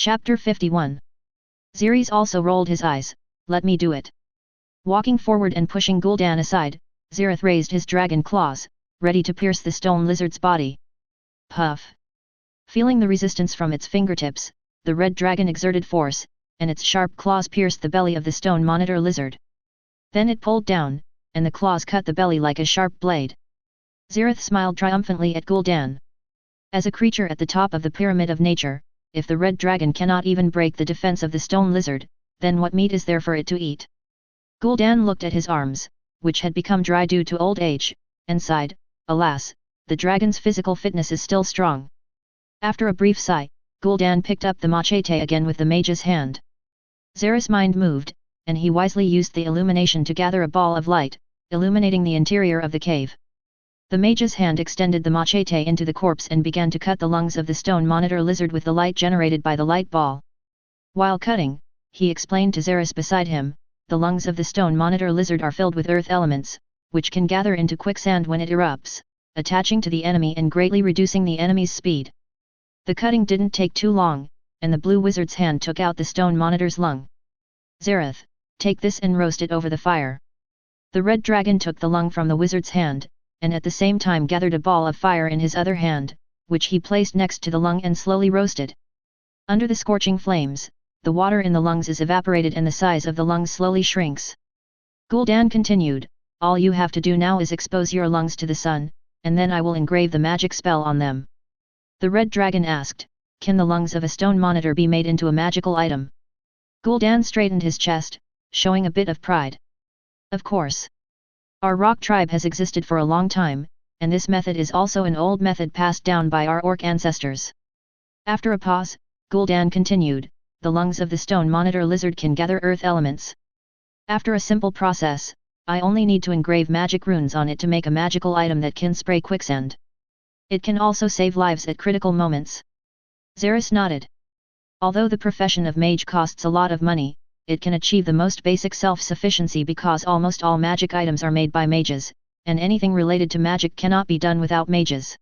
Chapter 51. Zeris also rolled his eyes. Let me do it. Walking forward and pushing Gul'dan aside, Zeris raised his dragon claws, ready to pierce the stone lizard's body. Puff! Feeling the resistance from its fingertips, the red dragon exerted force, and its sharp claws pierced the belly of the stone monitor lizard. Then it pulled down, and the claws cut the belly like a sharp blade. Zeris smiled triumphantly at Gul'dan. As a creature at the top of the pyramid of nature, if the red dragon cannot even break the defense of the stone lizard, then what meat is there for it to eat? Gul'dan looked at his arms, which had become dry due to old age, and sighed, alas, the dragon's physical fitness is still strong. After a brief sigh, Gul'dan picked up the machete again with the mage's hand. Zeris' mind moved, and he wisely used the illumination to gather a ball of light, illuminating the interior of the cave. The mage's hand extended the machete into the corpse and began to cut the lungs of the stone monitor lizard with the light generated by the light ball. While cutting, he explained to Zeris beside him, the lungs of the stone monitor lizard are filled with earth elements, which can gather into quicksand when it erupts, attaching to the enemy and greatly reducing the enemy's speed. The cutting didn't take too long, and the blue wizard's hand took out the stone monitor's lung. Zeris, take this and roast it over the fire. The red dragon took the lung from the wizard's hand, and at the same time gathered a ball of fire in his other hand, which he placed next to the lung and slowly roasted. Under the scorching flames, the water in the lungs is evaporated and the size of the lungs slowly shrinks. Gul'dan continued, all you have to do now is expose your lungs to the sun, and then I will engrave the magic spell on them. The red dragon asked, can the lungs of a stone monitor be made into a magical item? Gul'dan straightened his chest, showing a bit of pride. Of course. Our rock tribe has existed for a long time, and this method is also an old method passed down by our orc ancestors. After a pause, Gul'dan continued, the lungs of the stone monitor lizard can gather earth elements. After a simple process, I only need to engrave magic runes on it to make a magical item that can spray quicksand. It can also save lives at critical moments. Zeris nodded. Although the profession of mage costs a lot of money, it can achieve the most basic self-sufficiency because almost all magic items are made by mages, and anything related to magic cannot be done without mages.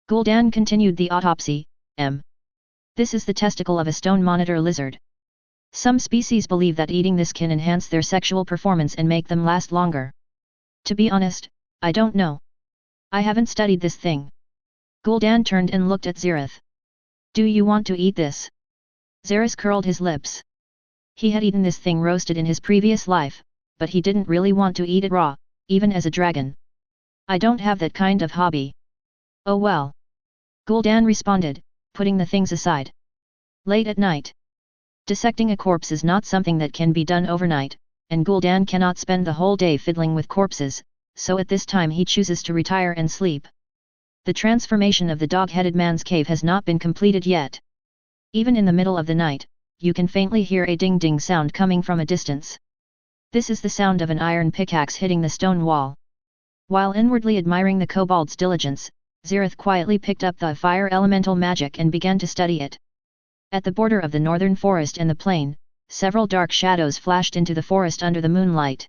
Gul'dan continued the autopsy. This is the testicle of a stone monitor lizard. Some species believe that eating this can enhance their sexual performance and make them last longer. To be honest, I don't know. I haven't studied this thing. Gul'dan turned and looked at Zeris. Do you want to eat this? Zeris curled his lips. He had eaten this thing roasted in his previous life, but he didn't really want to eat it raw, even as a dragon. I don't have that kind of hobby. Oh well. Gul'dan responded, putting the things aside. Late at night. Dissecting a corpse is not something that can be done overnight, and Gul'dan cannot spend the whole day fiddling with corpses, so at this time he chooses to retire and sleep. The transformation of the dog-headed man's cave has not been completed yet. Even in the middle of the night, you can faintly hear a ding-ding sound coming from a distance. This is the sound of an iron pickaxe hitting the stone wall. While inwardly admiring the kobold's diligence, Zeris quietly picked up the fire elemental magic and began to study it. At the border of the northern forest and the plain, several dark shadows flashed into the forest under the moonlight.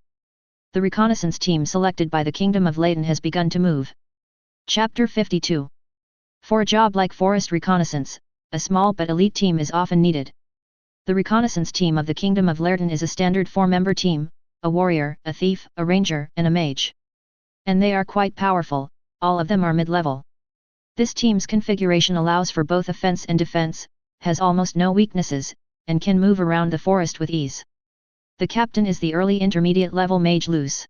The reconnaissance team selected by the Kingdom of Layton has begun to move. Chapter 52. For a job like forest reconnaissance, a small but elite team is often needed. The reconnaissance team of the Kingdom of Layton is a standard 4-member team, a warrior, a thief, a ranger, and a mage. And they are quite powerful, all of them are mid-level. This team's configuration allows for both offense and defense, has almost no weaknesses, and can move around the forest with ease. The captain is the early intermediate level mage Luce.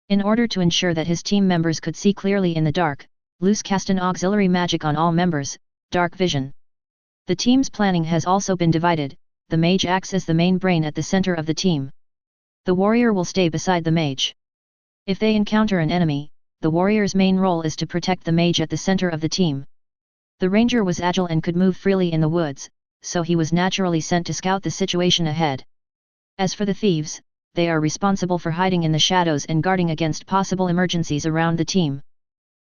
In order to ensure that his team members could see clearly in the dark, Luce cast an auxiliary magic on all members, dark vision. The team's planning has also been divided. The mage acts as the main brain at the center of the team. The warrior will stay beside the mage. If they encounter an enemy, the warrior's main role is to protect the mage at the center of the team. The ranger was agile and could move freely in the woods, so he was naturally sent to scout the situation ahead. As for the thieves, they are responsible for hiding in the shadows and guarding against possible emergencies around the team.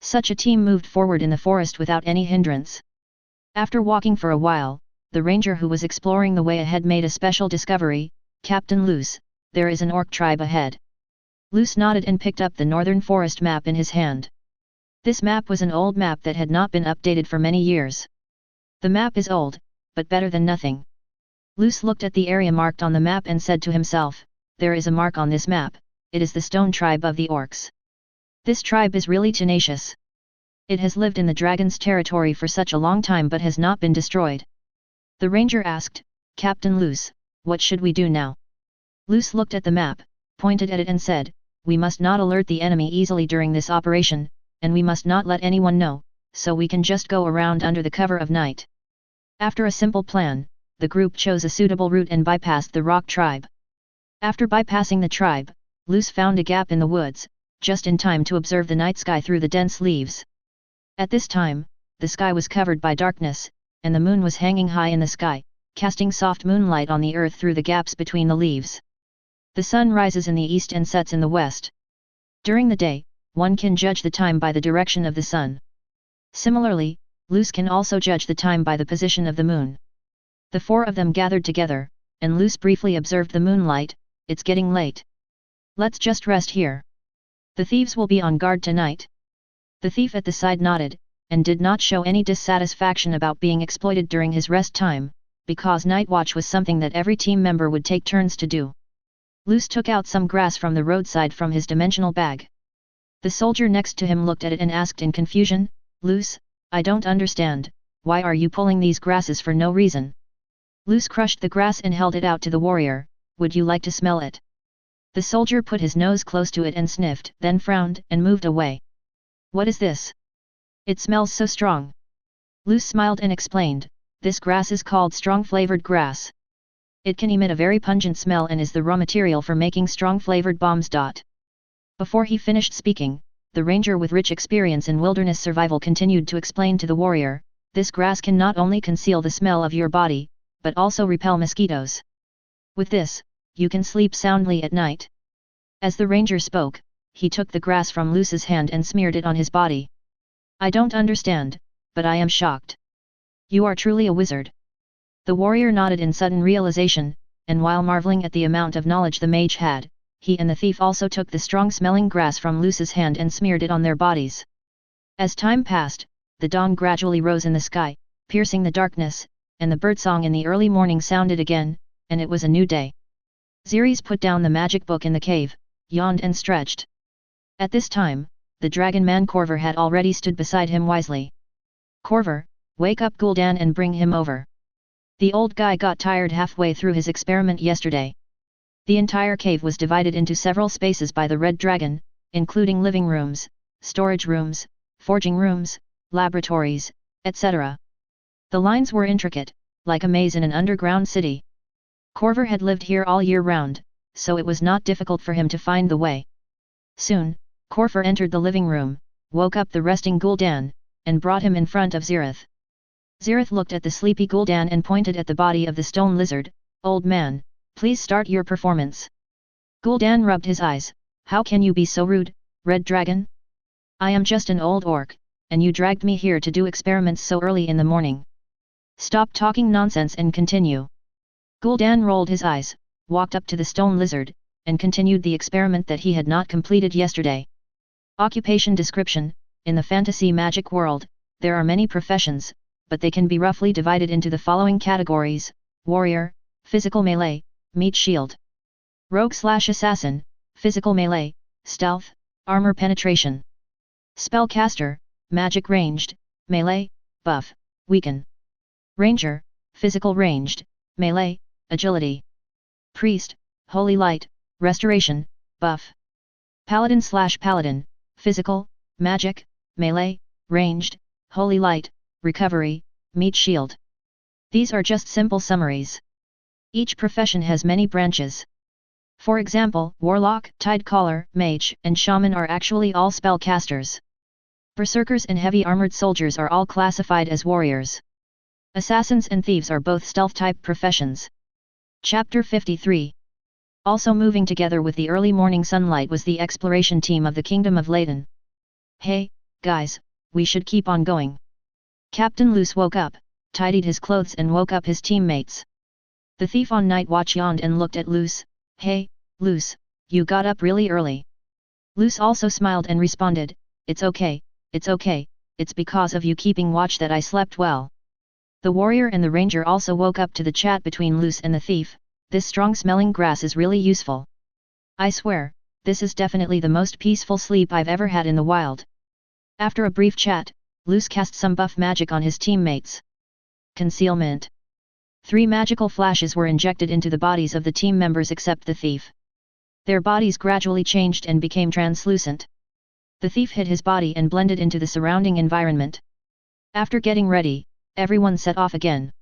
Such a team moved forward in the forest without any hindrance. After walking for a while, the ranger who was exploring the way ahead made a special discovery. Captain Luce, there is an orc tribe ahead. Luce nodded and picked up the northern forest map in his hand. This map was an old map that had not been updated for many years. The map is old, but better than nothing. Luce looked at the area marked on the map and said to himself, there is a mark on this map, it is the stone tribe of the orcs. This tribe is really tenacious. It has lived in the dragon's territory for such a long time but has not been destroyed. The ranger asked, Captain Luce, what should we do now? Luce looked at the map, pointed at it and said, we must not alert the enemy easily during this operation, and we must not let anyone know, so we can just go around under the cover of night. After a simple plan, the group chose a suitable route and bypassed the rock tribe. After bypassing the tribe, Luce found a gap in the woods, just in time to observe the night sky through the dense leaves. At this time, the sky was covered by darkness, and the moon was hanging high in the sky, casting soft moonlight on the earth through the gaps between the leaves. The sun rises in the east and sets in the west. During the day, one can judge the time by the direction of the sun. Similarly, Luce can also judge the time by the position of the moon. The four of them gathered together, and Luce briefly observed the moonlight. It's getting late. Let's just rest here. The thieves will be on guard tonight. The thief at the side nodded, and did not show any dissatisfaction about being exploited during his rest time, because night watch was something that every team member would take turns to do. Luce took out some grass from the roadside from his dimensional bag. The soldier next to him looked at it and asked in confusion, Luce, I don't understand, why are you pulling these grasses for no reason? Luce crushed the grass and held it out to the warrior, would you like to smell it? The soldier put his nose close to it and sniffed, then frowned and moved away. What is this? It smells so strong. Luce smiled and explained, this grass is called strong-flavored grass. It can emit a very pungent smell and is the raw material for making strong-flavored bombs. Before he finished speaking, the ranger with rich experience in wilderness survival continued to explain to the warrior, this grass can not only conceal the smell of your body, but also repel mosquitoes. With this, you can sleep soundly at night. As the ranger spoke, he took the grass from Luce's hand and smeared it on his body. I don't understand, but I am shocked. You are truly a wizard. The warrior nodded in sudden realization, and while marveling at the amount of knowledge the mage had, he and the thief also took the strong-smelling grass from Luce's hand and smeared it on their bodies. As time passed, the dawn gradually rose in the sky, piercing the darkness, and the birdsong in the early morning sounded again, and it was a new day. Zeris put down the magic book in the cave, yawned and stretched. At this time, the dragon man Corver had already stood beside him wisely. Corver, wake up Gul'dan and bring him over. The old guy got tired halfway through his experiment yesterday. The entire cave was divided into several spaces by the red dragon, including living rooms, storage rooms, forging rooms, laboratories, etc. The lines were intricate, like a maze in an underground city. Corver had lived here all year round, so it was not difficult for him to find the way. Soon, Corver entered the living room, woke up the resting Gul'dan, and brought him in front of Zeris. Zeris looked at the sleepy Gul'dan and pointed at the body of the stone lizard, old man, please start your performance. Gul'dan rubbed his eyes, how can you be so rude, red dragon? I am just an old orc, and you dragged me here to do experiments so early in the morning. Stop talking nonsense and continue. Gul'dan rolled his eyes, walked up to the stone lizard, and continued the experiment that he had not completed yesterday. Occupation description: in the fantasy magic world, there are many professions, but they can be roughly divided into the following categories: warrior, physical melee, meat shield. Rogue/assassin, physical melee, stealth, armor penetration. Spellcaster, magic ranged, melee, buff, weaken. Ranger, physical ranged, melee, agility. Priest, holy light, restoration, buff. Paladin/paladin, physical, magic, melee, ranged, holy light, recovery, meat shield. These are just simple summaries. Each profession has many branches. For example, warlock, tidecaller, mage, and shaman are actually all spellcasters. Berserkers and heavy armored soldiers are all classified as warriors. Assassins and thieves are both stealth-type professions. Chapter 53. Also moving together with the early morning sunlight was the exploration team of the Kingdom of Layton. Hey, guys, we should keep on going. Captain Luce woke up, tidied his clothes and woke up his teammates. The thief on night watch yawned and looked at Luce. Hey, Luce, you got up really early. Luce also smiled and responded, it's okay, it's because of you keeping watch that I slept well. The warrior and the ranger also woke up to the chat between Luce and the thief. This strong-smelling grass is really useful. I swear, this is definitely the most peaceful sleep I've ever had in the wild. After a brief chat, Luce cast some buff magic on his teammates. Concealment. 3 magical flashes were injected into the bodies of the team members except the thief. Their bodies gradually changed and became translucent. The thief hid his body and blended into the surrounding environment. After getting ready, everyone set off again.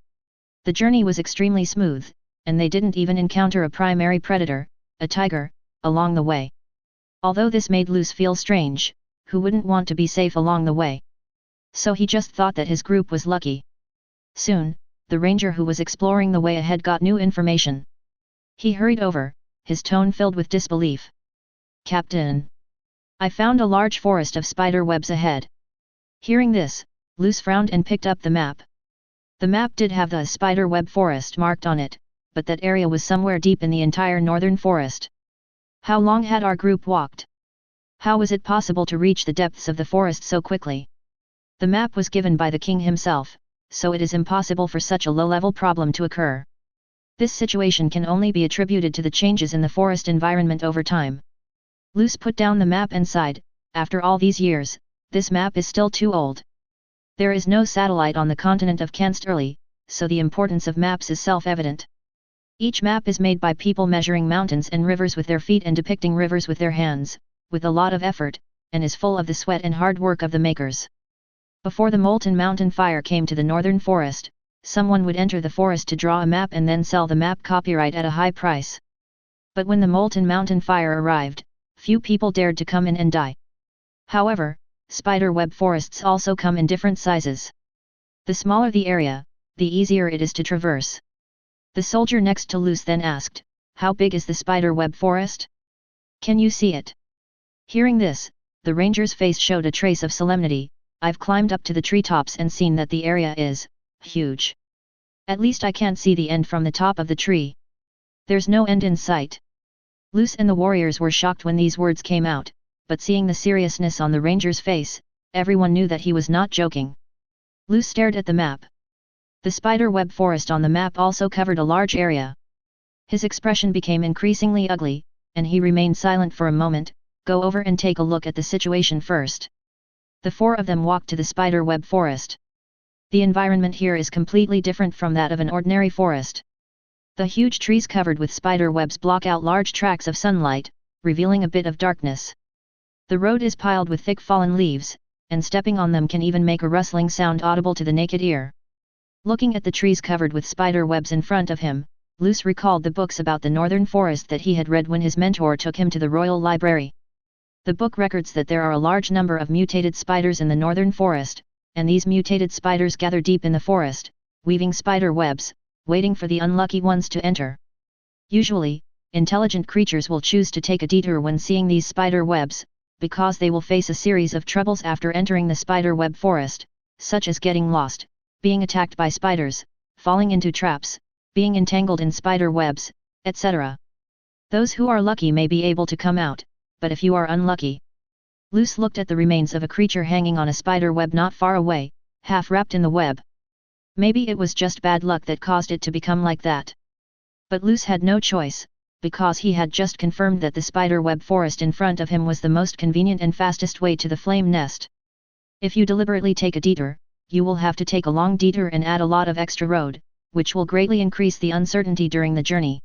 The journey was extremely smooth, and they didn't even encounter a primary predator, a tiger, along the way. Although this made Luce feel strange, who wouldn't want to be safe along the way? So he just thought that his group was lucky. Soon, the ranger who was exploring the way ahead got new information. He hurried over, his tone filled with disbelief. Captain! I found a large forest of spider webs ahead. Hearing this, Luce frowned and picked up the map. The map did have the spider web forest marked on it, but that area was somewhere deep in the entire northern forest. How long had our group walked? How was it possible to reach the depths of the forest so quickly? The map was given by the king himself, so it is impossible for such a low-level problem to occur. This situation can only be attributed to the changes in the forest environment over time. Luce put down the map and sighed. After all these years, this map is still too old. There is no satellite on the continent of Kansterli, so the importance of maps is self-evident. Each map is made by people measuring mountains and rivers with their feet and depicting rivers with their hands, with a lot of effort, and is full of the sweat and hard work of the makers. Before the molten mountain fire came to the northern forest, someone would enter the forest to draw a map and then sell the map copyright at a high price. But when the molten mountain fire arrived, few people dared to come in and die. However, spider web forests also come in different sizes. The smaller the area, the easier it is to traverse. The soldier next to Luce then asked, "How big is the spider web forest? Can you see it?" Hearing this, the ranger's face showed a trace of solemnity. "I've climbed up to the treetops and seen that the area is huge. At least I can't see the end from the top of the tree. There's no end in sight." Luce and the warriors were shocked when these words came out, but seeing the seriousness on the ranger's face, everyone knew that he was not joking. Luce stared at the map. The spider web forest on the map also covered a large area. His expression became increasingly ugly, and he remained silent for a moment. "Go over and take a look at the situation first." The 4 of them walked to the spider web forest. The environment here is completely different from that of an ordinary forest. The huge trees covered with spider webs block out large tracts of sunlight, revealing a bit of darkness. The road is piled with thick fallen leaves, and stepping on them can even make a rustling sound audible to the naked ear. Looking at the trees covered with spider webs in front of him, Luce recalled the books about the northern forest that he had read when his mentor took him to the royal library. The book records that there are a large number of mutated spiders in the northern forest, and these mutated spiders gather deep in the forest, weaving spider webs, waiting for the unlucky ones to enter. Usually, intelligent creatures will choose to take a detour when seeing these spider webs, because they will face a series of troubles after entering the spider web forest, such as getting lost, being attacked by spiders, falling into traps, being entangled in spider webs, etc. Those who are lucky may be able to come out, but if you are unlucky. Luce looked at the remains of a creature hanging on a spider web not far away, half wrapped in the web. Maybe it was just bad luck that caused it to become like that. But Luce had no choice, because he had just confirmed that the spider web forest in front of him was the most convenient and fastest way to the flame nest. If you deliberately take a detour, you will have to take a long detour and add a lot of extra road, which will greatly increase the uncertainty during the journey.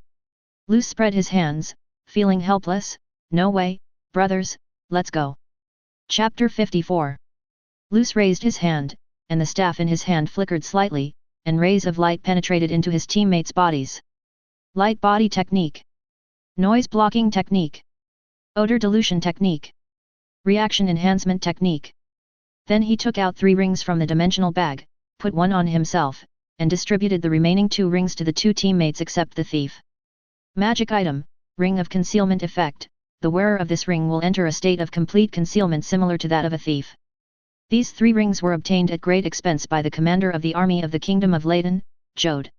Luce spread his hands, feeling helpless. "No way, brothers, let's go." Chapter 54. Luce raised his hand, and the staff in his hand flickered slightly, and rays of light penetrated into his teammates' bodies. Light body technique. Noise blocking technique. Odor dilution technique. Reaction enhancement technique. Then he took out 3 rings from the dimensional bag, put one on himself, and distributed the remaining 2 rings to the 2 teammates except the thief. Magic item, Ring of Concealment effect. The wearer of this ring will enter a state of complete concealment similar to that of a thief. These 3 rings were obtained at great expense by the commander of the army of the Kingdom of Leyden, Jode.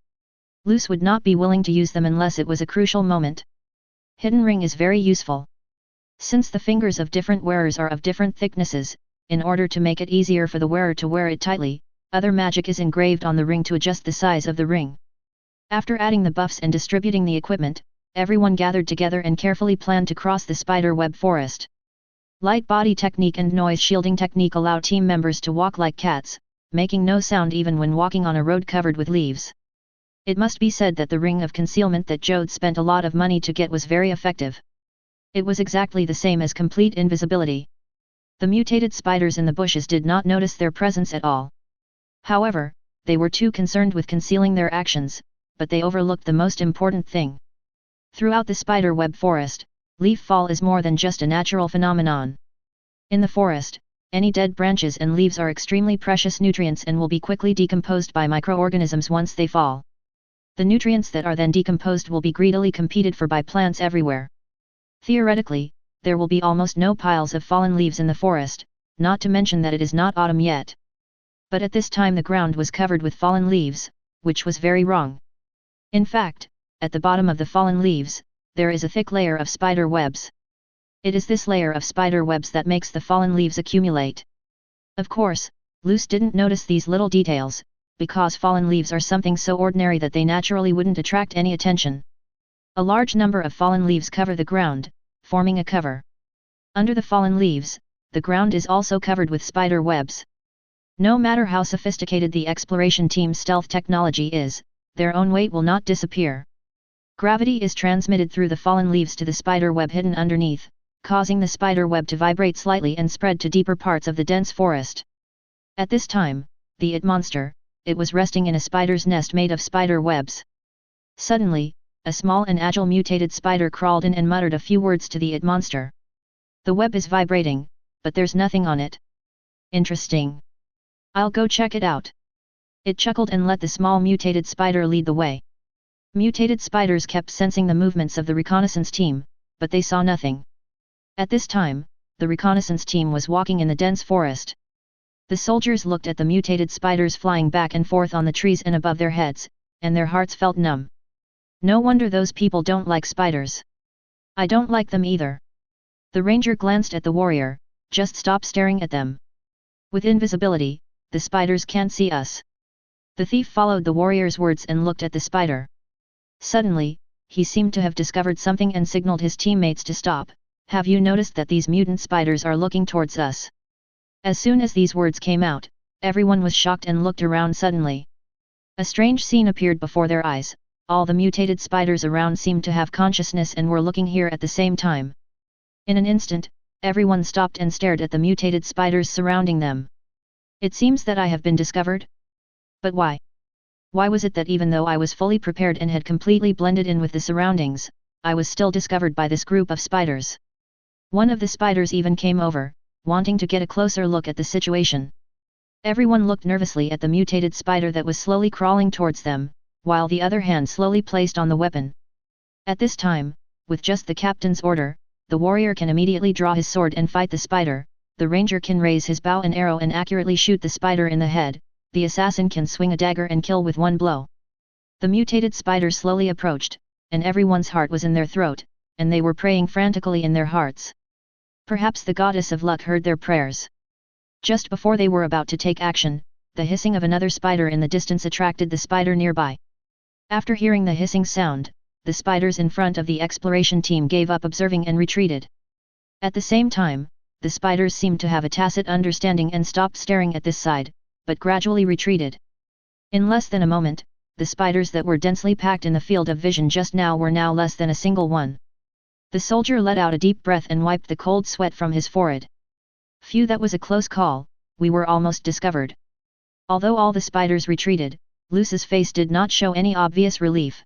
Luce would not be willing to use them unless it was a crucial moment. Hidden ring is very useful. Since the fingers of different wearers are of different thicknesses, in order to make it easier for the wearer to wear it tightly, other magic is engraved on the ring to adjust the size of the ring. After adding the buffs and distributing the equipment, everyone gathered together and carefully planned to cross the spider web forest. Light body technique and noise shielding technique allow team members to walk like cats, making no sound even when walking on a road covered with leaves. It must be said that the ring of concealment that Jode spent a lot of money to get was very effective. It was exactly the same as complete invisibility. The mutated spiders in the bushes did not notice their presence at all. However, they were too concerned with concealing their actions, but they overlooked the most important thing. Throughout the spider web forest, leaf fall is more than just a natural phenomenon. In the forest, any dead branches and leaves are extremely precious nutrients and will be quickly decomposed by microorganisms once they fall. The nutrients that are then decomposed will be greedily competed for by plants everywhere. Theoretically, there will be almost no piles of fallen leaves in the forest, not to mention that it is not autumn yet. But at this time the ground was covered with fallen leaves, which was very wrong. In fact, at the bottom of the fallen leaves, there is a thick layer of spider webs. It is this layer of spider webs that makes the fallen leaves accumulate. Of course, Luce didn't notice these little details, because fallen leaves are something so ordinary that they naturally wouldn't attract any attention. A large number of fallen leaves cover the ground, forming a cover. Under the fallen leaves, the ground is also covered with spider webs. No matter how sophisticated the exploration team's stealth technology is, their own weight will not disappear. Gravity is transmitted through the fallen leaves to the spider web hidden underneath, causing the spider web to vibrate slightly and spread to deeper parts of the dense forest. At this time, the it monster, it was resting in a spider's nest made of spider webs. Suddenly, a small and agile mutated spider crawled in and muttered a few words to the it monster. The web is vibrating, but there's nothing on it. Interesting. I'll go check it out. It chuckled and let the small mutated spider lead the way. Mutated spiders kept sensing the movements of the reconnaissance team, but they saw nothing. At this time, the reconnaissance team was walking in the dense forest. The soldiers looked at the mutated spiders flying back and forth on the trees and above their heads, and their hearts felt numb. No wonder those people don't like spiders. I don't like them either. The ranger glanced at the warrior. Just stop staring at them. With invisibility, the spiders can't see us. The thief followed the warrior's words and looked at the spider. Suddenly, he seemed to have discovered something and signaled his teammates to stop. Have you noticed that these mutant spiders are looking towards us? As soon as these words came out, everyone was shocked and looked around suddenly. A strange scene appeared before their eyes. All the mutated spiders around seemed to have consciousness and were looking here at the same time. In an instant, everyone stopped and stared at the mutated spiders surrounding them. It seems that I have been discovered? But why? Why was it that even though I was fully prepared and had completely blended in with the surroundings, I was still discovered by this group of spiders? One of the spiders even came over, wanting to get a closer look at the situation. Everyone looked nervously at the mutated spider that was slowly crawling towards them, while the other hand slowly placed on the weapon. At this time, with just the captain's order, the warrior can immediately draw his sword and fight the spider, the ranger can raise his bow and arrow and accurately shoot the spider in the head, the assassin can swing a dagger and kill with one blow. The mutated spider slowly approached, and everyone's heart was in their throat, and they were praying frantically in their hearts. Perhaps the goddess of luck heard their prayers. Just before they were about to take action, the hissing of another spider in the distance attracted the spider nearby. After hearing the hissing sound, the spiders in front of the exploration team gave up observing and retreated. At the same time, the spiders seemed to have a tacit understanding and stopped staring at this side, but gradually retreated. In less than a moment, the spiders that were densely packed in the field of vision just now were now less than a single one. The soldier let out a deep breath and wiped the cold sweat from his forehead. Phew, that was a close call, we were almost discovered. Although all the spiders retreated, Luce's face did not show any obvious relief.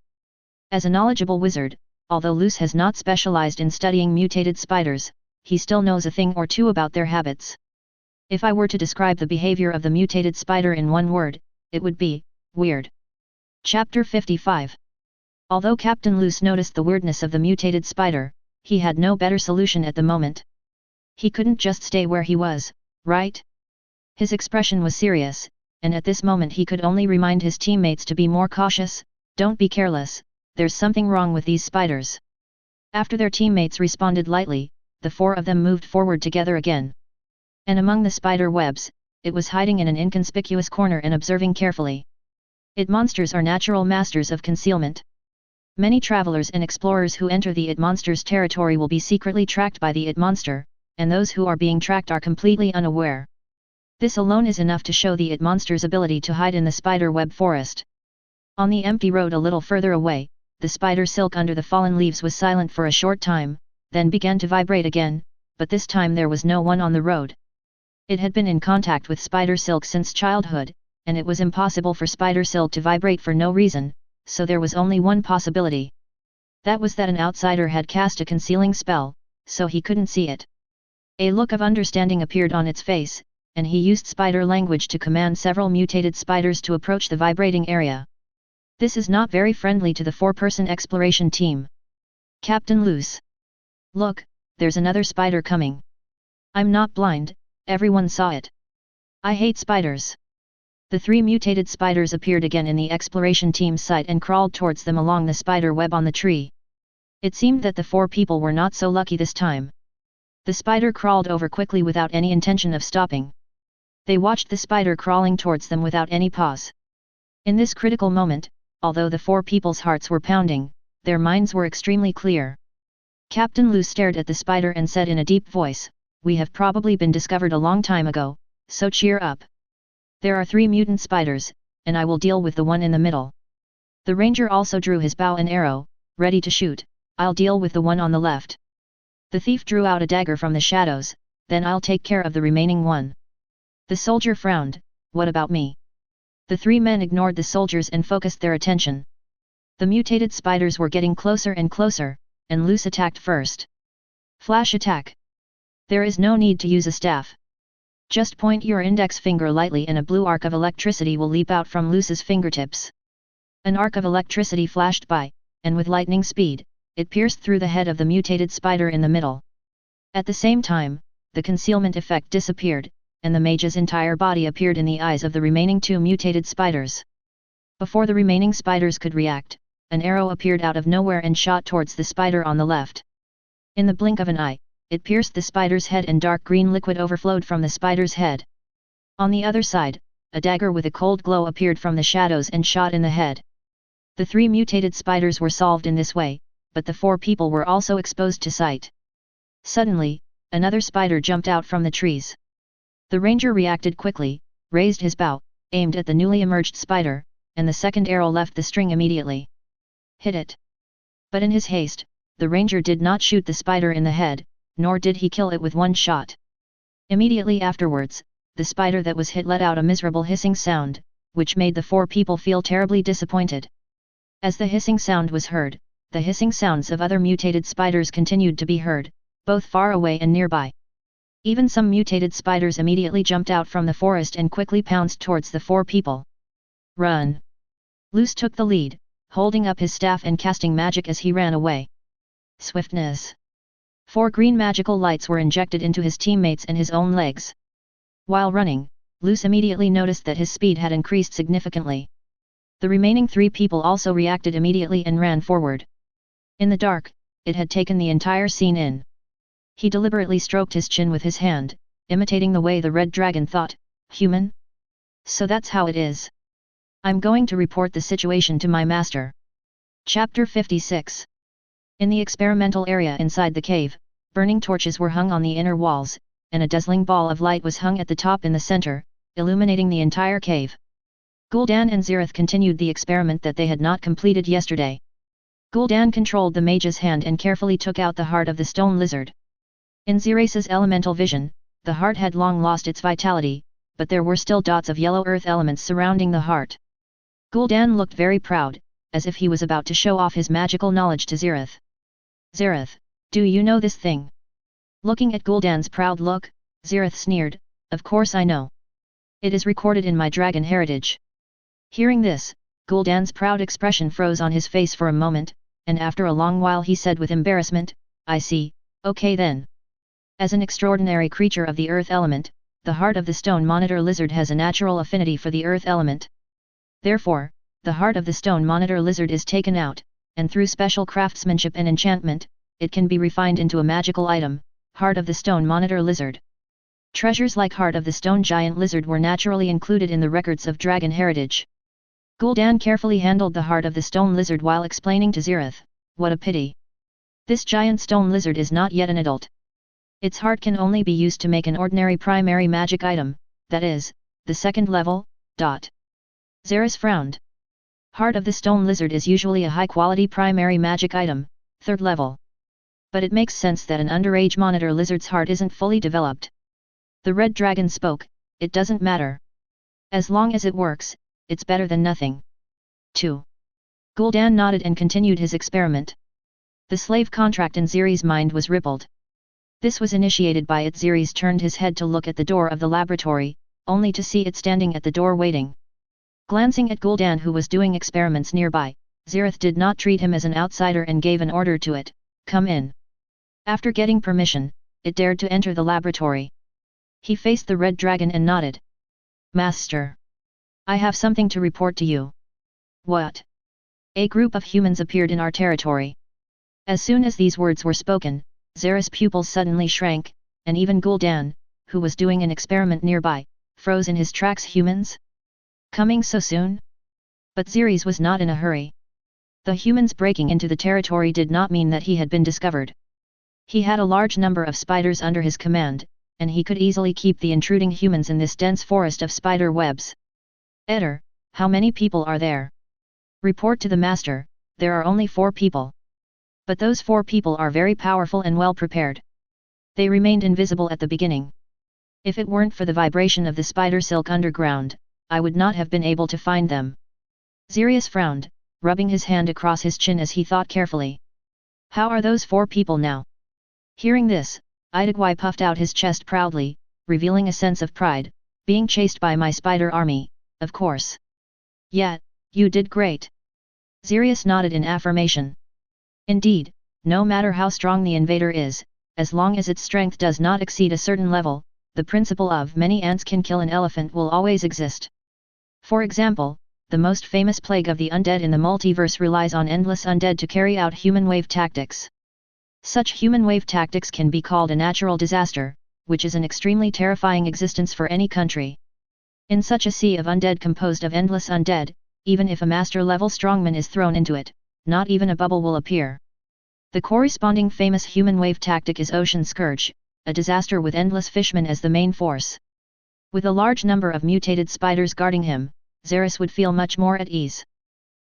As a knowledgeable wizard, although Luce has not specialized in studying mutated spiders, he still knows a thing or two about their habits. If I were to describe the behavior of the mutated spider in one word, it would be weird. Chapter 55. Although Captain Luce noticed the weirdness of the mutated spider, he had no better solution at the moment. He couldn't just stay where he was, right? His expression was serious, and at this moment he could only remind his teammates to be more cautious. Don't be careless, there's something wrong with these spiders. After their teammates responded lightly, the four of them moved forward together again. And among the spider webs, it was hiding in an inconspicuous corner and observing carefully. It monsters are natural masters of concealment. Many travelers and explorers who enter the It monster's territory will be secretly tracked by the It monster, and those who are being tracked are completely unaware. This alone is enough to show the It monster's ability to hide in the spider web forest. On the empty road a little further away, the spider silk under the fallen leaves was silent for a short time, then began to vibrate again, but this time there was no one on the road. It had been in contact with spider silk since childhood, and it was impossible for spider silk to vibrate for no reason, so there was only one possibility. That was that an outsider had cast a concealing spell, so he couldn't see it. A look of understanding appeared on its face, and he used spider language to command several mutated spiders to approach the vibrating area. This is not very friendly to the 4-person exploration team. Captain Loose. Look, there's another spider coming. I'm not blind, everyone saw it. I hate spiders. The 3 mutated spiders appeared again in the exploration team's sight and crawled towards them along the spider web on the tree. It seemed that the 4 people were not so lucky this time. The spider crawled over quickly without any intention of stopping. They watched the spider crawling towards them without any pause. In this critical moment, although the 4 people's hearts were pounding, their minds were extremely clear. Captain Lou stared at the spider and said in a deep voice, "We have probably been discovered a long time ago, so cheer up. There are 3 mutant spiders, and I will deal with the one in the middle." The ranger also drew his bow and arrow, ready to shoot. "I'll deal with the one on the left." The thief drew out a dagger from the shadows, "Then I'll take care of the remaining one." The soldier frowned, "What about me?" The 3 men ignored the soldiers and focused their attention. The mutated spiders were getting closer and closer, and Loose attacked first. Flash attack. There is no need to use a staff. Just point your index finger lightly and a blue arc of electricity will leap out from Loose's fingertips. An arc of electricity flashed by, and with lightning speed, it pierced through the head of the mutated spider in the middle. At the same time, the concealment effect disappeared, and the mage's entire body appeared in the eyes of the remaining 2 mutated spiders. Before the remaining spiders could react, an arrow appeared out of nowhere and shot towards the spider on the left. In the blink of an eye, it pierced the spider's head and dark green liquid overflowed from the spider's head. On the other side, a dagger with a cold glow appeared from the shadows and shot in the head. The 3 mutated spiders were solved in this way, but the 4 people were also exposed to sight. Suddenly, another spider jumped out from the trees. The ranger reacted quickly, raised his bow, aimed at the newly emerged spider, and the second arrow left the string immediately. Hit it. But in his haste, the ranger did not shoot the spider in the head, nor did he kill it with one shot. Immediately afterwards, the spider that was hit let out a miserable hissing sound, which made the 4 people feel terribly disappointed. As the hissing sound was heard, the hissing sounds of other mutated spiders continued to be heard, both far away and nearby. Even some mutated spiders immediately jumped out from the forest and quickly pounced towards the 4 people. Run! Loose took the lead, holding up his staff and casting magic as he ran away. Swiftness. 4 green magical lights were injected into his teammates and his own legs. While running, Loose immediately noticed that his speed had increased significantly. The remaining 3 people also reacted immediately and ran forward. In the dark, it had taken the entire scene in. He deliberately stroked his chin with his hand, imitating the way the red dragon thought, "Human? So that's how it is. I'm going to report the situation to my master." Chapter 56. In the experimental area inside the cave, burning torches were hung on the inner walls, and a dazzling ball of light was hung at the top in the center, illuminating the entire cave. Gul'dan and Zeris continued the experiment that they had not completed yesterday. Gul'dan controlled the mage's hand and carefully took out the heart of the stone lizard. In Zeris's elemental vision, the heart had long lost its vitality, but there were still dots of yellow earth elements surrounding the heart. Gul'dan looked very proud, as if he was about to show off his magical knowledge to Zeris. "Zeris, do you know this thing?" Looking at Gul'dan's proud look, Zeris sneered, "Of course I know. It is recorded in my dragon heritage." Hearing this, Gul'dan's proud expression froze on his face for a moment, and after a long while he said with embarrassment, "I see, okay then. As an extraordinary creature of the earth element, the heart of the stone monitor lizard has a natural affinity for the earth element. Therefore, the heart of the stone monitor lizard is taken out, and through special craftsmanship and enchantment, it can be refined into a magical item, Heart of the Stone Monitor Lizard." Treasures like Heart of the Stone Giant Lizard were naturally included in the records of dragon heritage. Gul'dan carefully handled the Heart of the Stone Lizard while explaining to Zeris, "What a pity. This giant stone lizard is not yet an adult. Its heart can only be used to make an ordinary primary magic item, that is, the second level." Zeris frowned. Heart of the Stone Lizard is usually a high-quality primary magic item, third level. But it makes sense that an underage monitor lizard's heart isn't fully developed. The Red Dragon spoke, "It doesn't matter. As long as it works, it's better than nothing." 2. Gul'dan nodded and continued his experiment. The slave contract in Zeris' mind was rippled. This was initiated by it. Zeris turned his head to look at the door of the laboratory, only to see it standing at the door waiting. Glancing at Gul'dan, who was doing experiments nearby, Zeris did not treat him as an outsider and gave an order to it, "Come in." After getting permission, it dared to enter the laboratory. He faced the Red Dragon and nodded. "Master. I have something to report to you." "What?" "A group of humans appeared in our territory." As soon as these words were spoken, Zeris' pupils suddenly shrank, and even Gul'dan, who was doing an experiment nearby, froze in his tracks. "Humans? Coming so soon?" But Zeris was not in a hurry. The humans breaking into the territory did not mean that he had been discovered. He had a large number of spiders under his command, and he could easily keep the intruding humans in this dense forest of spider webs. "Editor, how many people are there?" "Report to the master, there are only 4 people. But those 4 people are very powerful and well prepared. They remained invisible at the beginning. If it weren't for the vibration of the spider silk underground, I would not have been able to find them." Zeris frowned, rubbing his hand across his chin as he thought carefully. "How are those 4 people now?" Hearing this, Idagwai puffed out his chest proudly, revealing a sense of pride, "Being chased by my spider army, of course." "Yeah, you did great." Zeris nodded in affirmation. Indeed, no matter how strong the invader is, as long as its strength does not exceed a certain level, the principle of many ants can kill an elephant will always exist. For example, the most famous plague of the undead in the multiverse relies on endless undead to carry out human wave tactics. Such human wave tactics can be called a natural disaster, which is an extremely terrifying existence for any country. In such a sea of undead composed of endless undead, even if a master-level strongman is thrown into it, not even a bubble will appear. The corresponding famous human wave tactic is Ocean Scourge, a disaster with endless fishmen as the main force. With a large number of mutated spiders guarding him, Zeris would feel much more at ease.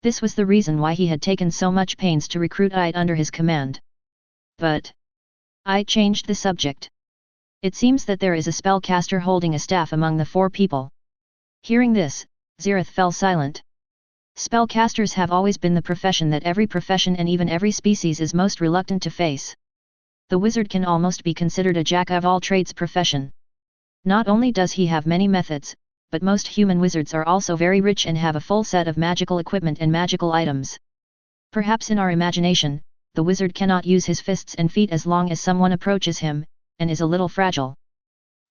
This was the reason why he had taken so much pains to recruit Ide under his command. But I changed the subject. It seems that there is a spellcaster holding a staff among the 4 people. Hearing this, Zeris fell silent. Spellcasters have always been the profession that every profession and even every species is most reluctant to face. The wizard can almost be considered a jack-of-all-trades profession. Not only does he have many methods, but most human wizards are also very rich and have a full set of magical equipment and magical items. Perhaps in our imagination, the wizard cannot use his fists and feet as long as someone approaches him, and is a little fragile.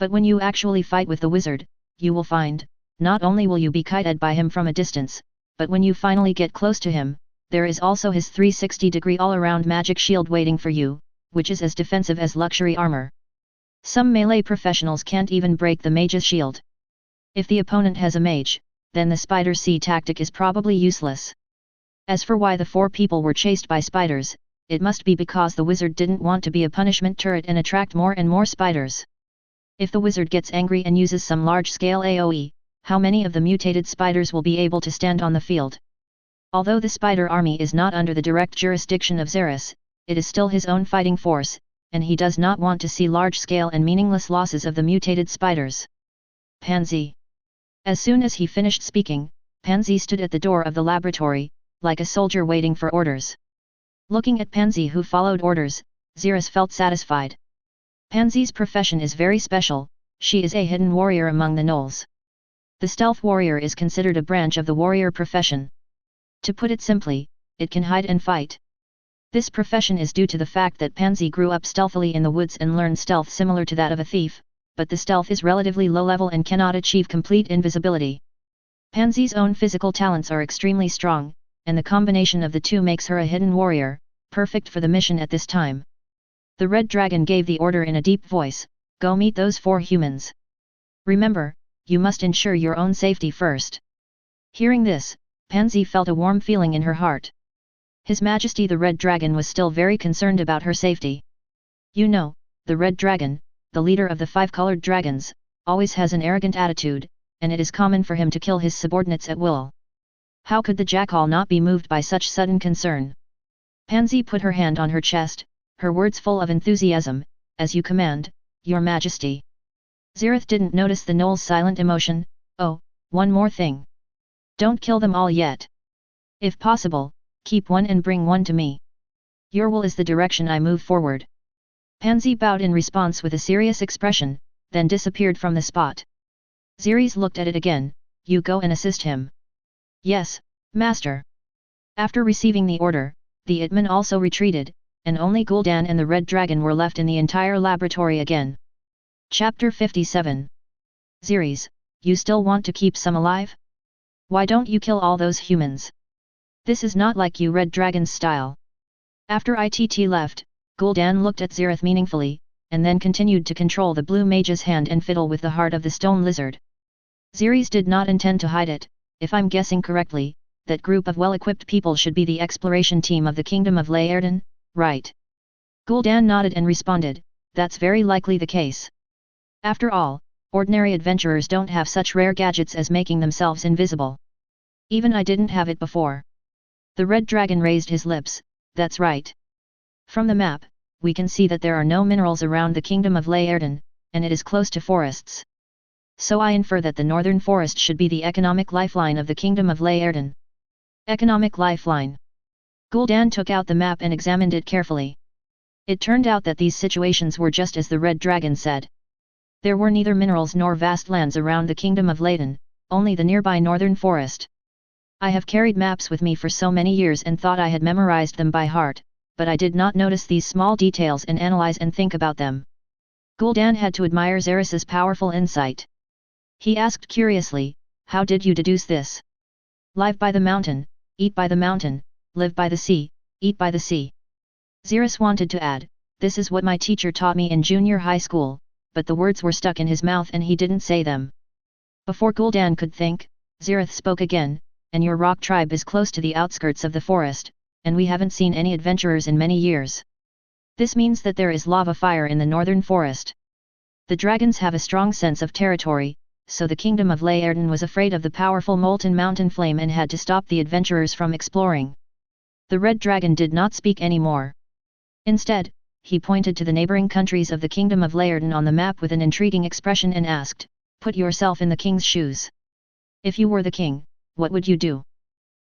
But when you actually fight with the wizard, you will find, not only will you be kited by him from a distance, but when you finally get close to him, there is also his 360-degree all-around magic shield waiting for you, which is as defensive as luxury armor. Some melee professionals can't even break the mage's shield. If the opponent has a mage, then the spider sea tactic is probably useless. As for why the 4 people were chased by spiders, it must be because the wizard didn't want to be a punishment turret and attract more and more spiders. If the wizard gets angry and uses some large-scale AoE, how many of the mutated spiders will be able to stand on the field? Although the spider army is not under the direct jurisdiction of Zeris, it is still his own fighting force, and he does not want to see large-scale and meaningless losses of the mutated spiders. Pansy. As soon as he finished speaking, Pansy stood at the door of the laboratory, like a soldier waiting for orders. Looking at Pansy, who followed orders, Zeris felt satisfied. Pansy's profession is very special. She is a hidden warrior among the gnolls. The stealth warrior is considered a branch of the warrior profession. To put it simply, it can hide and fight. This profession is due to the fact that Pansy grew up stealthily in the woods and learned stealth similar to that of a thief, but the stealth is relatively low level and cannot achieve complete invisibility. Pansy's own physical talents are extremely strong, and the combination of the two makes her a hidden warrior, perfect for the mission at this time. The Red Dragon gave the order in a deep voice, go meet those 4 humans. Remember, you must ensure your own safety first. Hearing this, Pansy felt a warm feeling in her heart. His Majesty the Red Dragon was still very concerned about her safety. You know, the Red Dragon, the leader of the 5 colored dragons, always has an arrogant attitude, and it is common for him to kill his subordinates at will. How could the jackal not be moved by such sudden concern? Pansy put her hand on her chest, her words full of enthusiasm, as you command, Your Majesty. Zeris didn't notice the gnoll's silent emotion. Oh, one more thing. Don't kill them all yet. If possible, keep one and bring one to me. Your will is the direction I move forward. Pansy bowed in response with a serious expression, then disappeared from the spot. Zeris looked at it again. You go and assist him. Yes, Master. After receiving the order, the Itman also retreated, and only Gul'dan and the Red Dragon were left in the entire laboratory again. Chapter 57. Zeris, you still want to keep some alive? Why don't you kill all those humans? This is not like you Red Dragon's style. After ITT left, Gul'dan looked at Zeris meaningfully, and then continued to control the blue mage's hand and fiddle with the heart of the stone lizard. Zeris did not intend to hide it. If I'm guessing correctly, that group of well-equipped people should be the exploration team of the Kingdom of Laerden, right? Gul'dan nodded and responded, that's very likely the case. After all, ordinary adventurers don't have such rare gadgets as making themselves invisible. Even I didn't have it before. The Red Dragon raised his lips, that's right. From the map, we can see that there are no minerals around the Kingdom of Laerden, and it is close to forests. So I infer that the northern forest should be the economic lifeline of the Kingdom of Laerden. Economic lifeline. Gul'dan took out the map and examined it carefully. It turned out that these situations were just as the Red Dragon said. There were neither minerals nor vast lands around the Kingdom of Laerden, only the nearby northern forest. I have carried maps with me for so many years and thought I had memorized them by heart, but I did not notice these small details and analyze and think about them. Gul'dan had to admire Zeris's powerful insight. He asked curiously, how did you deduce this? Live by the mountain, eat by the mountain, live by the sea, eat by the sea. Zeris wanted to add, this is what my teacher taught me in junior high school, but the words were stuck in his mouth and he didn't say them. Before Gul'dan could think, Zeris spoke again, and your rock tribe is close to the outskirts of the forest, and we haven't seen any adventurers in many years. This means that there is lava fire in the northern forest. The dragons have a strong sense of territory, so the Kingdom of Laerden was afraid of the powerful molten mountain flame and had to stop the adventurers from exploring. The Red Dragon did not speak anymore. Instead, he pointed to the neighboring countries of the Kingdom of Laerden on the map with an intriguing expression and asked, put yourself in the king's shoes. If you were the king, what would you do?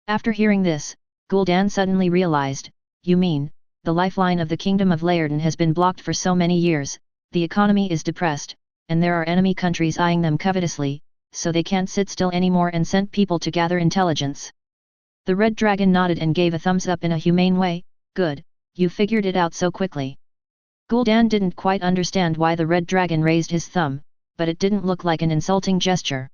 After hearing this, Gul'dan suddenly realized, you mean, the lifeline of the Kingdom of Laerden has been blocked for so many years, the economy is depressed, and there are enemy countries eyeing them covetously, so they can't sit still anymore and sent people to gather intelligence. The Red Dragon nodded and gave a thumbs up in a humane way, good, you figured it out so quickly. Gul'dan didn't quite understand why the Red Dragon raised his thumb, but it didn't look like an insulting gesture.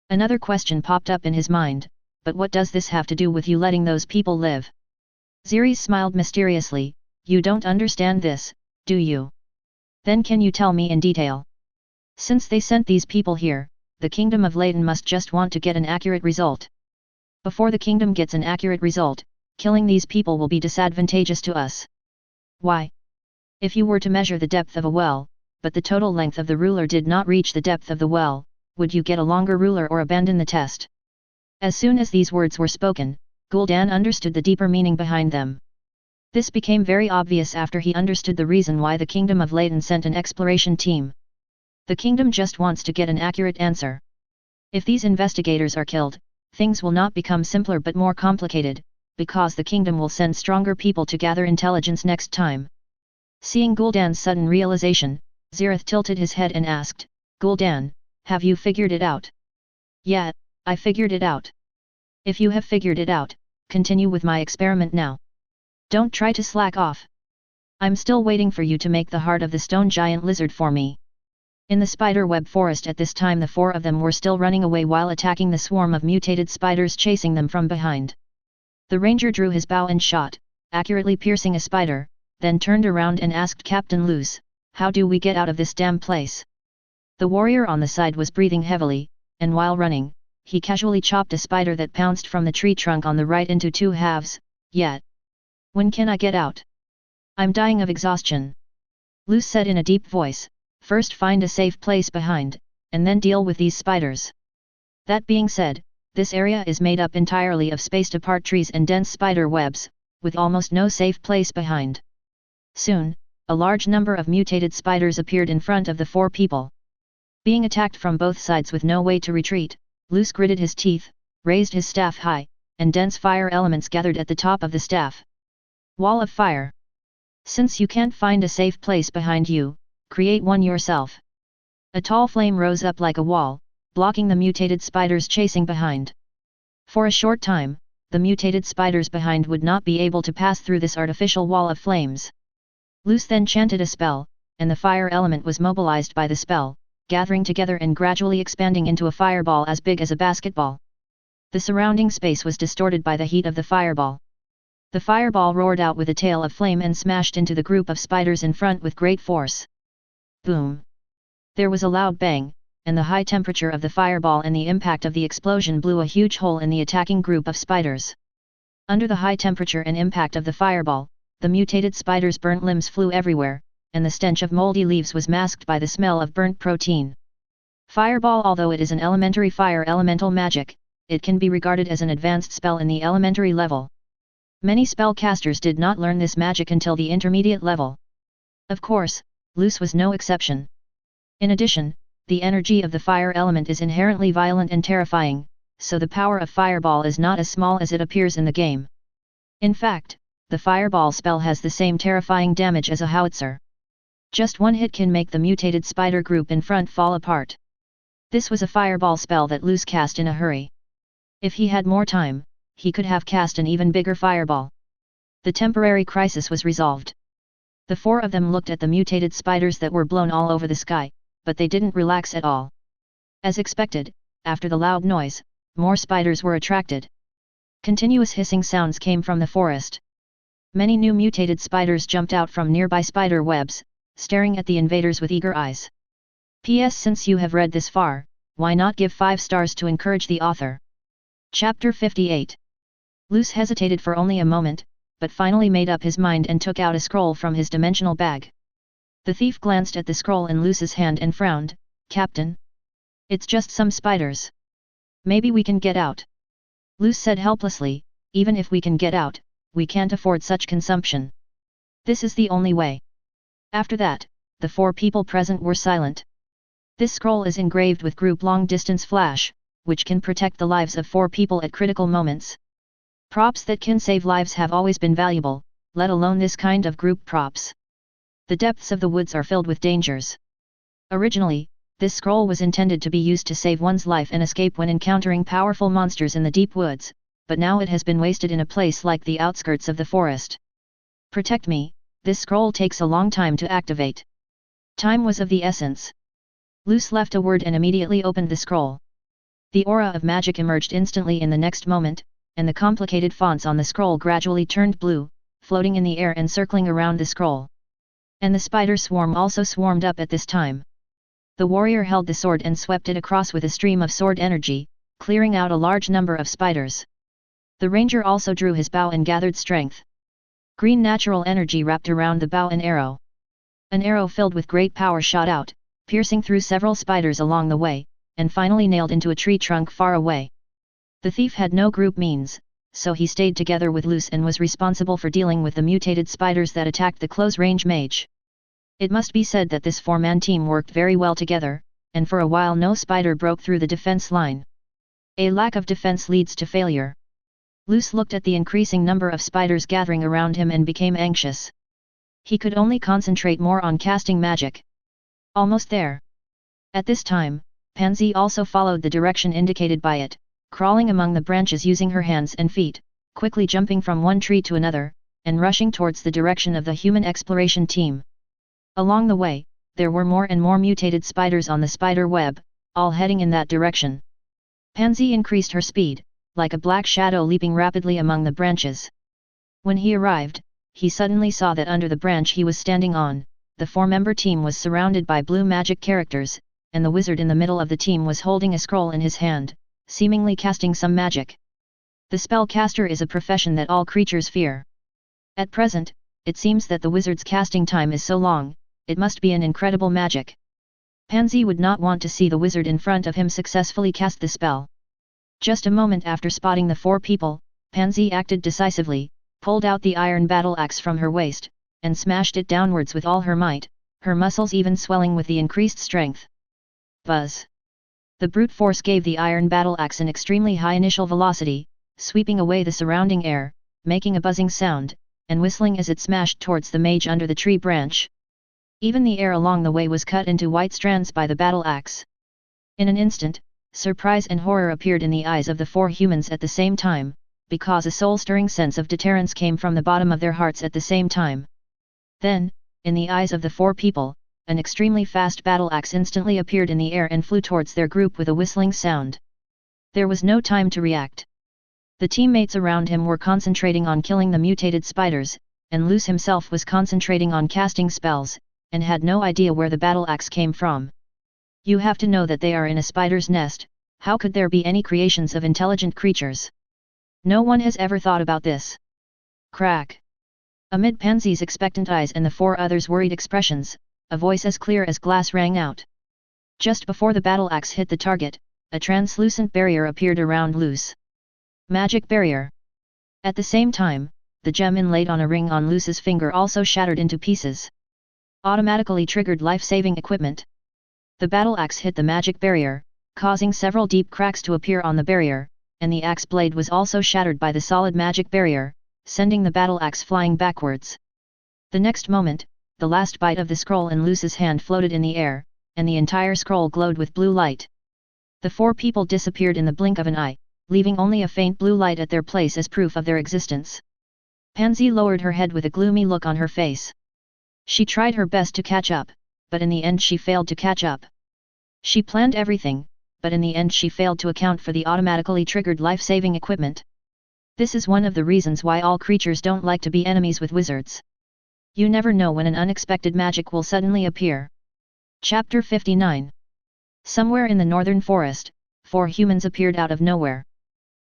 Another question popped up in his mind, but what does this have to do with you letting those people live? Zeris smiled mysteriously, you don't understand this, do you? Then can you tell me in detail? Since they sent these people here, the Kingdom of Laerden must just want to get an accurate result. Before the kingdom gets an accurate result, killing these people will be disadvantageous to us. Why? If you were to measure the depth of a well, but the total length of the ruler did not reach the depth of the well, would you get a longer ruler or abandon the test? As soon as these words were spoken, Gul'dan understood the deeper meaning behind them. This became very obvious after he understood the reason why the Kingdom of Laerden sent an exploration team. The kingdom just wants to get an accurate answer. If these investigators are killed, things will not become simpler but more complicated, because the kingdom will send stronger people to gather intelligence next time. Seeing Gul'dan's sudden realization, Zeris tilted his head and asked, Gul'dan, have you figured it out? Yeah, I figured it out. If you have figured it out, continue with my experiment now. Don't try to slack off. I'm still waiting for you to make the heart of the stone giant lizard for me. In the spiderweb forest at this time the 4 of them were still running away while attacking the swarm of mutated spiders chasing them from behind. The ranger drew his bow and shot, accurately piercing a spider, then turned around and asked Captain Luce, How do we get out of this damn place? The warrior on the side was breathing heavily, and while running, he casually chopped a spider that pounced from the tree trunk on the right into two halves. Yet, when can I get out? I'm dying of exhaustion. Luce said in a deep voice, first find a safe place behind, and then deal with these spiders. That being said, this area is made up entirely of spaced apart trees and dense spider webs, with almost no safe place behind. Soon, a large number of mutated spiders appeared in front of the four people. Being attacked from both sides with no way to retreat, Luce gritted his teeth, raised his staff high, and dense fire elements gathered at the top of the staff. Wall of fire. Since you can't find a safe place behind you, create one yourself. A tall flame rose up like a wall, blocking the mutated spiders chasing behind. For a short time, the mutated spiders behind would not be able to pass through this artificial wall of flames. Luce then chanted a spell, and the fire element was mobilized by the spell, gathering together and gradually expanding into a fireball as big as a basketball. The surrounding space was distorted by the heat of the fireball. The fireball roared out with a tail of flame and smashed into the group of spiders in front with great force. Boom! There was a loud bang, and the high temperature of the fireball and the impact of the explosion blew a huge hole in the attacking group of spiders. Under the high temperature and impact of the fireball, the mutated spiders' burnt limbs flew everywhere, and the stench of moldy leaves was masked by the smell of burnt protein. Fireball, although it is an elementary fire elemental magic, it can be regarded as an advanced spell in the elementary level. Many spellcasters did not learn this magic until the intermediate level. Of course, Luce was no exception. In addition, the energy of the fire element is inherently violent and terrifying, so the power of fireball is not as small as it appears in the game. In fact, the fireball spell has the same terrifying damage as a howitzer. Just one hit can make the mutated spider group in front fall apart. This was a fireball spell that Luce cast in a hurry. If he had more time, he could have cast an even bigger fireball. The temporary crisis was resolved. The four of them looked at the mutated spiders that were blown all over the sky, but they didn't relax at all. As expected, after the loud noise, more spiders were attracted. Continuous hissing sounds came from the forest. Many new mutated spiders jumped out from nearby spider webs, staring at the invaders with eager eyes. P.S. Since you have read this far, why not give 5 stars to encourage the author? Chapter 58. Luce hesitated for only a moment, but finally made up his mind and took out a scroll from his dimensional bag. The thief glanced at the scroll in Luce's hand and frowned. Captain? It's just some spiders. Maybe we can get out. Luce said helplessly, even if we can get out, we can't afford such consumption. This is the only way. After that, the 4 people present were silent. This scroll is engraved with group long-distance flash, which can protect the lives of 4 people at critical moments. Props that can save lives have always been valuable, let alone this kind of group props. The depths of the woods are filled with dangers. Originally, this scroll was intended to be used to save one's life and escape when encountering powerful monsters in the deep woods, but now it has been wasted in a place like the outskirts of the forest. Protect me, this scroll takes a long time to activate. Time was of the essence. Luce left a word and immediately opened the scroll. The aura of magic emerged instantly in the next moment, and the complicated fonts on the scroll gradually turned blue, floating in the air and circling around the scroll. And the spider swarm also swarmed up at this time. The warrior held the sword and swept it across with a stream of sword energy, clearing out a large number of spiders. The ranger also drew his bow and gathered strength. Green natural energy wrapped around the bow and arrow. An arrow filled with great power shot out, piercing through several spiders along the way, and finally nailed into a tree trunk far away. The thief had no group means, so he stayed together with Luce and was responsible for dealing with the mutated spiders that attacked the close-range mage. It must be said that this 4-man team worked very well together, and for a while no spider broke through the defense line. A lack of defense leads to failure. Luce looked at the increasing number of spiders gathering around him and became anxious. He could only concentrate more on casting magic. Almost there. At this time, Pansy also followed the direction indicated by it, crawling among the branches using her hands and feet, quickly jumping from one tree to another, and rushing towards the direction of the human exploration team. Along the way, there were more and more mutated spiders on the spider web, all heading in that direction. Pansy increased her speed, like a black shadow leaping rapidly among the branches. When he arrived, he suddenly saw that under the branch he was standing on, the 4-member team was surrounded by blue magic characters, and the wizard in the middle of the team was holding a scroll in his hand, seemingly casting some magic. The spellcaster is a profession that all creatures fear. At present, it seems that the wizard's casting time is so long, it must be an incredible magic. Pansy would not want to see the wizard in front of him successfully cast the spell. Just a moment after spotting the 4 people, Pansy acted decisively, pulled out the iron battle axe from her waist, and smashed it downwards with all her might, her muscles even swelling with the increased strength. Buzz! The brute force gave the iron battle axe an extremely high initial velocity, sweeping away the surrounding air, making a buzzing sound, and whistling as it smashed towards the mage under the tree branch. Even the air along the way was cut into white strands by the battle axe. In an instant, surprise and horror appeared in the eyes of the 4 humans at the same time, because a soul-stirring sense of deterrence came from the bottom of their hearts at the same time. Then, in the eyes of the 4 people, an extremely fast battle axe instantly appeared in the air and flew towards their group with a whistling sound. There was no time to react. The teammates around him were concentrating on killing the mutated spiders, and Luce himself was concentrating on casting spells, and had no idea where the battle axe came from. You have to know that they are in a spider's nest. How could there be any creations of intelligent creatures? No one has ever thought about this. Crack! Amid Pansy's expectant eyes and the 4 others' worried expressions, a voice as clear as glass rang out. Just before the battle axe hit the target, a translucent barrier appeared around Luce. Magic barrier. At the same time, the gem inlaid on a ring on Luce's finger also shattered into pieces. Automatically triggered life-saving equipment. The battle axe hit the magic barrier, causing several deep cracks to appear on the barrier, and the axe blade was also shattered by the solid magic barrier, sending the battle axe flying backwards. The next moment, the last bite of the scroll in Luce's hand floated in the air, and the entire scroll glowed with blue light. The 4 people disappeared in the blink of an eye, leaving only a faint blue light at their place as proof of their existence. Pansy lowered her head with a gloomy look on her face. She tried her best to catch up, but in the end she failed to catch up. She planned everything, but in the end she failed to account for the automatically triggered life-saving equipment. This is one of the reasons why all creatures don't like to be enemies with wizards. You never know when an unexpected magic will suddenly appear. Chapter 59. Somewhere in the northern forest, 4 humans appeared out of nowhere.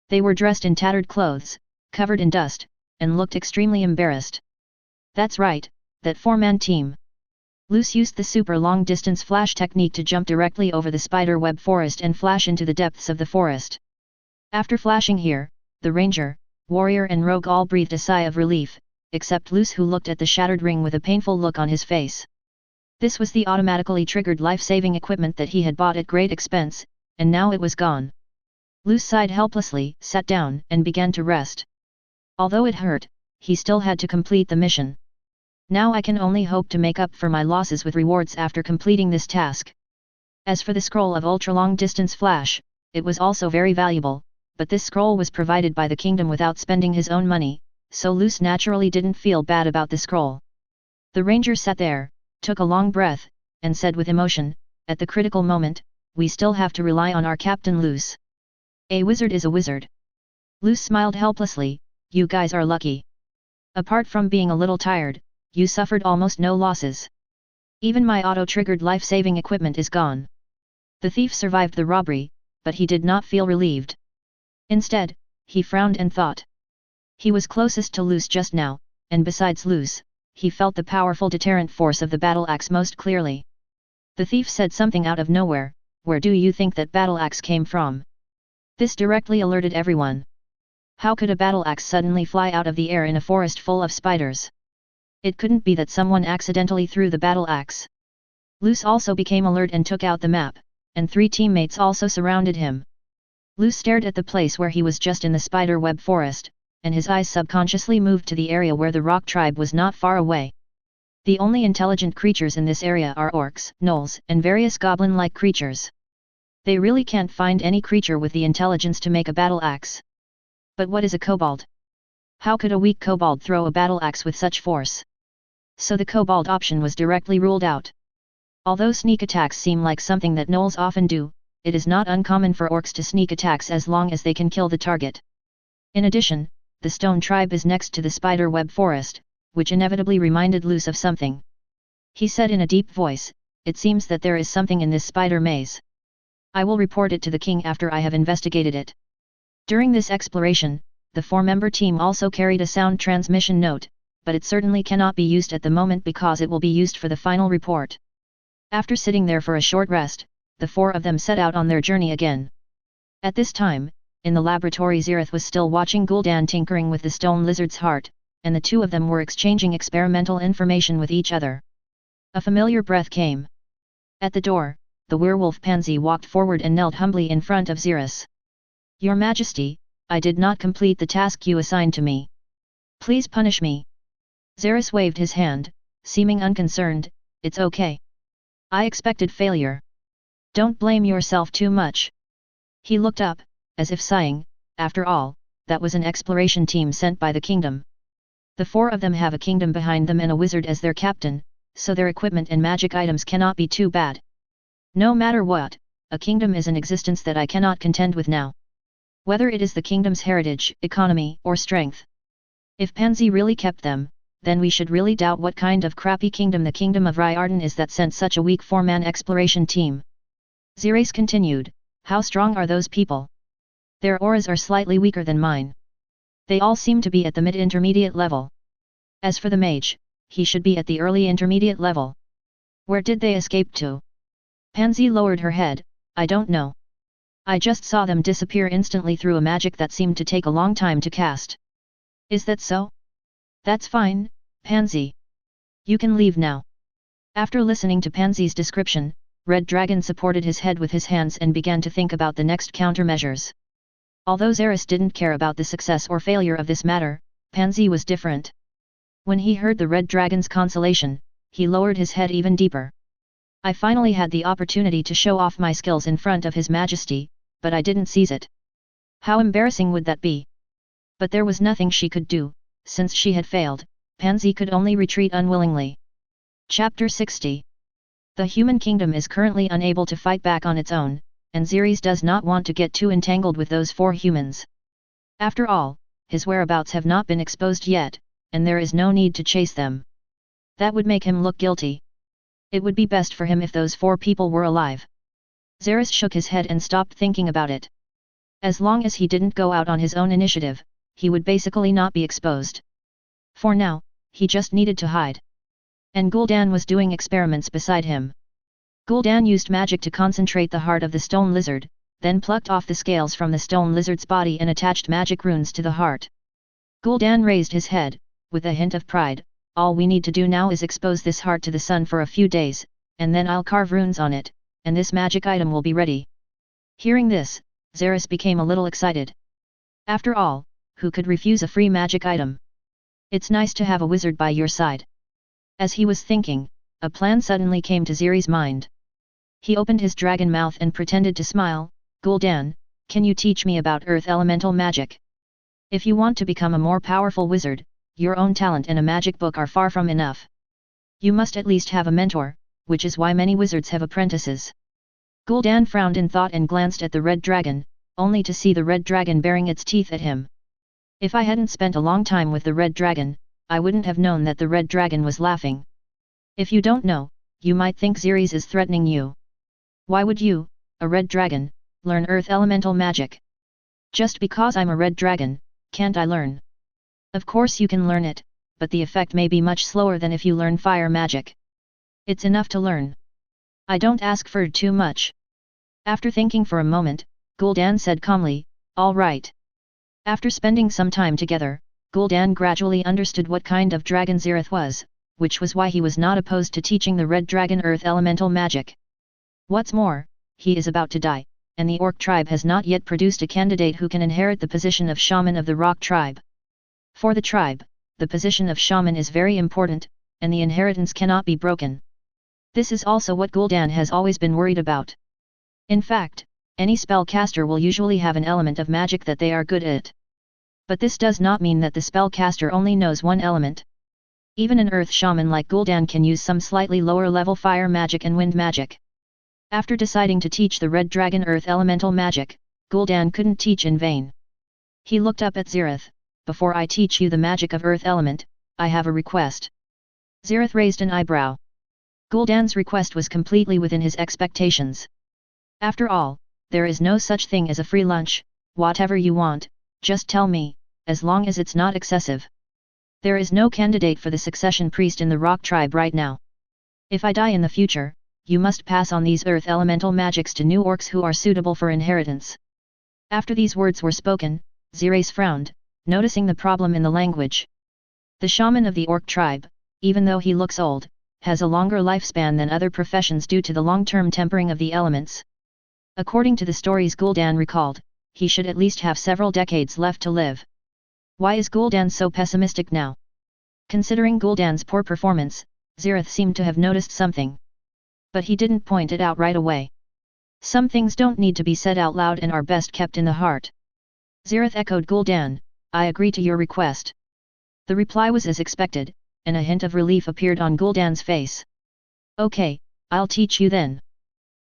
They were dressed in tattered clothes, covered in dust, and looked extremely embarrassed. That's right, that 4-man team. Luce used the super long-distance flash technique to jump directly over the spider web forest and flash into the depths of the forest. After flashing here, the ranger, warrior and rogue all breathed a sigh of relief, except Luce, who looked at the shattered ring with a painful look on his face. This was the automatically triggered life-saving equipment that he had bought at great expense, and now it was gone. Luce sighed helplessly, sat down, and began to rest. Although it hurt, he still had to complete the mission. Now I can only hope to make up for my losses with rewards after completing this task. As for the scroll of ultra-long-distance flash, it was also very valuable, but this scroll was provided by the kingdom without spending his own money, so Luce naturally didn't feel bad about the scroll. The ranger sat there, took a long breath, and said with emotion, "At the critical moment, we still have to rely on our captain Luce. A wizard is a wizard." Luce smiled helplessly, "You guys are lucky. Apart from being a little tired, you suffered almost no losses. Even my auto-triggered life-saving equipment is gone." The thief survived the robbery, but he did not feel relieved. Instead, he frowned and thought. He was closest to Luce just now, and besides Luce, he felt the powerful deterrent force of the battle axe most clearly. The thief said something out of nowhere, "Where do you think that battle axe came from?" This directly alerted everyone. How could a battle axe suddenly fly out of the air in a forest full of spiders? It couldn't be that someone accidentally threw the battle axe. Luce also became alert and took out the map, and 3 teammates also surrounded him. Luce stared at the place where he was just in the spider web forest, and his eyes subconsciously moved to the area where the rock tribe was not far away. The only intelligent creatures in this area are orcs, gnolls, and various goblin-like creatures. They really can't find any creature with the intelligence to make a battle axe. But what is a kobold? How could a weak kobold throw a battle axe with such force? So the kobold option was directly ruled out. Although sneak attacks seem like something that gnolls often do, it is not uncommon for orcs to sneak attacks as long as they can kill the target. In addition, the stone tribe is next to the spider web forest, which inevitably reminded Luce of something. He said in a deep voice, "It seems that there is something in this spider maze. I will report it to the king after I have investigated it." During this exploration, the 4-member team also carried a sound transmission note, but it certainly cannot be used at the moment because it will be used for the final report. After sitting there for a short rest, the 4 of them set out on their journey again. At this time, in the laboratory Zeris was still watching Gul'dan tinkering with the stone lizard's heart, and the 2 of them were exchanging experimental information with each other. A familiar breath came. At the door, the werewolf Pansy walked forward and knelt humbly in front of Zeris. "Your Majesty, I did not complete the task you assigned to me. Please punish me." Zeris waved his hand, seeming unconcerned. "It's okay. I expected failure. Don't blame yourself too much." He looked up, as if sighing. After all, that was an exploration team sent by the kingdom. The 4 of them have a kingdom behind them and a wizard as their captain, so their equipment and magic items cannot be too bad. No matter what, a kingdom is an existence that I cannot contend with now. Whether it is the kingdom's heritage, economy, or strength. If Pansy really kept them, then we should really doubt what kind of crappy kingdom the kingdom of Reincarnation is that sent such a weak 4-man exploration team. Zeris continued, "How strong are those people? Their auras are slightly weaker than mine. They all seem to be at the mid-intermediate level. As for the mage, he should be at the early intermediate level. Where did they escape to?" Pansy lowered her head, "I don't know. I just saw them disappear instantly through a magic that seemed to take a long time to cast." "Is that so? That's fine, Pansy. You can leave now." After listening to Pansy's description, Red Dragon supported his head with his hands and began to think about the next countermeasures. Although Zeris didn't care about the success or failure of this matter, Pansy was different. When he heard the Red Dragon's consolation, he lowered his head even deeper. "I finally had the opportunity to show off my skills in front of His Majesty, but I didn't seize it. How embarrassing would that be?" But there was nothing she could do. Since she had failed, Pansy could only retreat unwillingly. Chapter 60. The human kingdom is currently unable to fight back on its own, and Zeris does not want to get too entangled with those 4 humans. After all, his whereabouts have not been exposed yet, and there is no need to chase them. That would make him look guilty. It would be best for him if those 4 people were alive. Zeris shook his head and stopped thinking about it. As long as he didn't go out on his own initiative, he would basically not be exposed. For now, he just needed to hide. And Gul'dan was doing experiments beside him. Gul'dan used magic to concentrate the heart of the stone lizard, then plucked off the scales from the stone lizard's body and attached magic runes to the heart. Gul'dan raised his head, with a hint of pride. "All we need to do now is expose this heart to the sun for a few days, and then I'll carve runes on it, and this magic item will be ready." Hearing this, Zeris became a little excited. After all, who could refuse a free magic item? It's nice to have a wizard by your side. As he was thinking, a plan suddenly came to Zeris' mind. He opened his dragon mouth and pretended to smile. "Gul'dan, can you teach me about earth elemental magic? If you want to become a more powerful wizard, your own talent and a magic book are far from enough. You must at least have a mentor, which is why many wizards have apprentices." Gul'dan frowned in thought and glanced at the red dragon, only to see the red dragon baring its teeth at him. If I hadn't spent a long time with the red dragon, I wouldn't have known that the red dragon was laughing. If you don't know, you might think Zeris is threatening you. Why would you, a red dragon, learn earth elemental magic? Just because I'm a red dragon, can't I learn? Of course you can learn it, but the effect may be much slower than if you learn fire magic. It's enough to learn. I don't ask for too much. After thinking for a moment, Gul'dan said calmly, "All right." After spending some time together, Gul'dan gradually understood what kind of dragon Zeris was, which was why he was not opposed to teaching the red dragon earth elemental magic. What's more, he is about to die, and the orc tribe has not yet produced a candidate who can inherit the position of shaman of the rock tribe. For the tribe, the position of shaman is very important, and the inheritance cannot be broken. This is also what Gul'dan has always been worried about. In fact, any spellcaster will usually have an element of magic that they are good at. But this does not mean that the spellcaster only knows one element. Even an earth shaman like Gul'dan can use some slightly lower level fire magic and wind magic. After deciding to teach the red dragon earth elemental magic, Gul'dan couldn't teach in vain. He looked up at Zeris. "Before I teach you the magic of earth element, I have a request." Zeris raised an eyebrow. Gul'dan's request was completely within his expectations. After all, there is no such thing as a free lunch. Whatever you want, just tell me, as long as it's not excessive. There is no candidate for the succession priest in the rock tribe right now. If I die in the future, you must pass on these earth elemental magics to new orcs who are suitable for inheritance. After these words were spoken, Zeris frowned, noticing the problem in the language. The shaman of the orc tribe, even though he looks old, has a longer lifespan than other professions due to the long-term tempering of the elements. According to the stories Gul'dan recalled, he should at least have several decades left to live. Why is Gul'dan so pessimistic now? Considering Gul'dan's poor performance, Zeris seemed to have noticed something. But he didn't point it out right away. Some things don't need to be said out loud and are best kept in the heart. Zeris echoed Gul'dan, I agree to your request. The reply was as expected, and a hint of relief appeared on Gul'dan's face. Okay, I'll teach you then.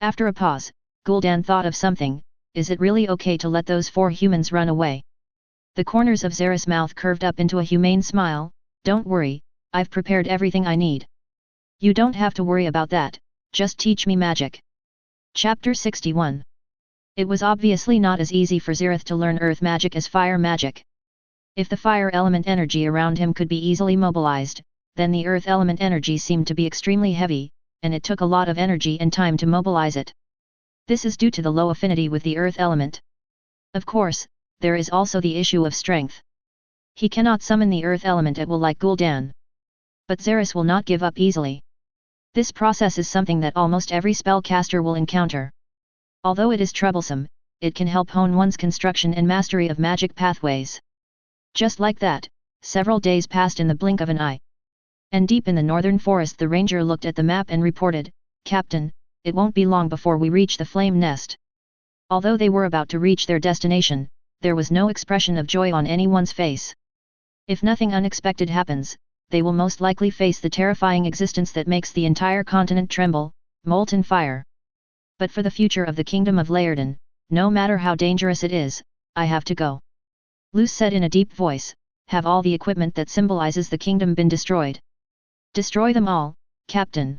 After a pause, Gul'dan thought of something. Is it really okay to let those 4 humans run away? The corners of Zeris' mouth curved up into a humane smile. Don't worry, I've prepared everything I need. You don't have to worry about that, just teach me magic. Chapter 61. It was obviously not as easy for Zeris to learn earth magic as fire magic. If the fire element energy around him could be easily mobilized, then the earth element energy seemed to be extremely heavy, and it took a lot of energy and time to mobilize it. This is due to the low affinity with the earth element. Of course, there is also the issue of strength. He cannot summon the earth element at will like Gul'dan. But Zeris will not give up easily. This process is something that almost every spellcaster will encounter. Although it is troublesome, it can help hone one's construction and mastery of magic pathways. Just like that, several days passed in the blink of an eye. And deep in the northern forest the ranger looked at the map and reported, Captain, it won't be long before we reach the flame nest. Although they were about to reach their destination, there was no expression of joy on anyone's face. If nothing unexpected happens, they will most likely face the terrifying existence that makes the entire continent tremble, molten fire. But for the future of the kingdom of Laerden, no matter how dangerous it is, I have to go. Luce said in a deep voice, have all the equipment that symbolizes the kingdom been destroyed? Destroy them all, Captain.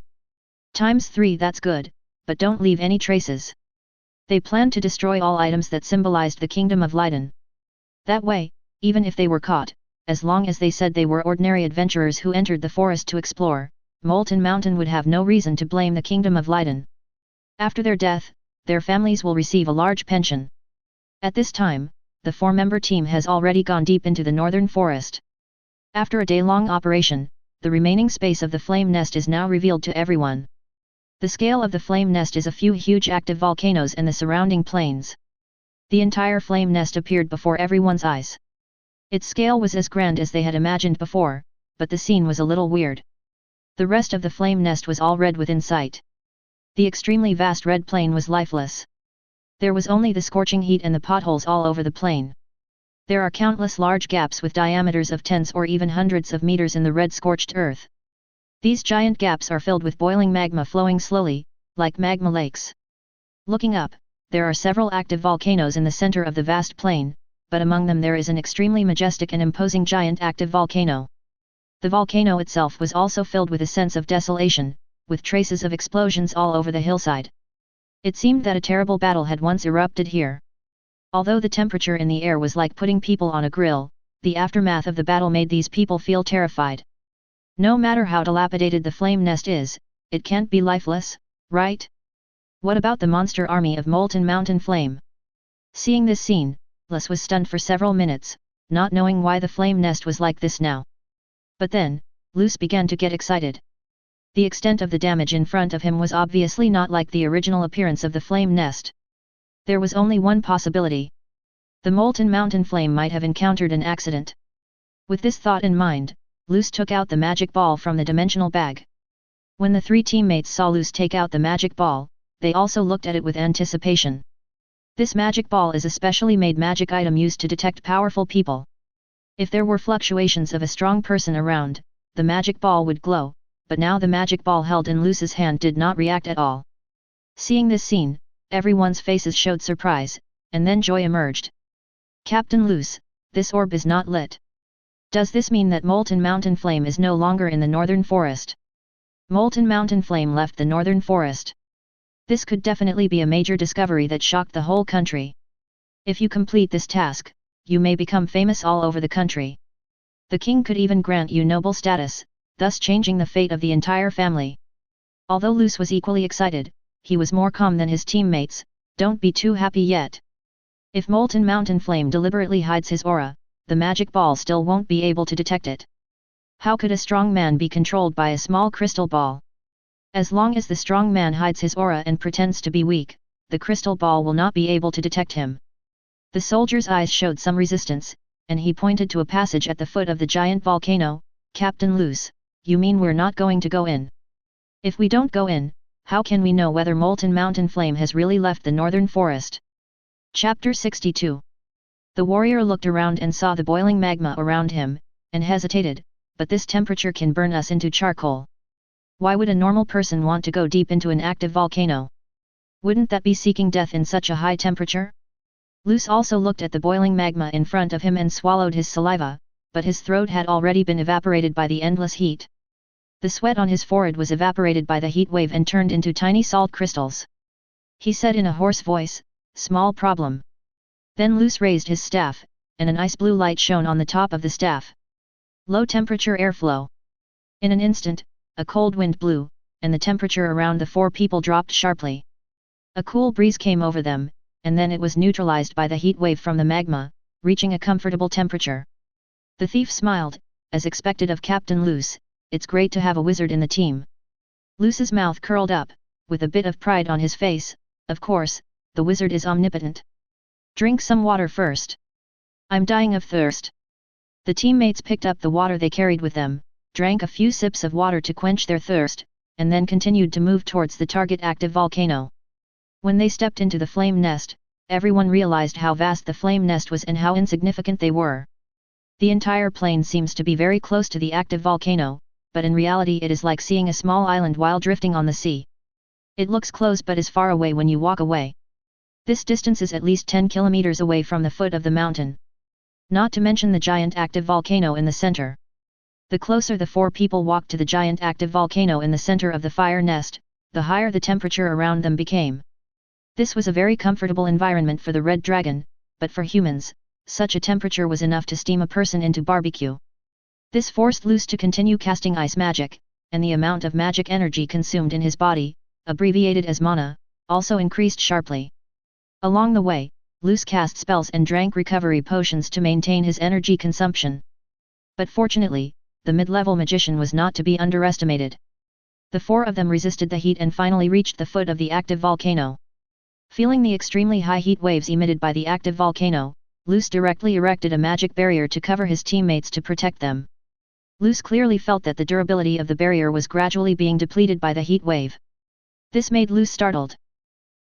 ×3 that's good, but don't leave any traces. They planned to destroy all items that symbolized the kingdom of Laerden. That way, even if they were caught, as long as they said they were ordinary adventurers who entered the forest to explore, Molten Mountain would have no reason to blame the kingdom of Laerden. After their death, their families will receive a large pension. At this time, the 4-member team has already gone deep into the northern forest. After a day-long operation, the remaining space of the flame nest is now revealed to everyone. The scale of the flame nest is a few huge active volcanoes and the surrounding plains. The entire flame nest appeared before everyone's eyes. Its scale was as grand as they had imagined before, but the scene was a little weird. The rest of the flame nest was all red within sight. The extremely vast red plain was lifeless. There was only the scorching heat and the potholes all over the plain. There are countless large gaps with diameters of tens or even hundreds of meters in the red scorched earth. These giant gaps are filled with boiling magma flowing slowly, like magma lakes. Looking up, there are several active volcanoes in the center of the vast plain, but among them there is an extremely majestic and imposing giant active volcano. The volcano itself was also filled with a sense of desolation, with traces of explosions all over the hillside. It seemed that a terrible battle had once erupted here. Although the temperature in the air was like putting people on a grill, the aftermath of the battle made these people feel terrified. No matter how dilapidated the flame nest is, it can't be lifeless, right? What about the monster army of Molten Mountain Flame? Seeing this scene, Luce was stunned for several minutes, not knowing why the flame nest was like this now. But then, Luce began to get excited. The extent of the damage in front of him was obviously not like the original appearance of the flame nest. There was only one possibility. The Molten Mountain Flame might have encountered an accident. With this thought in mind, Luce took out the magic ball from the dimensional bag. When the 3 teammates saw Luce take out the magic ball, they also looked at it with anticipation. This magic ball is a specially made magic item used to detect powerful people. If there were fluctuations of a strong person around, the magic ball would glow, but now the magic ball held in Luce's hand did not react at all. Seeing this scene, everyone's faces showed surprise, and then joy emerged. Captain Luce, this orb is not lit. Does this mean that Molten Mountain Flame is no longer in the northern forest? Molten mountain flame left the northern forest. This could definitely be a major discovery that shocked the whole country. If you complete this task, you may become famous all over the country. The king could even grant you noble status, thus changing the fate of the entire family. Although Luce was equally excited, he was more calm than his teammates. Don't be too happy yet. If molten mountain flame deliberately hides his aura, the magic ball still won't be able to detect it. How could a strong man be controlled by a small crystal ball? As long as the strong man hides his aura and pretends to be weak, the crystal ball will not be able to detect him. The soldier's eyes showed some resistance, and he pointed to a passage at the foot of the giant volcano. Captain Luce, you mean we're not going to go in? If we don't go in, how can we know whether molten mountain flame has really left the northern forest? Chapter 62. The warrior looked around and saw the boiling magma around him, and hesitated, but this temperature can burn us into charcoal. Why would a normal person want to go deep into an active volcano? Wouldn't that be seeking death in such a high temperature? Luce also looked at the boiling magma in front of him and swallowed his saliva, but his throat had already been evaporated by the endless heat. The sweat on his forehead was evaporated by the heat wave and turned into tiny salt crystals. He said in a hoarse voice, "Small problem." Then Luce raised his staff, and an ice blue light shone on the top of the staff. Low temperature airflow. In an instant, a cold wind blew, and the temperature around the four people dropped sharply. A cool breeze came over them, and then it was neutralized by the heat wave from the magma, reaching a comfortable temperature. The thief smiled, as expected of Captain Luce. It's great to have a wizard in the team. Luce's mouth curled up, with a bit of pride on his face. Of course, the wizard is omnipotent. Drink some water first. I'm dying of thirst. The teammates picked up the water they carried with them, drank a few sips of water to quench their thirst, and then continued to move towards the target active volcano. When they stepped into the flame nest, everyone realized how vast the flame nest was and how insignificant they were. The entire plain seems to be very close to the active volcano, but in reality it is like seeing a small island while drifting on the sea. It looks close but is far away when you walk away. This distance is at least 10 kilometers away from the foot of the mountain. Not to mention the giant active volcano in the center. The closer the four people walked to the giant active volcano in the center of the fire nest, the higher the temperature around them became. This was a very comfortable environment for the red dragon, but for humans, such a temperature was enough to steam a person into barbecue. This forced Luce to continue casting ice magic, and the amount of magic energy consumed in his body, abbreviated as mana, also increased sharply. Along the way, Luce cast spells and drank recovery potions to maintain his energy consumption. But fortunately, the mid-level magician was not to be underestimated. The four of them resisted the heat and finally reached the foot of the active volcano. Feeling the extremely high heat waves emitted by the active volcano, Luce directly erected a magic barrier to cover his teammates to protect them. Luce clearly felt that the durability of the barrier was gradually being depleted by the heat wave. This made Luce startled.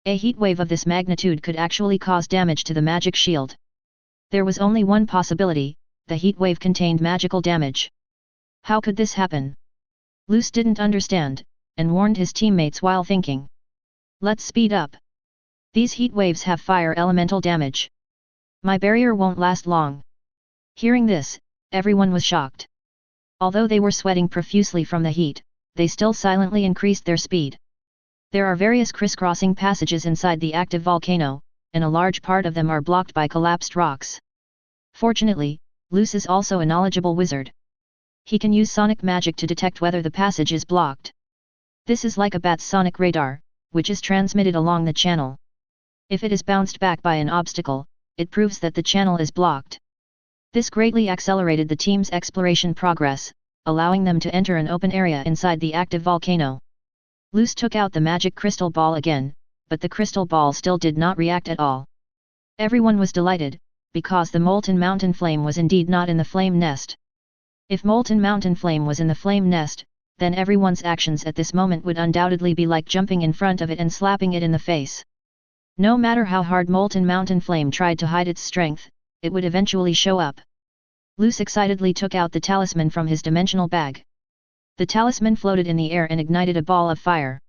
A heat wave of this magnitude could actually cause damage to the magic shield. There was only one possibility: the heat wave contained magical damage. How could this happen? Luce didn't understand, and warned his teammates while thinking. Let's speed up. These heat waves have fire elemental damage. My barrier won't last long. Hearing this, everyone was shocked. Although they were sweating profusely from the heat, they still silently increased their speed. There are various crisscrossing passages inside the active volcano, and a large part of them are blocked by collapsed rocks. Fortunately, Luce is also a knowledgeable wizard. He can use sonic magic to detect whether the passage is blocked. This is like a bat's sonic radar, which is transmitted along the channel. If it is bounced back by an obstacle, it proves that the channel is blocked. This greatly accelerated the team's exploration progress, allowing them to enter an open area inside the active volcano. Luce took out the magic crystal ball again, but the crystal ball still did not react at all. Everyone was delighted, because the molten mountain flame was indeed not in the flame nest. If molten mountain flame was in the flame nest, then everyone's actions at this moment would undoubtedly be like jumping in front of it and slapping it in the face. No matter how hard molten mountain flame tried to hide its strength, it would eventually show up. Luce excitedly took out the talisman from his dimensional bag. The talisman floated in the air and ignited a ball of fire.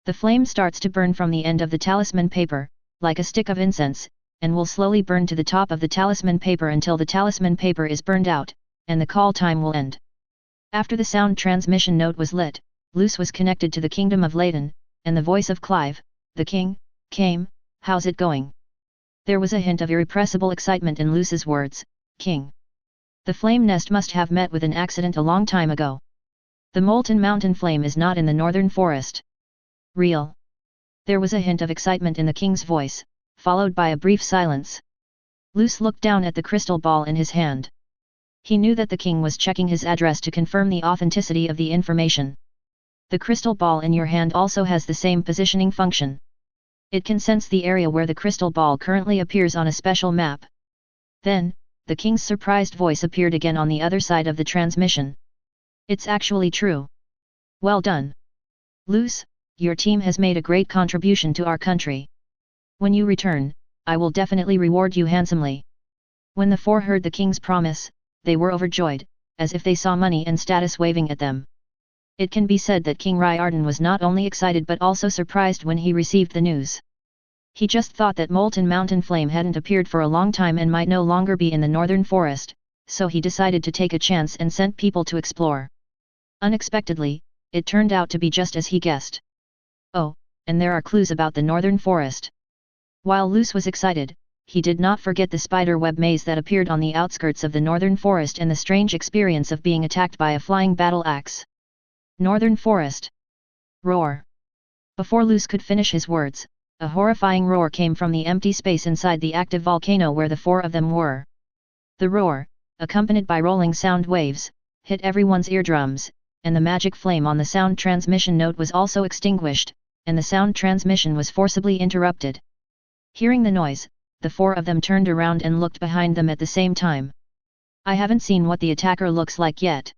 The flame starts to burn from the end of the talisman paper, like a stick of incense, and will slowly burn to the top of the talisman paper until the talisman paper is burned out, and the call time will end. After the sound transmission note was lit, Luce was connected to the kingdom of Leyden, and the voice of Clive, the king, came. "How's it going?" There was a hint of irrepressible excitement in Luce's words. "King. The flame nest must have met with an accident a long time ago. The molten mountain flame is not in the northern forest." "Real?" There was a hint of excitement in the king's voice, followed by a brief silence. Luce looked down at the crystal ball in his hand. He knew that the king was checking his address to confirm the authenticity of the information. The crystal ball in your hand also has the same positioning function. It can sense the area where the crystal ball currently appears on a special map. Then, the king's surprised voice appeared again on the other side of the transmission. "It's actually true. Well done. Luce, your team has made a great contribution to our country. When you return, I will definitely reward you handsomely." When the four heard the king's promise, they were overjoyed, as if they saw money and status waving at them. It can be said that King Riordan was not only excited but also surprised when he received the news. He just thought that molten mountain flame hadn't appeared for a long time and might no longer be in the northern forest, so he decided to take a chance and sent people to explore. Unexpectedly, it turned out to be just as he guessed. Oh, and there are clues about the northern forest. While Luce was excited, he did not forget the spider web maze that appeared on the outskirts of the northern forest and the strange experience of being attacked by a flying battle axe. Northern forest. Roar. Before Luce could finish his words, a horrifying roar came from the empty space inside the active volcano where the four of them were. The roar, accompanied by rolling sound waves, hit everyone's eardrums, and the magic flame on the sound transmission node was also extinguished, and the sound transmission was forcibly interrupted. Hearing the noise, the four of them turned around and looked behind them at the same time. "I haven't seen what the attacker looks like yet."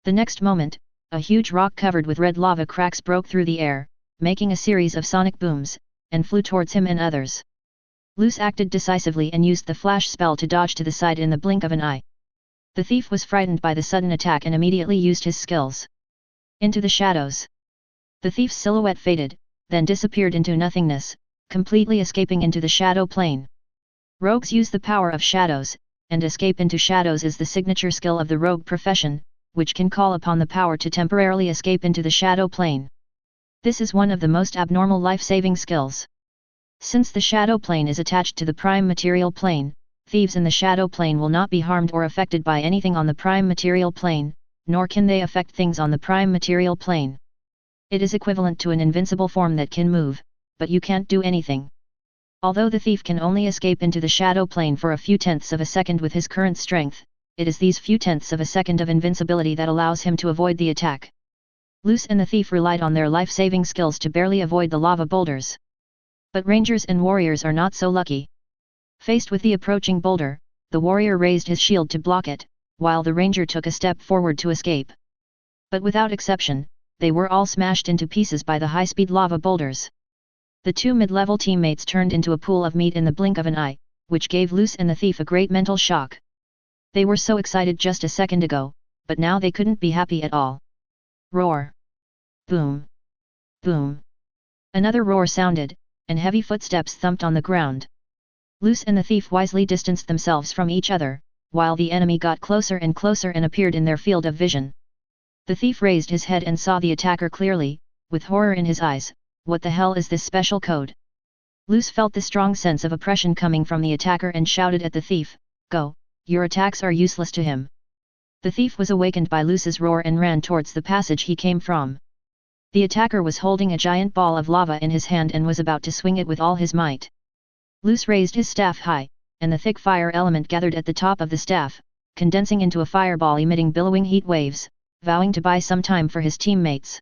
The next moment, a huge rock covered with red lava cracks broke through the air, making a series of sonic booms, and flew towards him and others. Luce acted decisively and used the flash spell to dodge to the side in the blink of an eye. The thief was frightened by the sudden attack and immediately used his skills. Into the shadows. The thief's silhouette faded, then disappeared into nothingness, completely escaping into the shadow plane. Rogues use the power of shadows, and escape into shadows is the signature skill of the rogue profession, which can call upon the power to temporarily escape into the shadow plane. This is one of the most abnormal life-saving skills. Since the shadow plane is attached to the prime material plane, thieves in the shadow plane will not be harmed or affected by anything on the prime material plane, nor can they affect things on the prime material plane. It is equivalent to an invincible form that can move, but you can't do anything. Although the thief can only escape into the shadow plane for a few tenths of a second with his current strength, it is these few tenths of a second of invincibility that allows him to avoid the attack. Luce and the thief relied on their life-saving skills to barely avoid the lava boulders. But rangers and warriors are not so lucky. Faced with the approaching boulder, the warrior raised his shield to block it, while the ranger took a step forward to escape. But without exception, they were all smashed into pieces by the high-speed lava boulders. The two mid-level teammates turned into a pool of meat in the blink of an eye, which gave Luce and the thief a great mental shock. They were so excited just a second ago, but now they couldn't be happy at all. Roar. Boom. Boom. Another roar sounded, and heavy footsteps thumped on the ground. Luce and the thief wisely distanced themselves from each other, while the enemy got closer and closer and appeared in their field of vision. The thief raised his head and saw the attacker clearly, with horror in his eyes. "What the hell is this special code?" Luce felt the strong sense of oppression coming from the attacker and shouted at the thief, "Go, your attacks are useless to him." The thief was awakened by Luce's roar and ran towards the passage he came from. The attacker was holding a giant ball of lava in his hand and was about to swing it with all his might. Luce raised his staff high, and the thick fire element gathered at the top of the staff, condensing into a fireball emitting billowing heat waves, vowing to buy some time for his teammates.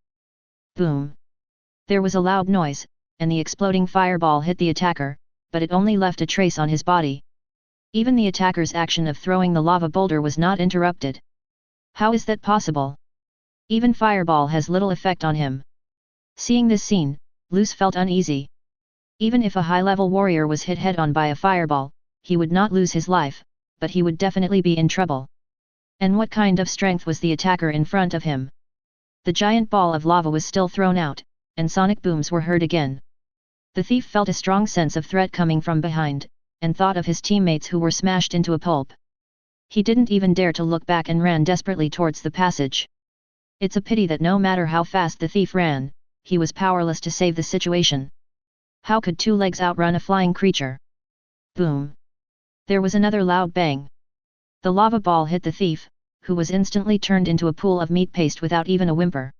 Boom! There was a loud noise, and the exploding fireball hit the attacker, but it only left a trace on his body. Even the attacker's action of throwing the lava boulder was not interrupted. How is that possible? Even fireball has little effect on him. Seeing this scene, Luce felt uneasy. Even if a high-level warrior was hit head-on by a fireball, he would not lose his life, but he would definitely be in trouble. And what kind of strength was the attacker in front of him? The giant ball of lava was still thrown out, and sonic booms were heard again. The thief felt a strong sense of threat coming from behind, and thought of his teammates who were smashed into a pulp. He didn't even dare to look back and ran desperately towards the passage. It's a pity that no matter how fast the thief ran, he was powerless to save the situation. How could two legs outrun a flying creature? Boom! There was another loud bang. The lava ball hit the thief, who was instantly turned into a pool of meat paste without even a whimper.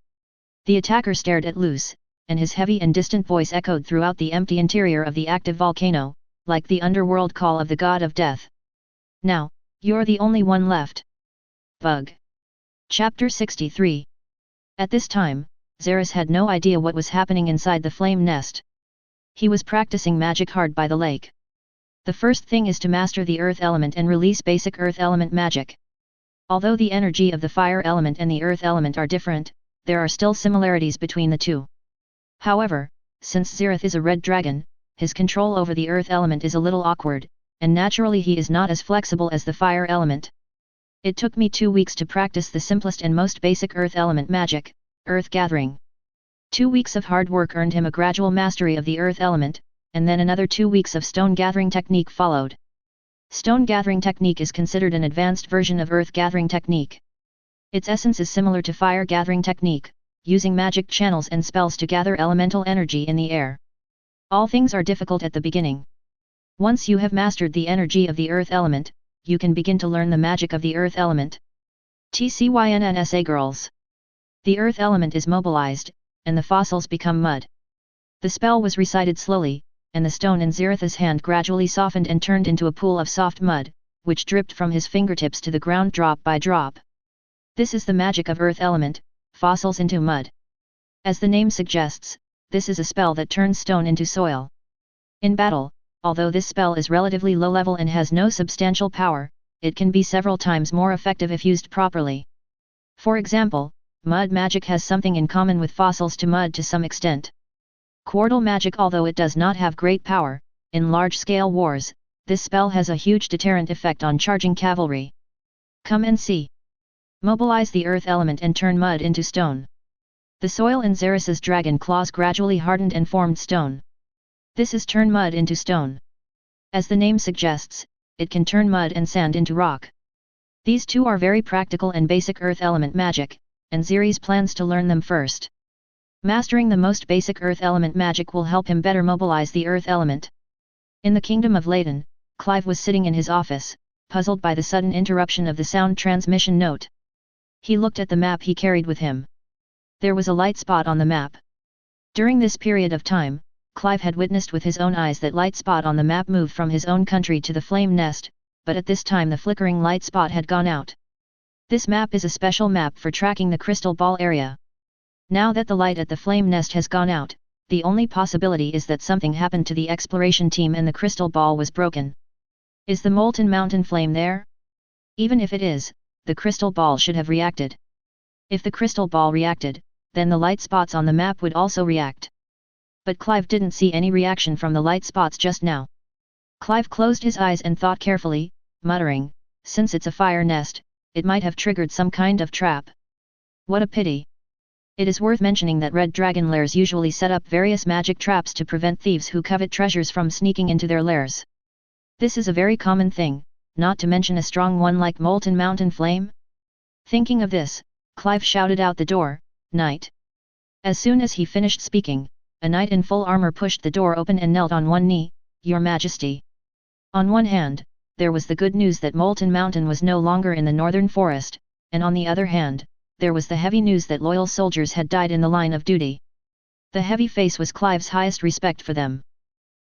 The attacker stared at Luce, and his heavy and distant voice echoed throughout the empty interior of the active volcano, like the underworld call of the god of death. Now, you're the only one left. Bug. Chapter 63. At this time, Zeris had no idea what was happening inside the flame nest. He was practicing magic hard by the lake. The first thing is to master the earth element and release basic earth element magic. Although the energy of the fire element and the earth element are different, there are still similarities between the two. However, since Zeris is a red dragon, his control over the earth element is a little awkward, and naturally he is not as flexible as the fire element. It took me 2 weeks to practice the simplest and most basic earth element magic, earth gathering. 2 weeks of hard work earned him a gradual mastery of the earth element, and then another 2 weeks of stone gathering technique followed. Stone gathering technique is considered an advanced version of earth gathering technique. Its essence is similar to fire gathering technique, using magic channels and spells to gather elemental energy in the air. All things are difficult at the beginning. Once you have mastered the energy of the earth element, you can begin to learn the magic of the earth element. TCYNNSA girls. The earth element is mobilized, and the fossils become mud. The spell was recited slowly, and the stone in Zeris's hand gradually softened and turned into a pool of soft mud, which dripped from his fingertips to the ground drop by drop. This is the magic of earth element, fossils into mud. As the name suggests, this is a spell that turns stone into soil. In battle, although this spell is relatively low level and has no substantial power, it can be several times more effective if used properly. For example, mud magic has something in common with fossils to mud to some extent. Quartal magic, although it does not have great power, in large-scale wars, this spell has a huge deterrent effect on charging cavalry. Come and see. Mobilize the earth element and turn mud into stone. The soil in Zeris's dragon claws gradually hardened and formed stone. This is turn mud into stone. As the name suggests, it can turn mud and sand into rock. These two are very practical and basic earth element magic, and Zeris plans to learn them first. Mastering the most basic earth element magic will help him better mobilize the earth element. In the kingdom of Leyden, Clive was sitting in his office, puzzled by the sudden interruption of the sound transmission note. He looked at the map he carried with him. There was a light spot on the map. During this period of time, Clive had witnessed with his own eyes that light spot on the map move from his own country to the flame nest, but at this time the flickering light spot had gone out. This map is a special map for tracking the crystal ball area. Now that the light at the flame nest has gone out, the only possibility is that something happened to the exploration team and the crystal ball was broken. Is the molten mountain flame there? Even if it is, the crystal ball should have reacted. If the crystal ball reacted, then the light spots on the map would also react. But Clive didn't see any reaction from the light spots just now. Clive closed his eyes and thought carefully, muttering, since it's a fire nest, it might have triggered some kind of trap. What a pity. It is worth mentioning that red dragon lairs usually set up various magic traps to prevent thieves who covet treasures from sneaking into their lairs. This is a very common thing, not to mention a strong one like molten mountain flame. Thinking of this, Clive shouted out the door, "Knight." As soon as he finished speaking, a knight in full armor pushed the door open and knelt on one knee, "Your Majesty." On one hand, there was the good news that Molten Mountain was no longer in the northern forest, and on the other hand, there was the heavy news that loyal soldiers had died in the line of duty. The heavy face was Clive's highest respect for them.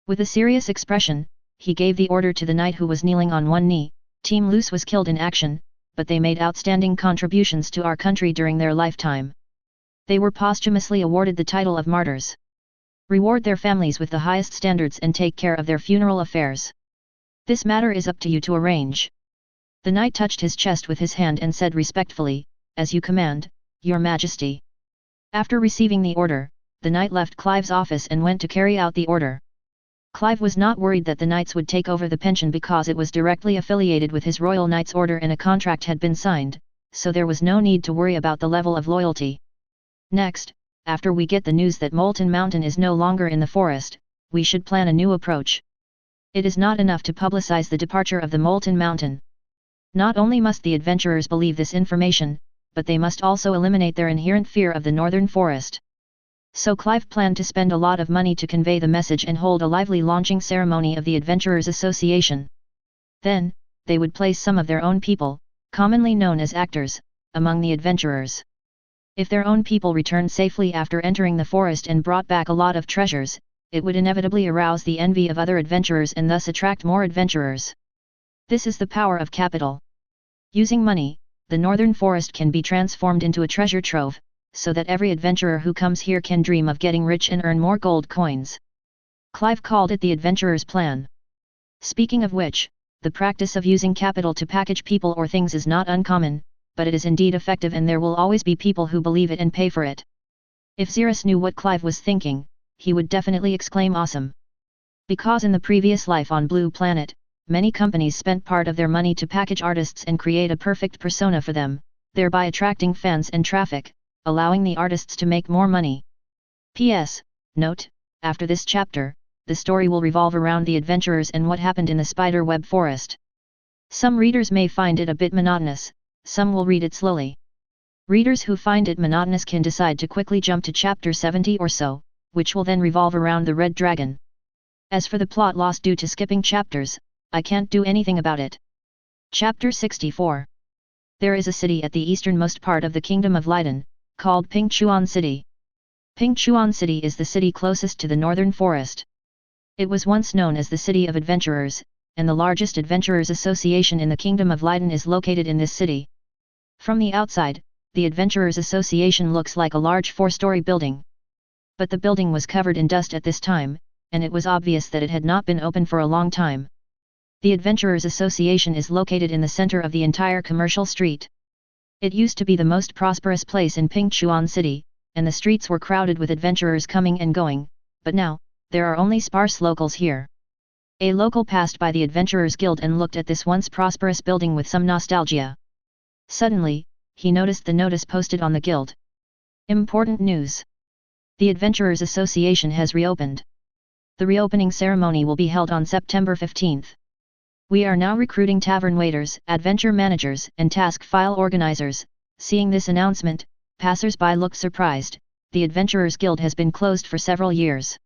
With a serious expression, he gave the order to the knight who was kneeling on one knee, "Team Luce was killed in action, but they made outstanding contributions to our country during their lifetime. They were posthumously awarded the title of martyrs. Reward their families with the highest standards and take care of their funeral affairs. This matter is up to you to arrange." The knight touched his chest with his hand and said respectfully, "As you command, Your Majesty." After receiving the order, the knight left Clive's office and went to carry out the order. Clive was not worried that the knights would take over the pension because it was directly affiliated with his Royal Knight's order and a contract had been signed, so there was no need to worry about the level of loyalty. Next, after we get the news that Molten Mountain is no longer in the forest, we should plan a new approach. It is not enough to publicize the departure of the Molten Mountain. Not only must the adventurers believe this information, but they must also eliminate their inherent fear of the northern forest. So Clive planned to spend a lot of money to convey the message and hold a lively launching ceremony of the Adventurers Association. Then, they would place some of their own people, commonly known as actors, among the adventurers. If their own people returned safely after entering the forest and brought back a lot of treasures, it would inevitably arouse the envy of other adventurers and thus attract more adventurers. This is the power of capital. Using money, the northern forest can be transformed into a treasure trove, so that every adventurer who comes here can dream of getting rich and earn more gold coins. Clive called it the Adventurer's Plan. Speaking of which, the practice of using capital to package people or things is not uncommon, but it is indeed effective, and there will always be people who believe it and pay for it. If Zeris knew what Clive was thinking, he would definitely exclaim awesome. Because in the previous life on Blue Planet, many companies spent part of their money to package artists and create a perfect persona for them, thereby attracting fans and traffic, allowing the artists to make more money. P.S. Note, after this chapter, the story will revolve around the adventurers and what happened in the spiderweb forest. Some readers may find it a bit monotonous, some will read it slowly. Readers who find it monotonous can decide to quickly jump to chapter 70 or so, which will then revolve around the Red Dragon. As for the plot lost due to skipping chapters, I can't do anything about it. Chapter 64. There is a city at the easternmost part of the Kingdom of Lydon, called Pingchuan City. Pingchuan City is the city closest to the northern forest. It was once known as the City of Adventurers, and the largest Adventurers Association in the Kingdom of Lydon is located in this city. From the outside, the Adventurers Association looks like a large 4-story building. But the building was covered in dust at this time, and it was obvious that it had not been open for a long time. The Adventurers Association is located in the center of the entire commercial street. It used to be the most prosperous place in Pingchuan City, and the streets were crowded with adventurers coming and going, but now, there are only sparse locals here. A local passed by the Adventurers Guild and looked at this once prosperous building with some nostalgia. Suddenly, he noticed the notice posted on the guild. Important news. The Adventurers Association has reopened. The reopening ceremony will be held on September 15th. We are now recruiting tavern waiters, adventure managers, and task file organizers. Seeing this announcement, passers-by looked surprised. The Adventurers Guild has been closed for several years.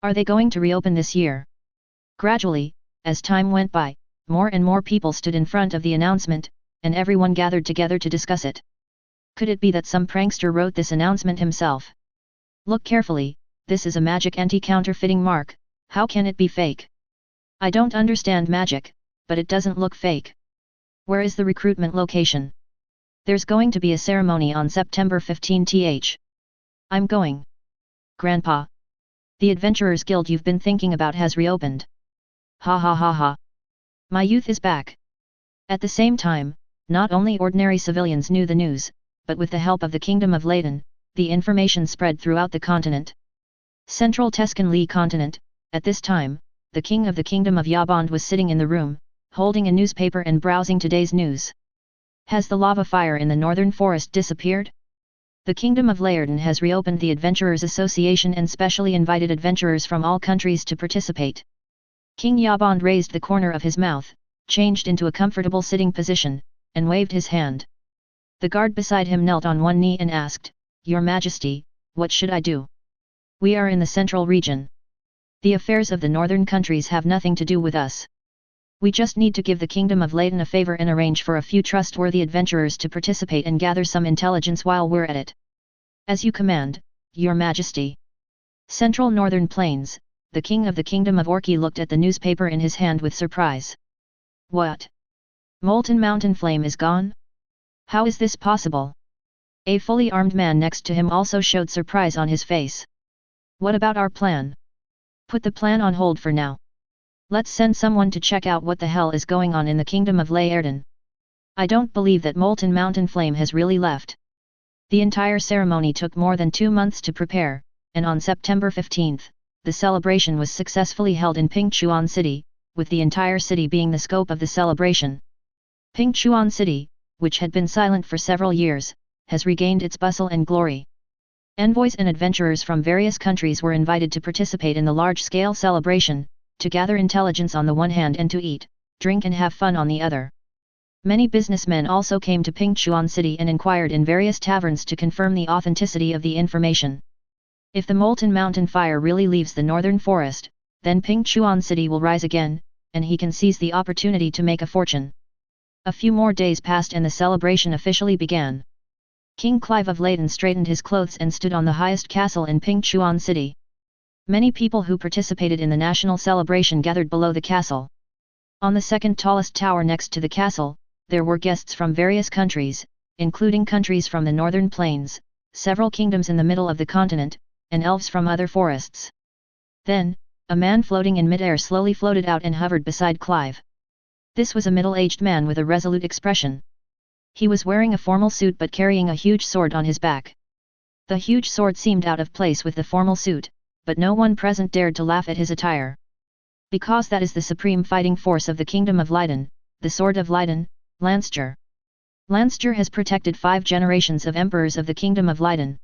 Are they going to reopen this year? Gradually, as time went by, more and more people stood in front of the announcement, and everyone gathered together to discuss it. Could it be that some prankster wrote this announcement himself? Look carefully, this is a magic anti-counterfeiting mark. How can it be fake? I don't understand magic, but it doesn't look fake. Where is the recruitment location? There's going to be a ceremony on September 15th. I'm going. Grandpa. The Adventurers Guild you've been thinking about has reopened. Ha ha ha ha. My youth is back. At the same time, not only ordinary civilians knew the news, but with the help of the Kingdom of Leyden, the information spread throughout the continent. Central Tuscan continent, at this time, the king of the Kingdom of Yabond was sitting in the room, holding a newspaper and browsing today's news. Has the lava fire in the northern forest disappeared? The Kingdom of Leyden has reopened the Adventurers Association and specially invited adventurers from all countries to participate. King Yabond raised the corner of his mouth, changed into a comfortable sitting position, and waved his hand. The guard beside him knelt on one knee and asked, "Your Majesty, what should I do? We are in the central region. The affairs of the northern countries have nothing to do with us. We just need to give the Kingdom of Leyden a favor and arrange for a few trustworthy adventurers to participate and gather some intelligence while we're at it." "As you command, Your Majesty." Central Northern Plains, the king of the Kingdom of Orki looked at the newspaper in his hand with surprise. "What? Molten Mountain Flame is gone? How is this possible?" A fully armed man next to him also showed surprise on his face. "What about our plan?" "Put the plan on hold for now. Let's send someone to check out what the hell is going on in the Kingdom of Leyden. I don't believe that Molten Mountain Flame has really left." The entire ceremony took more than 2 months to prepare, and on September 15th, the celebration was successfully held in Pingchuan City, with the entire city being the scope of the celebration. Pingchuan City, which had been silent for several years, has regained its bustle and glory. Envoys and adventurers from various countries were invited to participate in the large-scale celebration, to gather intelligence on the one hand and to eat, drink and have fun on the other. Many businessmen also came to Pingchuan City and inquired in various taverns to confirm the authenticity of the information. If the molten mountain fire really leaves the northern forest, then Pingchuan City will rise again, and he can seize the opportunity to make a fortune. A few more days passed and the celebration officially began. King Clive of Leyden straightened his clothes and stood on the highest castle in Pingchuan City. Many people who participated in the national celebration gathered below the castle. On the second tallest tower next to the castle, there were guests from various countries, including countries from the northern plains, several kingdoms in the middle of the continent, and elves from other forests. Then, a man floating in midair slowly floated out and hovered beside Clive. This was a middle-aged man with a resolute expression. He was wearing a formal suit but carrying a huge sword on his back. The huge sword seemed out of place with the formal suit, but no one present dared to laugh at his attire. Because that is the supreme fighting force of the Kingdom of Leyden, the Sword of Leyden, Landstur. Landstur has protected 5 generations of emperors of the Kingdom of Leyden.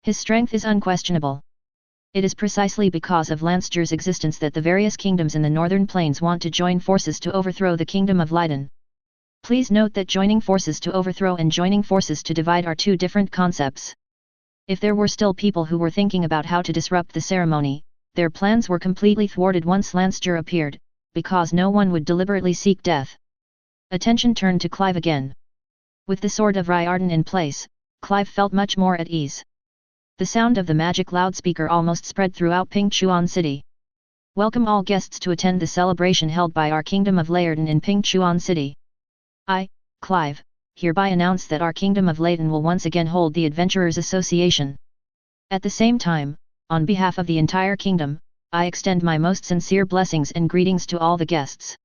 His strength is unquestionable. It is precisely because of Landstur's existence that the various kingdoms in the northern plains want to join forces to overthrow the Kingdom of Leyden. Please note that joining forces to overthrow and joining forces to divide are 2 different concepts. If there were still people who were thinking about how to disrupt the ceremony, their plans were completely thwarted once Landstur appeared, because no one would deliberately seek death. Attention turned to Clive again. With the sword of Reincarnation in place, Clive felt much more at ease. The sound of the magic loudspeaker almost spread throughout Pingchuan City. Welcome all guests to attend the celebration held by our Kingdom of Leyden in Pingchuan City. I, Clive, hereby announce that our Kingdom of Leyden will once again hold the Adventurers Association. At the same time, on behalf of the entire kingdom, I extend my most sincere blessings and greetings to all the guests.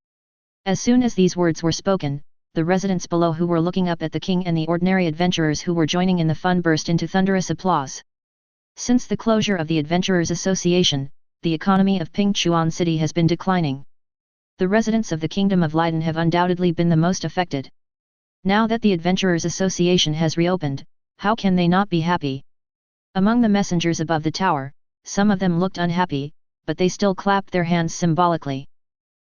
As soon as these words were spoken, the residents below who were looking up at the king and the ordinary adventurers who were joining in the fun burst into thunderous applause. Since the closure of the Adventurers Association, the economy of Pingchuan City has been declining. The residents of the Kingdom of Leyden have undoubtedly been the most affected. Now that the Adventurers Association has reopened, how can they not be happy? Among the messengers above the tower, some of them looked unhappy, but they still clapped their hands symbolically.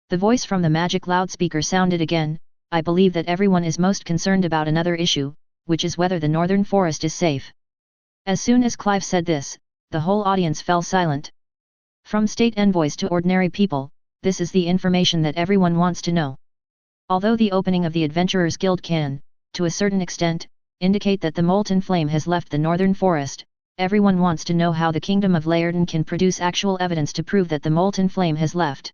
The voice from the magic loudspeaker sounded again. I believe that everyone is most concerned about another issue, which is whether the northern forest is safe. As soon as Clive said this, the whole audience fell silent. From state envoys to ordinary people, this is the information that everyone wants to know. Although the opening of the Adventurers Guild can, to a certain extent, indicate that the molten flame has left the northern forest, everyone wants to know how the Kingdom of Leyden can produce actual evidence to prove that the molten flame has left.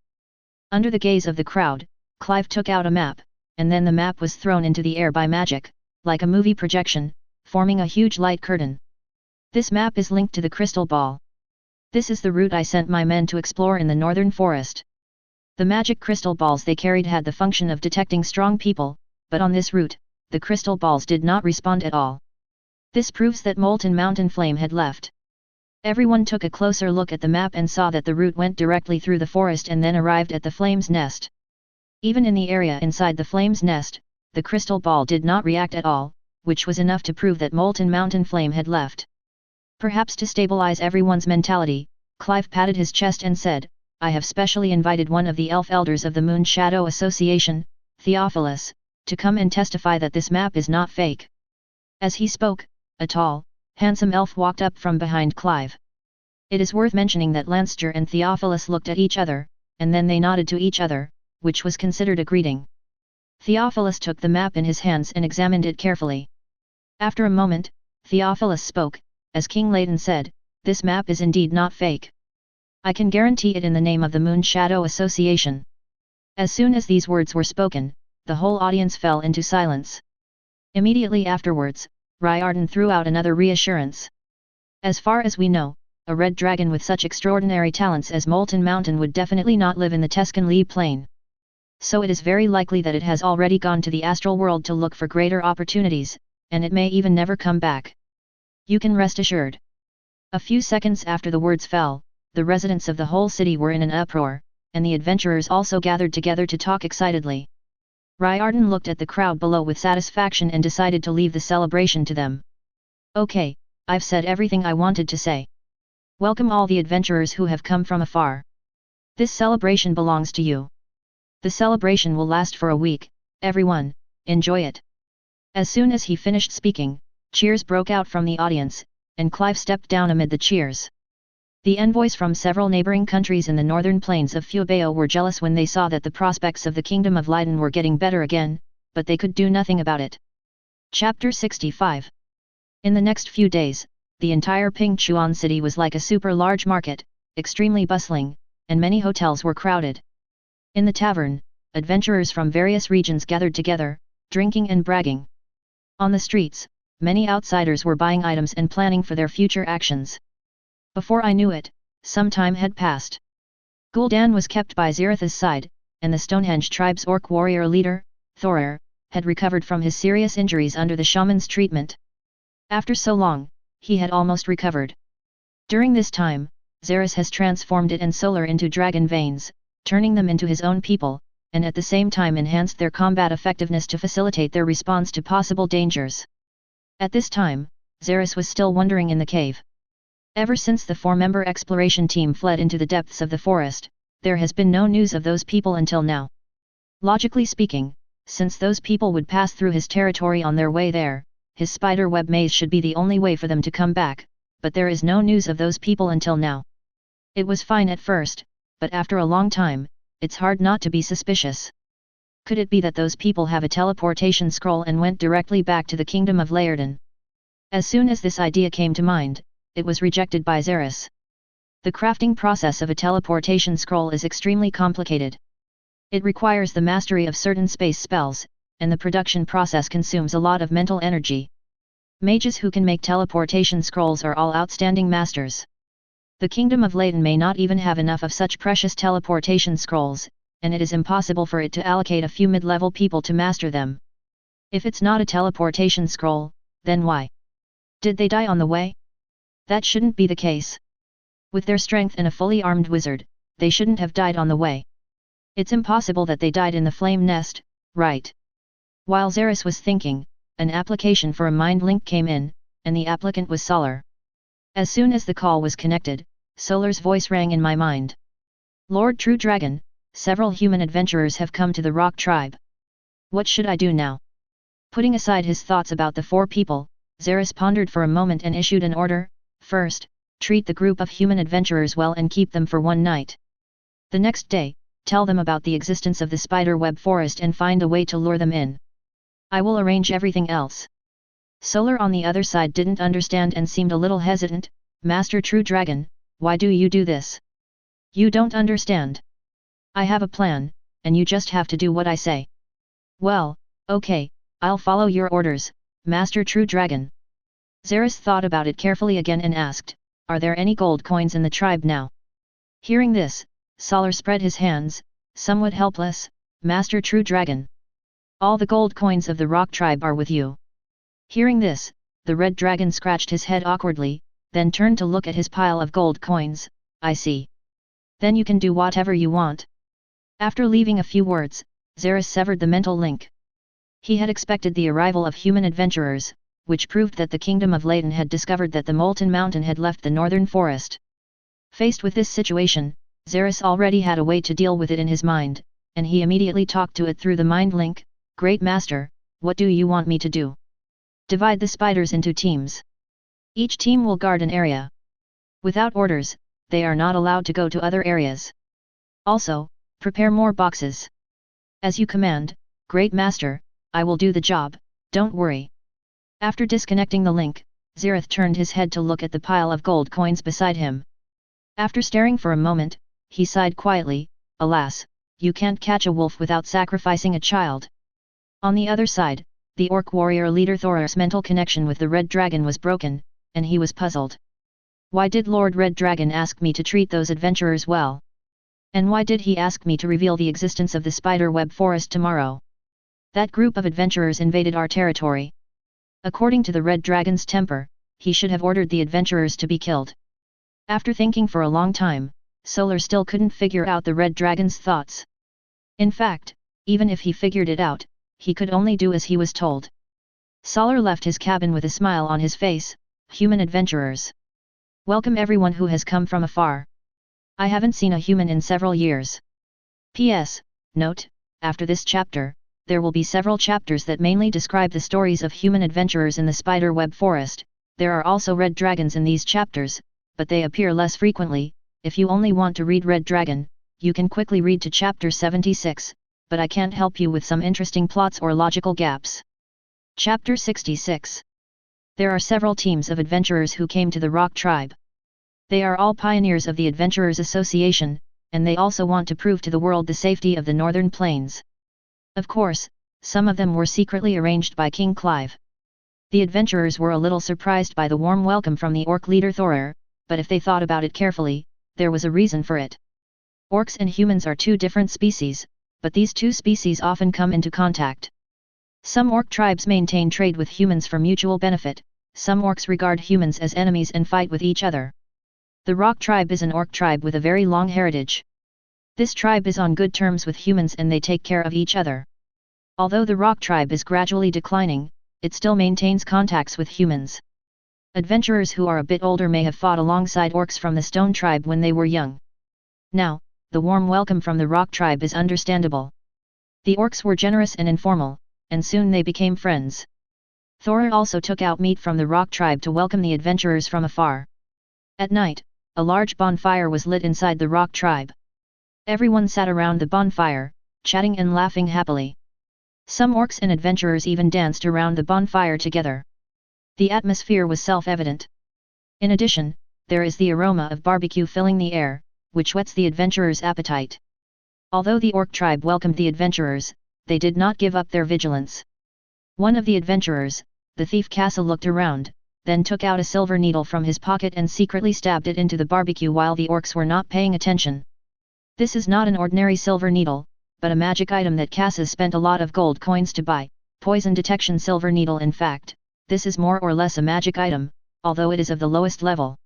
Under the gaze of the crowd, Clive took out a map, and then the map was thrown into the air by magic, like a movie projection, forming a huge light curtain. This map is linked to the crystal ball. This is the route I sent my men to explore in the northern forest. The magic crystal balls they carried had the function of detecting strong people, but on this route, the crystal balls did not respond at all. This proves that molten mountain flame had left. Everyone took a closer look at the map and saw that the route went directly through the forest and then arrived at the flame's nest. Even in the area inside the flame's nest, the crystal ball did not react at all, which was enough to prove that molten mountain flame had left. Perhaps to stabilize everyone's mentality, Clive patted his chest and said, I have specially invited one of the elf elders of the Moon Shadow Association, Theophilus, to come and testify that this map is not fake. As he spoke, a tall, handsome elf walked up from behind Clive. It is worth mentioning that Landstur and Theophilus looked at each other, and then they nodded to each other, which was considered a greeting. Theophilus took the map in his hands and examined it carefully. After a moment, Theophilus spoke, as King Leyden said, this map is indeed not fake. I can guarantee it in the name of the Moon Shadow Association. As soon as these words were spoken, the whole audience fell into silence. Immediately afterwards, Reincarnation threw out another reassurance. As far as we know, a red dragon with such extraordinary talents as Molten Mountain would definitely not live in the Tuscan Plain. So it is very likely that it has already gone to the astral world to look for greater opportunities, and it may even never come back. You can rest assured. A few seconds after the words fell, the residents of the whole city were in an uproar, and the adventurers also gathered together to talk excitedly. Reincarnation looked at the crowd below with satisfaction and decided to leave the celebration to them. Okay, I've said everything I wanted to say. Welcome all the adventurers who have come from afar. This celebration belongs to you. The celebration will last for a week, everyone, enjoy it." As soon as he finished speaking, cheers broke out from the audience, and Clive stepped down amid the cheers. The envoys from several neighbouring countries in the northern plains of Fuebao were jealous when they saw that the prospects of the Kingdom of Leyden were getting better again, but they could do nothing about it. Chapter 65. In the next few days, the entire Pingchuan city was like a super large market, extremely bustling, and many hotels were crowded. In the tavern, adventurers from various regions gathered together, drinking and bragging. On the streets, many outsiders were buying items and planning for their future actions. Before I knew it, some time had passed. Gul'dan was kept by Zeris's side, and the Stonehenge tribe's orc warrior leader, Thorir, had recovered from his serious injuries under the shaman's treatment. After so long, he had almost recovered. During this time, Zeris has transformed it and Solar into dragon veins, turning them into his own people, and at the same time enhanced their combat effectiveness to facilitate their response to possible dangers. At this time, Zeris was still wandering in the cave. Ever since the 4-member exploration team fled into the depths of the forest, there has been no news of those people until now. Logically speaking, since those people would pass through his territory on their way there, his spider web maze should be the only way for them to come back, but there is no news of those people until now. It was fine at first, but after a long time, it's hard not to be suspicious. Could it be that those people have a teleportation scroll and went directly back to the Kingdom of Leyden? As soon as this idea came to mind, it was rejected by Zeris. The crafting process of a teleportation scroll is extremely complicated. It requires the mastery of certain space spells, and the production process consumes a lot of mental energy. Mages who can make teleportation scrolls are all outstanding masters. The Kingdom of Leyden may not even have enough of such precious teleportation scrolls, and it is impossible for it to allocate a few mid-level people to master them. If it's not a teleportation scroll, then why? Did they die on the way? That shouldn't be the case. With their strength and a fully armed wizard, they shouldn't have died on the way. It's impossible that they died in the flame nest, right? While Zeris was thinking, an application for a mind link came in, and the applicant was Solar. As soon as the call was connected, Solar's voice rang in my mind. "Lord True Dragon, several human adventurers have come to the Rock Tribe. What should I do now?" Putting aside his thoughts about the 4 people, Zeris pondered for a moment and issued an order. First, treat the group of human adventurers well and keep them for one night. The next day, tell them about the existence of the spider web forest and find a way to lure them in. I will arrange everything else. Solar on the other side didn't understand and seemed a little hesitant. "Master True Dragon, why do you do this? You don't understand. I have a plan, and you just have to do what I say." "Well, okay, I'll follow your orders, Master True Dragon." Zeris thought about it carefully again and asked, "Are there any gold coins in the tribe now?" Hearing this, Solar spread his hands, somewhat helpless. "Master True Dragon, all the gold coins of the Rock Tribe are with you." Hearing this, the red dragon scratched his head awkwardly, then turned to look at his pile of gold coins. "I see. Then you can do whatever you want." After leaving a few words, Zeris severed the mental link. He had expected the arrival of human adventurers, which proved that the Kingdom of Leyden had discovered that the Molten Mountain had left the northern forest. Faced with this situation, Zeris already had a way to deal with it in his mind, and he immediately talked to it through the mind link. "Great Master, what do you want me to do?" "Divide the spiders into teams. Each team will guard an area. Without orders, they are not allowed to go to other areas. Also, prepare more boxes." "As you command, Great Master, I will do the job, don't worry." After disconnecting the link, Zeris turned his head to look at the pile of gold coins beside him. After staring for a moment, he sighed quietly. "Alas, you can't catch a wolf without sacrificing a child." On the other side, the orc warrior leader Thorir's mental connection with the Red Dragon was broken, and he was puzzled. Why did Lord Red Dragon ask me to treat those adventurers well? And why did he ask me to reveal the existence of the spider web forest tomorrow? That group of adventurers invaded our territory. According to the Red Dragon's temper, he should have ordered the adventurers to be killed. After thinking for a long time, Solar still couldn't figure out the Red Dragon's thoughts. In fact, even if he figured it out, he could only do as he was told. Solar left his cabin with a smile on his face. "Human adventurers. Welcome everyone who has come from afar. I haven't seen a human in several years. P.S. Note, after this chapter, there will be several chapters that mainly describe the stories of human adventurers in the spiderweb forest. There are also red dragons in these chapters, but they appear less frequently. If you only want to read Red Dragon, you can quickly read to chapter 76, but I can't help you with some interesting plots or logical gaps. Chapter 66. There are several teams of adventurers who came to the Rock Tribe. They are all pioneers of the Adventurers Association, and they also want to prove to the world the safety of the Northern Plains. Of course, some of them were secretly arranged by King Clive. The adventurers were a little surprised by the warm welcome from the orc leader Thorir, but if they thought about it carefully, there was a reason for it. Orcs and humans are two different species, but these two species often come into contact. Some orc tribes maintain trade with humans for mutual benefit, some orcs regard humans as enemies and fight with each other. The Rock Tribe is an orc tribe with a very long heritage. This tribe is on good terms with humans and they take care of each other. Although the Rock Tribe is gradually declining, it still maintains contacts with humans. Adventurers who are a bit older may have fought alongside orcs from the Stone Tribe when they were young. Now, the warm welcome from the Rock Tribe is understandable. The orcs were generous and informal, and soon they became friends. Thorir also took out meat from the Rock Tribe to welcome the adventurers from afar. At night, a large bonfire was lit inside the Rock Tribe. Everyone sat around the bonfire, chatting and laughing happily. Some orcs and adventurers even danced around the bonfire together. The atmosphere was self-evident. In addition, there is the aroma of barbecue filling the air, which whets the adventurers' appetite. Although the orc tribe welcomed the adventurers, they did not give up their vigilance. One of the adventurers, the thief Kassa, looked around, then took out a silver needle from his pocket and secretly stabbed it into the barbecue while the orcs were not paying attention. This is not an ordinary silver needle, but a magic item that Kassa spent a lot of gold coins to buy, poison detection silver needle. In fact, this is more or less a magic item, although it is of the lowest level.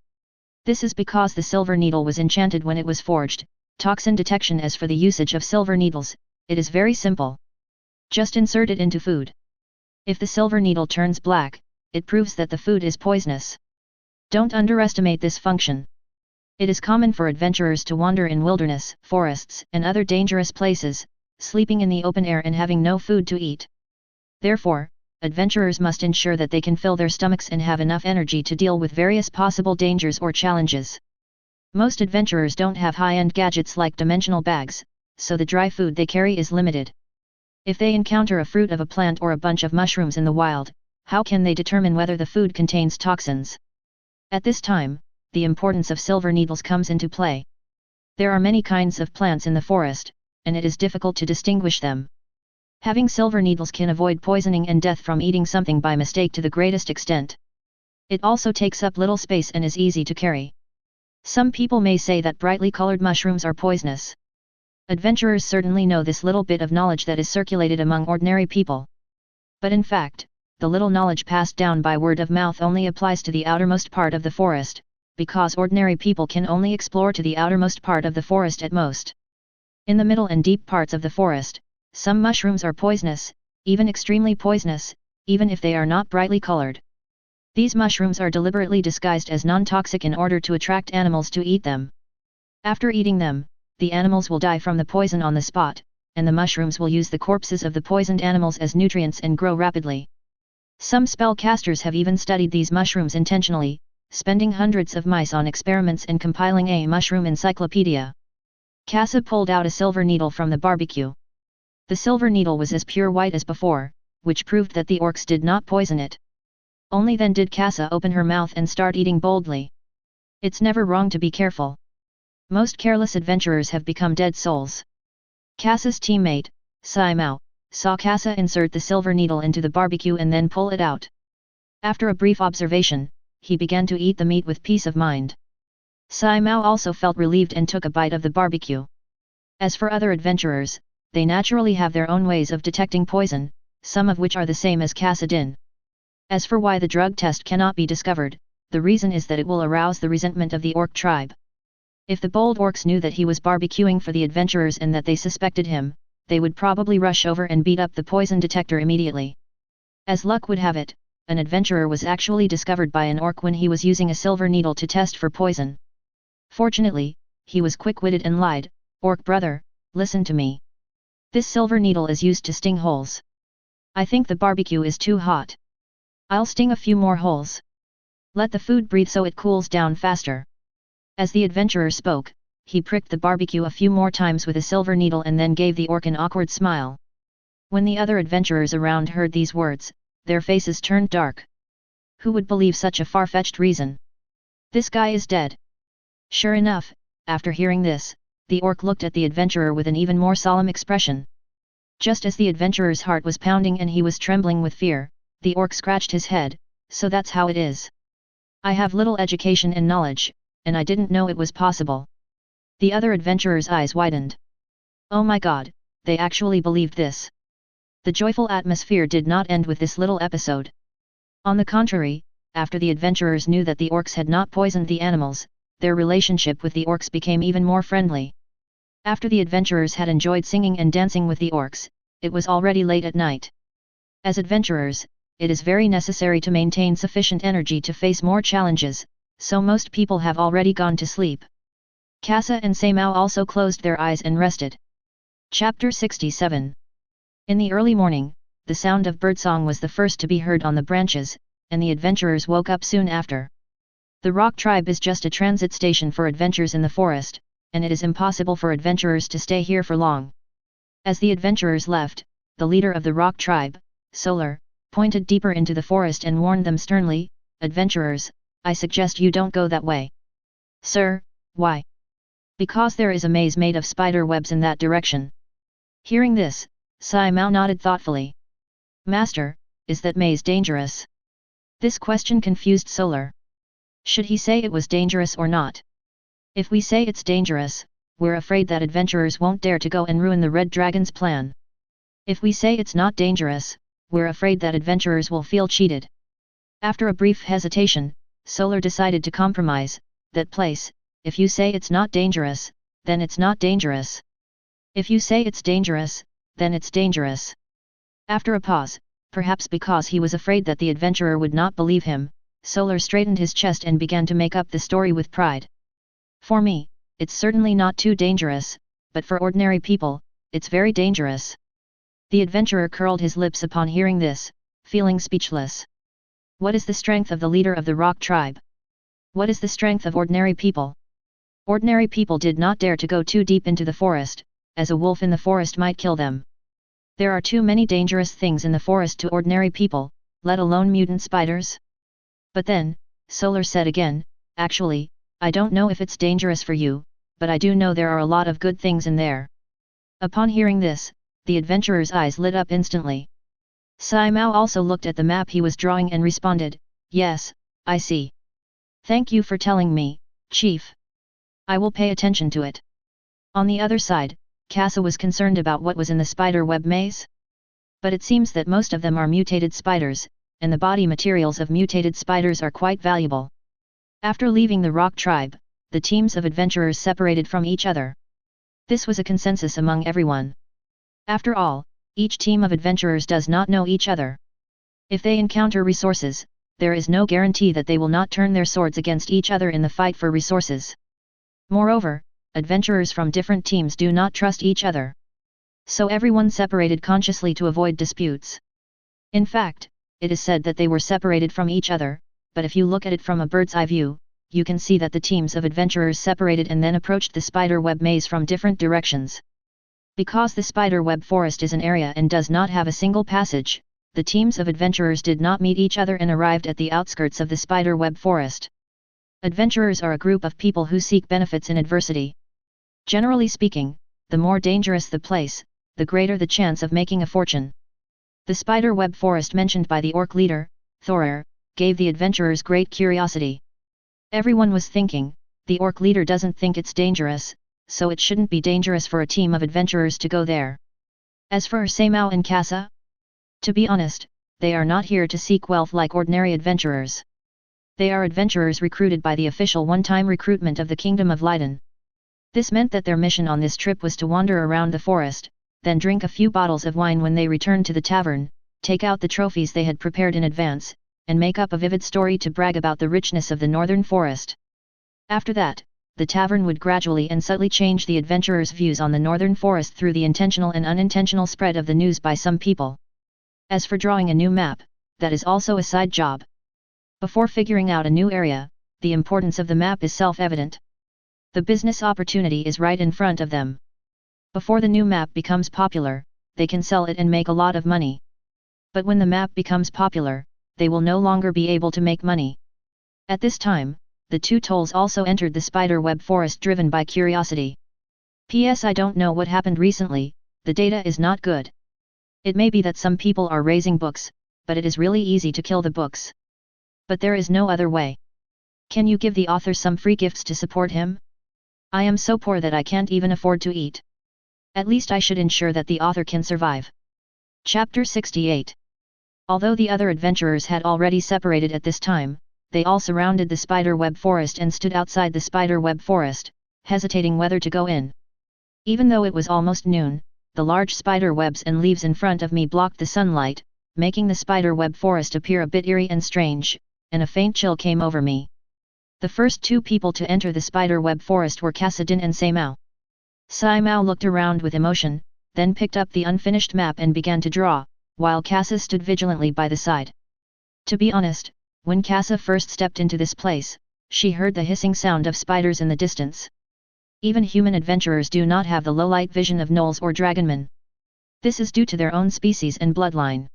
This is because the silver needle was enchanted when it was forged. Toxin detection. As for the usage of silver needles, it is very simple. Just insert it into food. If the silver needle turns black, it proves that the food is poisonous. Don't underestimate this function. It is common for adventurers to wander in wilderness, forests, and other dangerous places, sleeping in the open air and having no food to eat. Therefore, adventurers must ensure that they can fill their stomachs and have enough energy to deal with various possible dangers or challenges. Most adventurers don't have high-end gadgets like dimensional bags, so the dry food they carry is limited. If they encounter a fruit of a plant or a bunch of mushrooms in the wild, how can they determine whether the food contains toxins? At this time, the importance of silver needles comes into play. There are many kinds of plants in the forest, and it is difficult to distinguish them. Having silver needles can avoid poisoning and death from eating something by mistake to the greatest extent. It also takes up little space and is easy to carry. Some people may say that brightly colored mushrooms are poisonous. Adventurers certainly know this little bit of knowledge that is circulated among ordinary people. But in fact, the little knowledge passed down by word of mouth only applies to the outermost part of the forest, because ordinary people can only explore to the outermost part of the forest at most. In the middle and deep parts of the forest, some mushrooms are poisonous, even extremely poisonous, even if they are not brightly colored. These mushrooms are deliberately disguised as non-toxic in order to attract animals to eat them. After eating them, the animals will die from the poison on the spot, and the mushrooms will use the corpses of the poisoned animals as nutrients and grow rapidly. Some spellcasters have even studied these mushrooms intentionally, spending hundreds of mice on experiments and compiling a mushroom encyclopedia. Kassa pulled out a silver needle from the barbecue. The silver needle was as pure white as before, which proved that the orcs did not poison it. Only then did Kassa open her mouth and start eating boldly. It's never wrong to be careful. Most careless adventurers have become dead souls. Kassa's teammate, Sai Mao, saw Kassa insert the silver needle into the barbecue and then pull it out. After a brief observation, he began to eat the meat with peace of mind. Sai Mao also felt relieved and took a bite of the barbecue. As for other adventurers, they naturally have their own ways of detecting poison, some of which are the same as Kassa did. As for why the drug test cannot be discovered, the reason is that it will arouse the resentment of the orc tribe. If the bold orcs knew that he was barbecuing for the adventurers and that they suspected him, they would probably rush over and beat up the poison detector immediately. As luck would have it, an adventurer was actually discovered by an orc when he was using a silver needle to test for poison. Fortunately, he was quick-witted and lied, "Orc brother, listen to me. This silver needle is used to sting holes. I think the barbecue is too hot. I'll sting a few more holes. Let the food breathe so it cools down faster. As the adventurer spoke, he pricked the barbecue a few more times with a silver needle and then gave the orc an awkward smile. When the other adventurers around heard these words, their faces turned dark. Who would believe such a far-fetched reason? This guy is dead. Sure enough, after hearing this, the orc looked at the adventurer with an even more solemn expression. Just as the adventurer's heart was pounding and he was trembling with fear, the orc scratched his head. So that's how it is. I have little education and knowledge, and I didn't know it was possible. The other adventurer's eyes widened. Oh my god, they actually believed this. The joyful atmosphere did not end with this little episode. On the contrary, after the adventurers knew that the orcs had not poisoned the animals, their relationship with the orcs became even more friendly. After the adventurers had enjoyed singing and dancing with the orcs, it was already late at night. As adventurers, it is very necessary to maintain sufficient energy to face more challenges, so most people have already gone to sleep. Kassa and Seimao also closed their eyes and rested. Chapter 67. In the early morning, the sound of birdsong was the first to be heard on the branches, and the adventurers woke up soon after. The rock tribe is just a transit station for adventures in the forest, and it is impossible for adventurers to stay here for long. As the adventurers left, the leader of the rock tribe, Solar, pointed deeper into the forest and warned them sternly, "Adventurers, I suggest you don't go that way." "Sir, why?" "Because there is a maze made of spider webs in that direction." Hearing this, Seimao nodded thoughtfully. "Master, is that maze dangerous?" This question confused Solar. Should he say it was dangerous or not? If we say it's dangerous, we're afraid that adventurers won't dare to go and ruin the Red Dragon's plan. If we say it's not dangerous, we're afraid that adventurers will feel cheated. After a brief hesitation, Solar decided to compromise. "That place, if you say it's not dangerous, then it's not dangerous. If you say it's dangerous, then it's dangerous." After a pause, perhaps because he was afraid that the adventurer would not believe him, Solar straightened his chest and began to make up the story with pride. "For me, it's certainly not too dangerous, but for ordinary people, it's very dangerous." The adventurer curled his lips upon hearing this, feeling speechless. What is the strength of the leader of the rock tribe? What is the strength of ordinary people? Ordinary people did not dare to go too deep into the forest, as a wolf in the forest might kill them. There are too many dangerous things in the forest to ordinary people, let alone mutant spiders. But then, Solar said again, "Actually, I don't know if it's dangerous for you, but I do know there are a lot of good things in there." Upon hearing this, the adventurer's eyes lit up instantly. Seimao also looked at the map he was drawing and responded, "Yes, I see. Thank you for telling me, Chief. I will pay attention to it." On the other side, Kassa was concerned about what was in the spider web maze. But it seems that most of them are mutated spiders, and the body materials of mutated spiders are quite valuable. After leaving the rock tribe, the teams of adventurers separated from each other. This was a consensus among everyone. After all, each team of adventurers does not know each other. If they encounter resources, there is no guarantee that they will not turn their swords against each other in the fight for resources. Moreover, adventurers from different teams do not trust each other. So everyone separated consciously to avoid disputes. In fact, it is said that they were separated from each other, but if you look at it from a bird's eye view, you can see that the teams of adventurers separated and then approached the spider web maze from different directions. Because the spider web forest is an area and does not have a single passage, the teams of adventurers did not meet each other and arrived at the outskirts of the spider web forest. Adventurers are a group of people who seek benefits in adversity. Generally speaking, the more dangerous the place, the greater the chance of making a fortune. The spider web forest mentioned by the orc leader, Thorir, gave the adventurers great curiosity. Everyone was thinking, the orc leader doesn't think it's dangerous, so it shouldn't be dangerous for a team of adventurers to go there. As for Seimao and Kassa, to be honest, they are not here to seek wealth like ordinary adventurers. They are adventurers recruited by the official one-time recruitment of the Kingdom of Lydon. This meant that their mission on this trip was to wander around the forest, then drink a few bottles of wine when they returned to the tavern, take out the trophies they had prepared in advance, and make up a vivid story to brag about the richness of the northern forest. After that, the tavern would gradually and subtly change the adventurers' views on the northern forest through the intentional and unintentional spread of the news by some people. As for drawing a new map, that is also a side job. Before figuring out a new area, the importance of the map is self-evident. The business opportunity is right in front of them. Before the new map becomes popular, they can sell it and make a lot of money. But when the map becomes popular, they will no longer be able to make money. At this time, the two trolls also entered the spider-web forest driven by curiosity. P.S. I don't know what happened recently, the data is not good. It may be that some people are raising books, but it is really easy to kill the books. But there is no other way. Can you give the author some free gifts to support him? I am so poor that I can't even afford to eat. At least I should ensure that the author can survive. Chapter 68. Although the other adventurers had already separated at this time, they all surrounded the spider-web forest and stood outside the spider-web forest, hesitating whether to go in. Even though it was almost noon, the large spider webs and leaves in front of me blocked the sunlight, making the spider-web forest appear a bit eerie and strange, and a faint chill came over me. The first two people to enter the spider-web forest were Kassadin and Saimao. Saimao looked around with emotion, then picked up the unfinished map and began to draw, while Kassa stood vigilantly by the side. To be honest, when Kassa first stepped into this place, she heard the hissing sound of spiders in the distance. Even human adventurers do not have the low-light vision of gnolls or dragonmen. This is due to their own species and bloodline.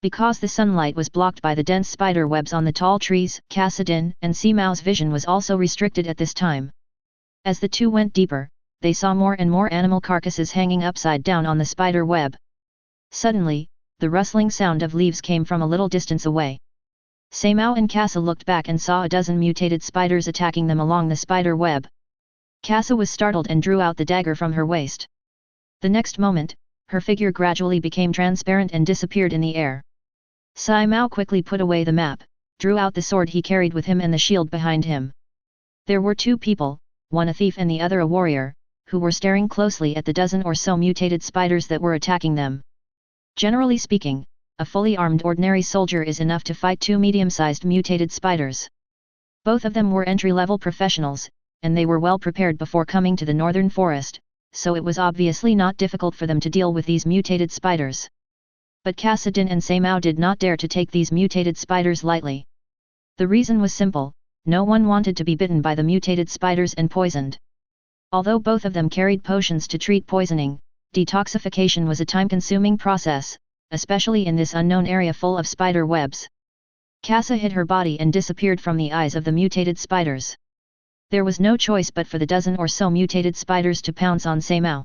Because the sunlight was blocked by the dense spider webs on the tall trees, Kassadin and Saimao's vision was also restricted at this time. As the two went deeper, they saw more and more animal carcasses hanging upside down on the spider web. Suddenly, the rustling sound of leaves came from a little distance away. Saimao and Kassa looked back and saw a dozen mutated spiders attacking them along the spider web. Kassa was startled and drew out the dagger from her waist. The next moment, her figure gradually became transparent and disappeared in the air. Saimao quickly put away the map, drew out the sword he carried with him and the shield behind him. There were two people, one a thief and the other a warrior, who were staring closely at the dozen or so mutated spiders that were attacking them. Generally speaking, a fully armed ordinary soldier is enough to fight two medium-sized mutated spiders. Both of them were entry-level professionals, and they were well prepared before coming to the northern forest, so it was obviously not difficult for them to deal with these mutated spiders. But Kassadin and Saimao did not dare to take these mutated spiders lightly. The reason was simple: no one wanted to be bitten by the mutated spiders and poisoned. Although both of them carried potions to treat poisoning, detoxification was a time-consuming process, especially in this unknown area full of spider webs. Kassa hid her body and disappeared from the eyes of the mutated spiders. There was no choice but for the dozen or so mutated spiders to pounce on Saimao.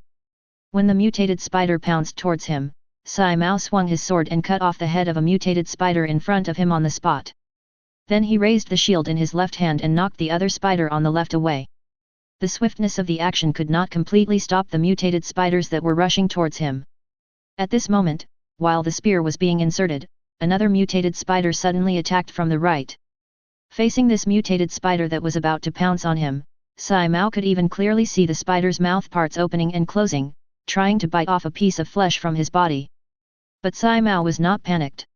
When the mutated spider pounced towards him, Saimao swung his sword and cut off the head of a mutated spider in front of him on the spot. Then he raised the shield in his left hand and knocked the other spider on the left away. The swiftness of the action could not completely stop the mutated spiders that were rushing towards him. At this moment, while the spear was being inserted, another mutated spider suddenly attacked from the right. Facing this mutated spider that was about to pounce on him, Saimao could even clearly see the spider's mouth parts opening and closing, trying to bite off a piece of flesh from his body. But Saimao was not panicked.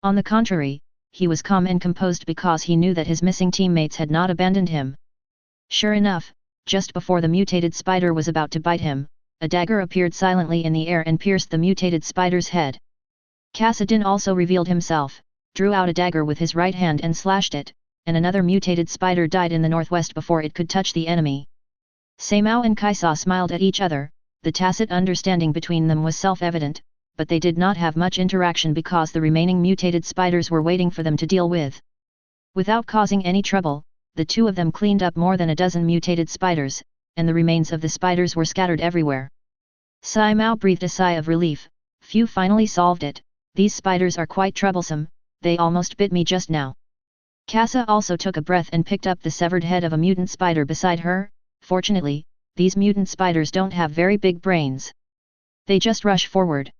On the contrary, he was calm and composed because he knew that his missing teammates had not abandoned him. Sure enough, just before the mutated spider was about to bite him, a dagger appeared silently in the air and pierced the mutated spider's head. Kassadin also revealed himself, drew out a dagger with his right hand and slashed it, and another mutated spider died in the northwest before it could touch the enemy. Saimao and Kassa smiled at each other. The tacit understanding between them was self-evident, but they did not have much interaction because the remaining mutated spiders were waiting for them to deal with. Without causing any trouble, the two of them cleaned up more than a dozen mutated spiders, and the remains of the spiders were scattered everywhere. Saimao breathed a sigh of relief. Phew, finally solved it. These spiders are quite troublesome, they almost bit me just now. Kassa also took a breath and picked up the severed head of a mutant spider beside her. Fortunately, these mutant spiders don't have very big brains. They just rush forward.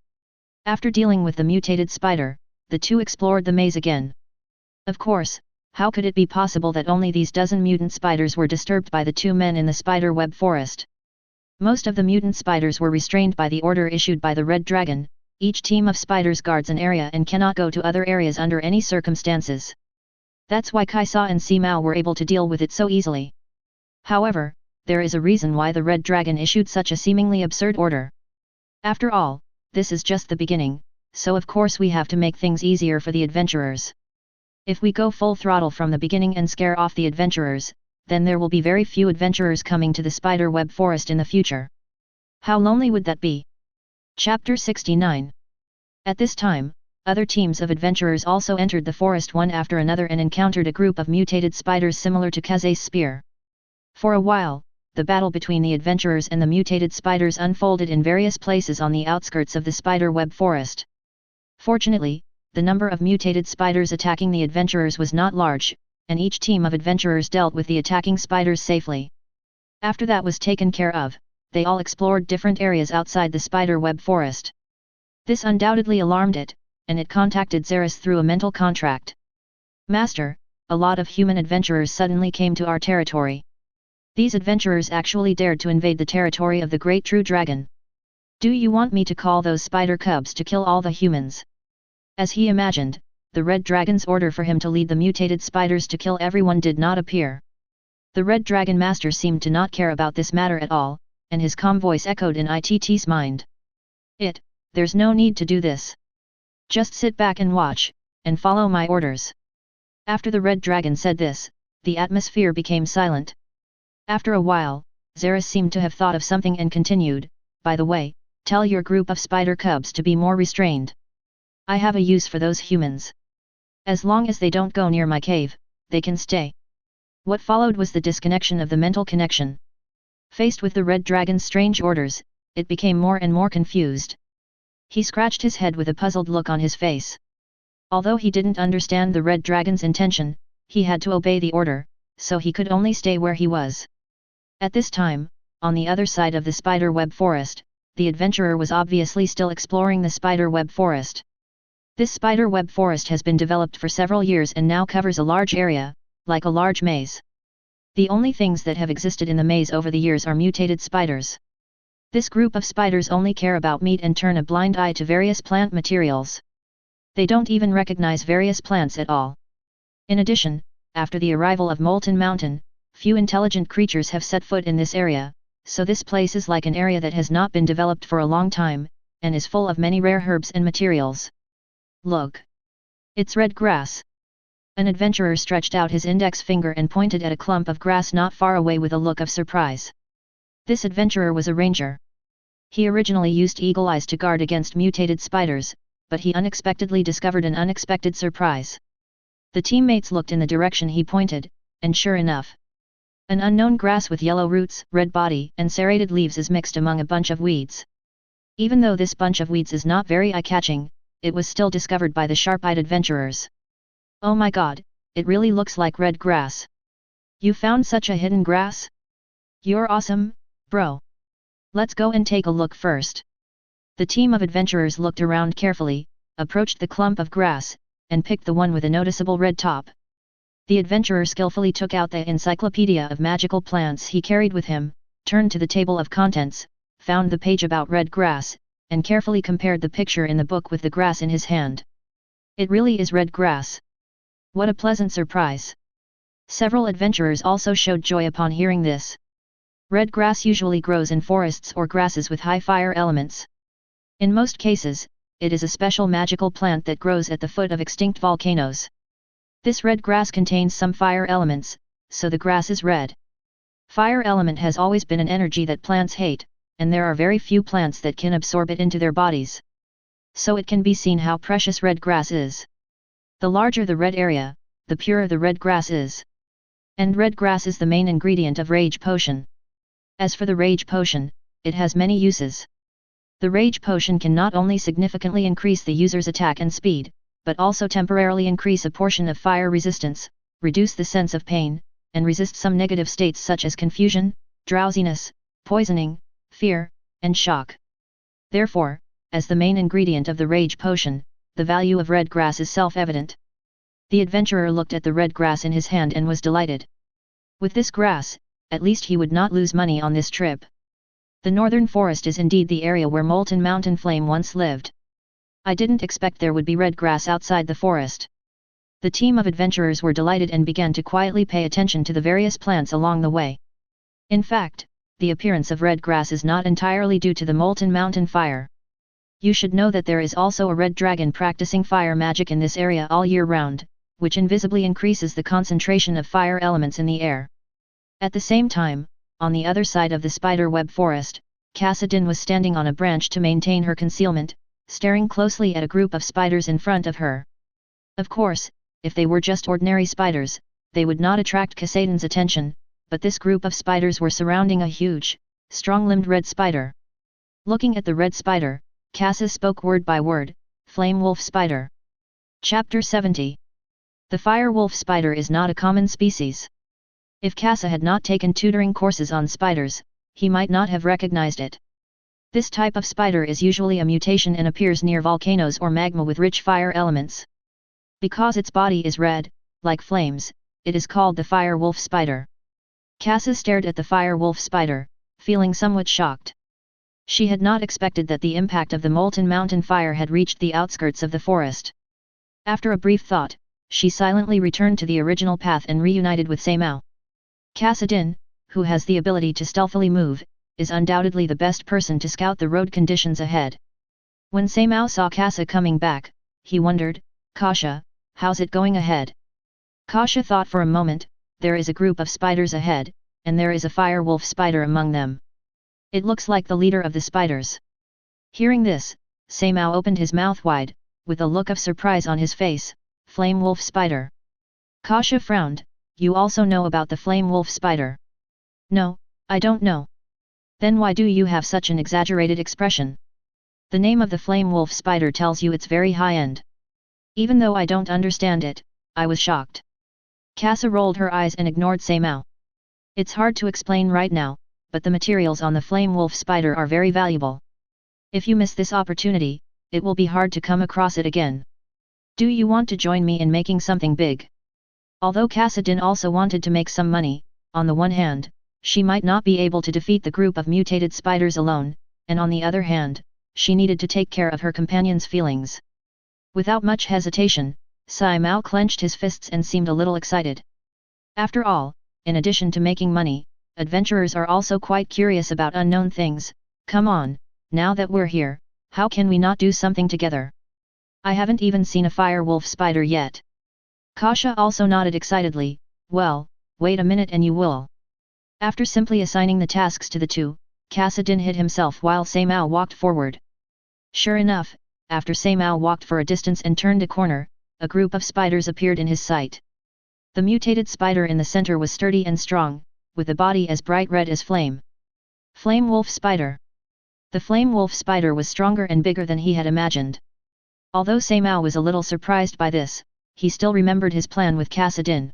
After dealing with the mutated spider, the two explored the maze again. Of course, how could it be possible that only these dozen mutant spiders were disturbed by the two men in the spider web forest? Most of the mutant spiders were restrained by the order issued by the Red Dragon. Each team of spiders guards an area and cannot go to other areas under any circumstances. That's why Kassa and Saimao were able to deal with it so easily. However, there is a reason why the Red Dragon issued such a seemingly absurd order. After all, this is just the beginning, so of course we have to make things easier for the adventurers. If we go full throttle from the beginning and scare off the adventurers, then there will be very few adventurers coming to the spider web forest in the future. How lonely would that be? Chapter 69. At this time, other teams of adventurers also entered the forest one after another and encountered a group of mutated spiders similar to Kaze's spear. For a while, the battle between the adventurers and the mutated spiders unfolded in various places on the outskirts of the spider web forest. Fortunately, the number of mutated spiders attacking the adventurers was not large, and each team of adventurers dealt with the attacking spiders safely. After that was taken care of, they all explored different areas outside the spider web forest. This undoubtedly alarmed it, and it contacted Zeris through a mental contract. "Master, a lot of human adventurers suddenly came to our territory. These adventurers actually dared to invade the territory of the Great True Dragon. Do you want me to call those spider cubs to kill all the humans?" As he imagined, the Red Dragon's order for him to lead the mutated spiders to kill everyone did not appear. The Red Dragon Master seemed to not care about this matter at all, and his calm voice echoed in Itt's mind. There's no need to do this. Just sit back and watch, and follow my orders." After the Red Dragon said this, the atmosphere became silent. After a while, Zeris seemed to have thought of something and continued, "By the way, tell your group of spider cubs to be more restrained. I have a use for those humans. As long as they don't go near my cave, they can stay." What followed was the disconnection of the mental connection. Faced with the Red Dragon's strange orders, it became more and more confused. He scratched his head with a puzzled look on his face. Although he didn't understand the Red Dragon's intention, he had to obey the order, so he could only stay where he was. At this time, on the other side of the spider web forest, the adventurer was obviously still exploring the spider web forest. This spider web forest has been developed for several years and now covers a large area, like a large maze. The only things that have existed in the maze over the years are mutated spiders. This group of spiders only care about meat and turn a blind eye to various plant materials. They don't even recognize various plants at all. In addition, after the arrival of Molten Mountain, few intelligent creatures have set foot in this area, so this place is like an area that has not been developed for a long time, and is full of many rare herbs and materials. "Look! It's red grass." An adventurer stretched out his index finger and pointed at a clump of grass not far away with a look of surprise. This adventurer was a ranger. He originally used eagle eyes to guard against mutated spiders, but he unexpectedly discovered an unexpected surprise. The teammates looked in the direction he pointed, and sure enough, an unknown grass with yellow roots, red body, and serrated leaves is mixed among a bunch of weeds. Even though this bunch of weeds is not very eye-catching, it was still discovered by the sharp-eyed adventurers. "Oh my god, it really looks like red grass. You found such a hidden grass? You're awesome, bro. Let's go and take a look first." The team of adventurers looked around carefully, approached the clump of grass, and picked the one with a noticeable red top. The adventurer skillfully took out the encyclopedia of magical plants he carried with him, turned to the table of contents, found the page about red grass, and carefully compared the picture in the book with the grass in his hand. It really is red grass. What a pleasant surprise! Several adventurers also showed joy upon hearing this. Red grass usually grows in forests or grasses with high fire elements. In most cases, it is a special magical plant that grows at the foot of extinct volcanoes. This red grass contains some fire elements, so the grass is red. Fire element has always been an energy that plants hate, and there are very few plants that can absorb it into their bodies. So it can be seen how precious red grass is. The larger the red area, the purer the red grass is. And red grass is the main ingredient of Rage Potion. As for the Rage Potion, it has many uses. The Rage Potion can not only significantly increase the user's attack and speed, but also temporarily increase a portion of fire resistance, reduce the sense of pain, and resist some negative states such as confusion, drowsiness, poisoning, fear, and shock. Therefore, as the main ingredient of the Rage Potion, the value of red grass is self-evident. The adventurer looked at the red grass in his hand and was delighted. With this grass, at least he would not lose money on this trip. The northern forest is indeed the area where Molten Mountain Flame once lived. I didn't expect there would be red grass outside the forest. The team of adventurers were delighted and began to quietly pay attention to the various plants along the way. In fact, the appearance of red grass is not entirely due to the molten mountain fire. You should know that there is also a red dragon practicing fire magic in this area all year round, which invisibly increases the concentration of fire elements in the air. At the same time, on the other side of the spider web forest, Kassadin was standing on a branch to maintain her concealment, staring closely at a group of spiders in front of her. Of course, if they were just ordinary spiders, they would not attract Kassadin's attention, but this group of spiders were surrounding a huge, strong-limbed red spider. Looking at the red spider, Kassa spoke word by word, Flame Wolf Spider. Chapter 70. The fire wolf spider is not a common species. If Kassa had not taken tutoring courses on spiders, he might not have recognized it. This type of spider is usually a mutation and appears near volcanoes or magma with rich fire elements. Because its body is red, like flames, it is called the fire wolf spider. Kassa stared at the fire wolf spider, feeling somewhat shocked. She had not expected that the impact of the molten mountain fire had reached the outskirts of the forest. After a brief thought, she silently returned to the original path and reunited with Seimao. Kassadin, who has the ability to stealthily move, is undoubtedly the best person to scout the road conditions ahead. When Seimao saw Kassa coming back, he wondered, Kasha, how's it going ahead? Kasha thought for a moment, there is a group of spiders ahead, and there is a fire wolf spider among them. It looks like the leader of the spiders. Hearing this, Seimao opened his mouth wide, with a look of surprise on his face, Flame wolf spider. Kasha frowned, you also know about the flame wolf spider? No, I don't know. Then why do you have such an exaggerated expression? The name of the flame wolf spider tells you it's very high-end. Even though I don't understand it, I was shocked. Kassa rolled her eyes and ignored Seimao. It's hard to explain right now, but the materials on the flame wolf spider are very valuable. If you miss this opportunity, it will be hard to come across it again. Do you want to join me in making something big? Although Kassadin also wanted to make some money, on the one hand, she might not be able to defeat the group of mutated spiders alone, and on the other hand, she needed to take care of her companion's feelings. Without much hesitation, Seimao clenched his fists and seemed a little excited. After all, in addition to making money, adventurers are also quite curious about unknown things. Come on, now that we're here, how can we not do something together? I haven't even seen a fire wolf spider yet. Kasha also nodded excitedly, well, wait a minute and you will. After simply assigning the tasks to the two, Kassadin hid himself while Seimao walked forward. Sure enough, after Seimao walked for a distance and turned a corner, a group of spiders appeared in his sight. The mutated spider in the center was sturdy and strong, with a body as bright red as flame. Flame wolf spider. The flame wolf spider was stronger and bigger than he had imagined. Although Seimao was a little surprised by this, he still remembered his plan with Kassadin.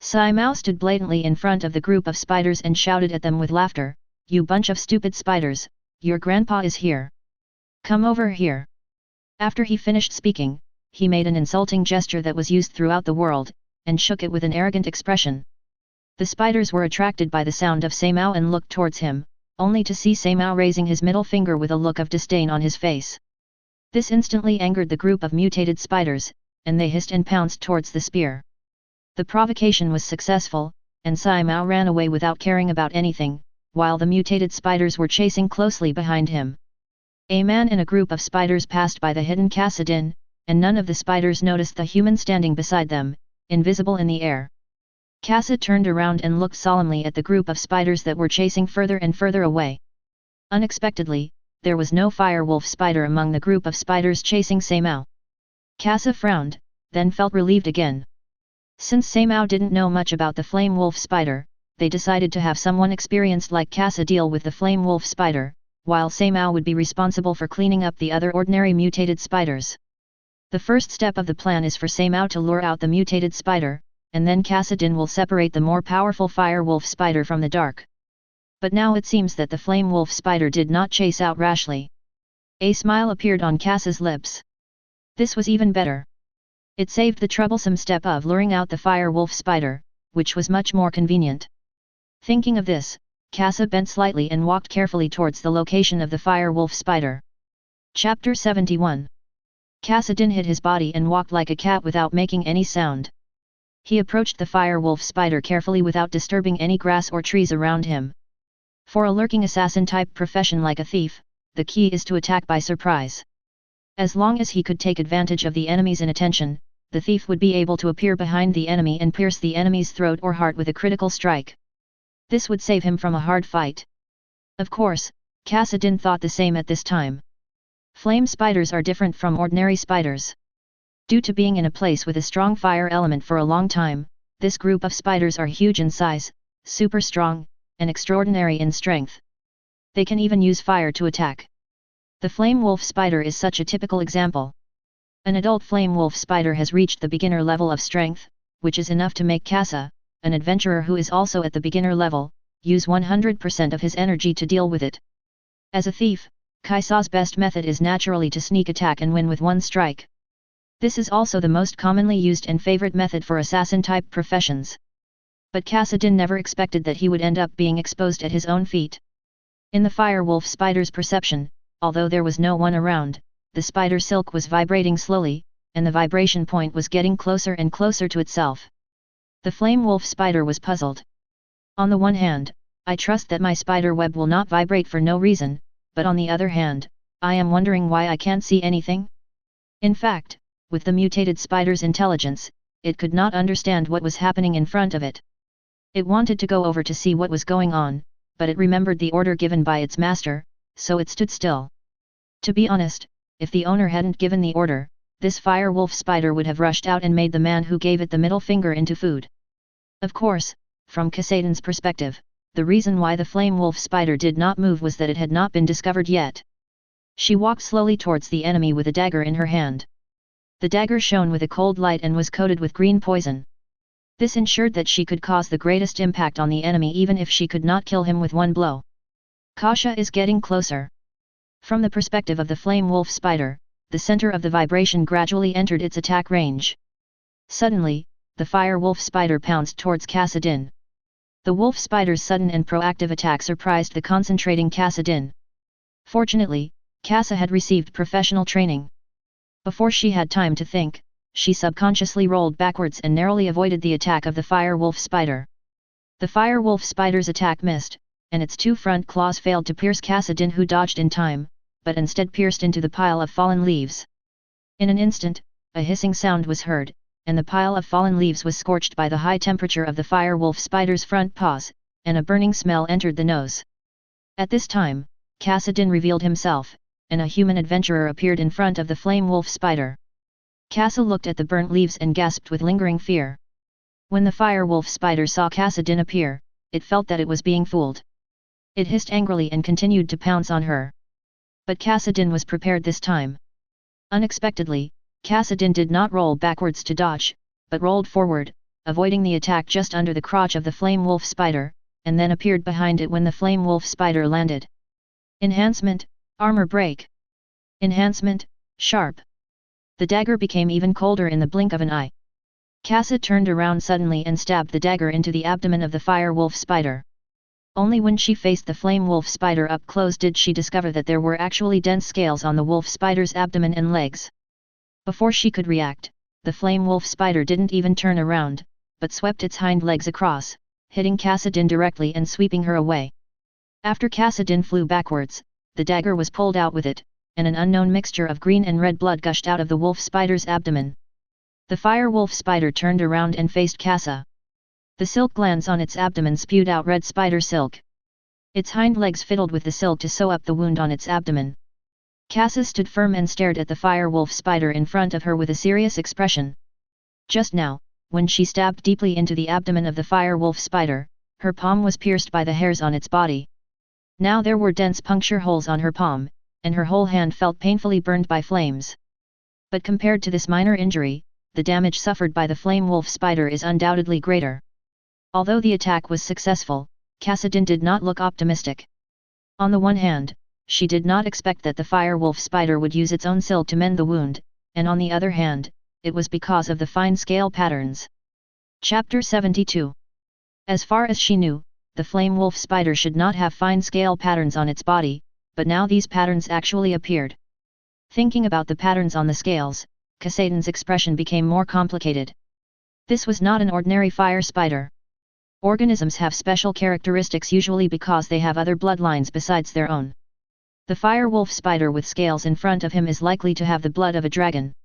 Seimao stood blatantly in front of the group of spiders and shouted at them with laughter, you bunch of stupid spiders, your grandpa is here. Come over here. After he finished speaking, he made an insulting gesture that was used throughout the world, and shook it with an arrogant expression. The spiders were attracted by the sound of Seimao and looked towards him, only to see Seimao raising his middle finger with a look of disdain on his face. This instantly angered the group of mutated spiders, and they hissed and pounced towards the spear. The provocation was successful, and Seimao ran away without caring about anything, while the mutated spiders were chasing closely behind him. A man in a group of spiders passed by the hidden Kassadin, and none of the spiders noticed the human standing beside them, invisible in the air. Kassa turned around and looked solemnly at the group of spiders that were chasing further and further away. Unexpectedly, there was no fire wolf spider among the group of spiders chasing Seimao. Kassa frowned, then felt relieved again. Since Seimao didn't know much about the flame wolf spider, they decided to have someone experienced like Kassa deal with the flame wolf spider, while Seimao would be responsible for cleaning up the other ordinary mutated spiders. The first step of the plan is for Seimao to lure out the mutated spider, and then Kassadin will separate the more powerful fire wolf spider from the dark. But now it seems that the flame wolf spider did not chase out rashly. A smile appeared on Kassa's lips. This was even better. It saved the troublesome step of luring out the fire wolf spider, which was much more convenient. Thinking of this, Kassa bent slightly and walked carefully towards the location of the fire wolf spider. Chapter 71. Kassadin hid his body and walked like a cat without making any sound. He approached the fire wolf spider carefully without disturbing any grass or trees around him. For a lurking assassin-type profession like a thief, the key is to attack by surprise. As long as he could take advantage of the enemy's inattention, the thief would be able to appear behind the enemy and pierce the enemy's throat or heart with a critical strike. This would save him from a hard fight. Of course, Kassadin thought the same at this time. Flame spiders are different from ordinary spiders. Due to being in a place with a strong fire element for a long time, this group of spiders are huge in size, super strong, and extraordinary in strength. They can even use fire to attack. The flame wolf spider is such a typical example. An adult flame wolf spider has reached the beginner level of strength, which is enough to make Kassa, an adventurer who is also at the beginner level, use 100% of his energy to deal with it. As a thief, Kaisa's best method is naturally to sneak attack and win with one strike. This is also the most commonly used and favorite method for assassin-type professions. But Kassadin never expected that he would end up being exposed at his own feet. In the fire wolf spider's perception, although there was no one around, the spider silk was vibrating slowly, and the vibration point was getting closer and closer to itself. The flame wolf spider was puzzled. On the one hand, I trust that my spider web will not vibrate for no reason, but on the other hand, I am wondering why I can't see anything. In fact, with the mutated spider's intelligence, it could not understand what was happening in front of it. It wanted to go over to see what was going on, but it remembered the order given by its master, so it stood still. To be honest, if the owner hadn't given the order, this fire wolf spider would have rushed out and made the man who gave it the middle finger into food. Of course, from Kassadin's perspective, the reason why the flame wolf spider did not move was that it had not been discovered yet. She walked slowly towards the enemy with a dagger in her hand. The dagger shone with a cold light and was coated with green poison. This ensured that she could cause the greatest impact on the enemy even if she could not kill him with one blow. Kasha is getting closer. From the perspective of the flame wolf spider, the center of the vibration gradually entered its attack range. Suddenly, the fire wolf spider pounced towards Kassadin. The wolf spider's sudden and proactive attack surprised the concentrating Kassadin. Fortunately, Kassa had received professional training. Before she had time to think, she subconsciously rolled backwards and narrowly avoided the attack of the fire wolf spider. The fire wolf spider's attack missed, and its two front claws failed to pierce Kassadin, who dodged in time, but instead pierced into the pile of fallen leaves. In an instant, a hissing sound was heard, and the pile of fallen leaves was scorched by the high temperature of the fire wolf spider's front paws, and a burning smell entered the nose. At this time, Kassadin revealed himself, and a human adventurer appeared in front of the flame wolf spider. Kassa looked at the burnt leaves and gasped with lingering fear. When the fire wolf spider saw Kassadin appear, it felt that it was being fooled. It hissed angrily and continued to pounce on her. But Kassadin was prepared this time. Unexpectedly, Kassadin did not roll backwards to dodge, but rolled forward, avoiding the attack just under the crotch of the flame wolf spider, and then appeared behind it when the flame wolf spider landed. Enhancement, armor break. Enhancement, sharp. The dagger became even colder in the blink of an eye. Kassa turned around suddenly and stabbed the dagger into the abdomen of the fire wolf spider. Only when she faced the flame wolf spider up close did she discover that there were actually dense scales on the wolf spider's abdomen and legs. Before she could react, the flame wolf spider didn't even turn around, but swept its hind legs across, hitting Kassadin directly and sweeping her away. After Kassadin flew backwards, the dagger was pulled out with it, and an unknown mixture of green and red blood gushed out of the wolf spider's abdomen. The fire wolf spider turned around and faced Kassa. The silk glands on its abdomen spewed out red spider silk. Its hind legs fiddled with the silk to sew up the wound on its abdomen. Kassa stood firm and stared at the fire wolf spider in front of her with a serious expression. Just now, when she stabbed deeply into the abdomen of the fire wolf spider, her palm was pierced by the hairs on its body. Now there were dense puncture holes on her palm, and her whole hand felt painfully burned by flames. But compared to this minor injury, the damage suffered by the flame wolf spider is undoubtedly greater. Although the attack was successful, Kassadin did not look optimistic. On the one hand, she did not expect that the fire wolf spider would use its own silk to mend the wound, and on the other hand, it was because of the fine scale patterns. Chapter 72. As far as she knew, the flame wolf spider should not have fine scale patterns on its body, but now these patterns actually appeared. Thinking about the patterns on the scales, Kassadin's expression became more complicated. This was not an ordinary fire spider. Organisms have special characteristics usually because they have other bloodlines besides their own. The fire wolf spider with scales in front of him is likely to have the blood of a dragon.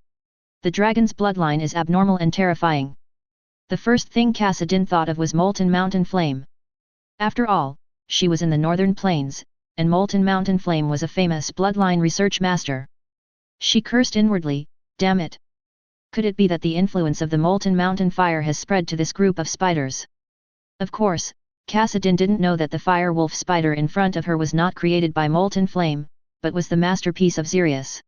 The dragon's bloodline is abnormal and terrifying. The first thing Kassadin thought of was molten mountain flame. After all, she was in the northern plains, and molten mountain flame was a famous bloodline research master. She cursed inwardly, damn it. Could it be that the influence of the molten mountain fire has spread to this group of spiders? Of course, Kassadin didn't know that the fire wolf spider in front of her was not created by molten flame, but was the masterpiece of Zeris.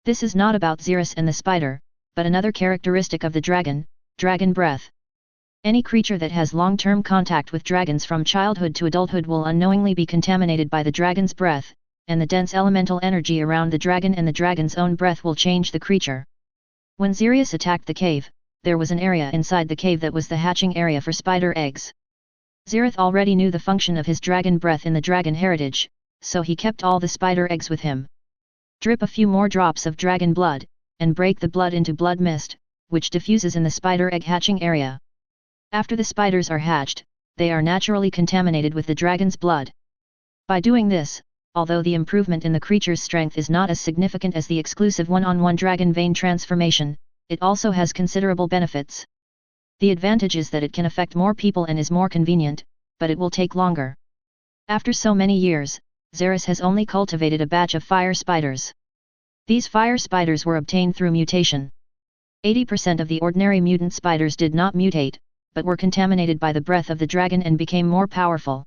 This is not about Zeris and the spider, but another characteristic of the dragon, dragon breath. Any creature that has long-term contact with dragons from childhood to adulthood will unknowingly be contaminated by the dragon's breath, and the dense elemental energy around the dragon and the dragon's own breath will change the creature. When Zeris attacked the cave, there was an area inside the cave that was the hatching area for spider eggs. Zeris already knew the function of his dragon breath in the dragon heritage, so he kept all the spider eggs with him. Drip a few more drops of dragon blood, and break the blood into blood mist, which diffuses in the spider egg hatching area. After the spiders are hatched, they are naturally contaminated with the dragon's blood. By doing this, although the improvement in the creature's strength is not as significant as the exclusive one-on-one dragon vein transformation, it also has considerable benefits. The advantage is that it can affect more people and is more convenient, but it will take longer. After so many years, Zeris has only cultivated a batch of fire spiders. These fire spiders were obtained through mutation. 80% of the ordinary mutant spiders did not mutate, but were contaminated by the breath of the dragon and became more powerful.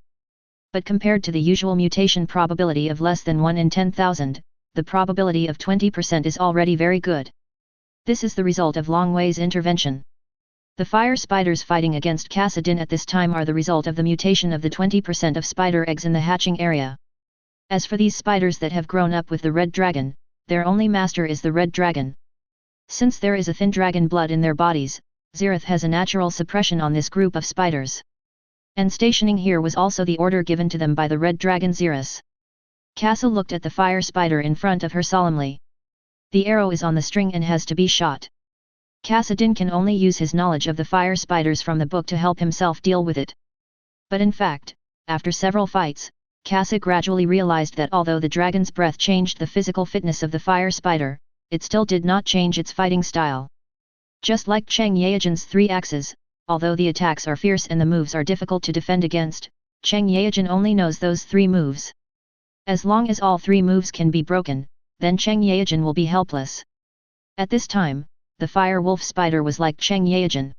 But compared to the usual mutation probability of less than 1 in 10,000, the probability of 20% is already very good. This is the result of Longway's intervention. The fire spiders fighting against Kassadin at this time are the result of the mutation of the 20% of spider eggs in the hatching area. As for these spiders that have grown up with the red dragon, their only master is the red dragon. Since there is a thin dragon blood in their bodies, Zeris has a natural suppression on this group of spiders. And stationing here was also the order given to them by the red dragon Zeris. Kassa looked at the fire spider in front of her solemnly. The arrow is on the string and has to be shot. Kassadin can only use his knowledge of the fire spiders from the book to help himself deal with it. But in fact, after several fights, Kassa gradually realized that although the dragon's breath changed the physical fitness of the fire spider, it still did not change its fighting style. Just like Cheng Yaojan's 3 axes, although the attacks are fierce and the moves are difficult to defend against, Cheng Yaojan only knows those 3 moves. As long as all 3 moves can be broken, then Cheng Yaojan will be helpless. At this time, the fire wolf spider was like Cheng Yaojan.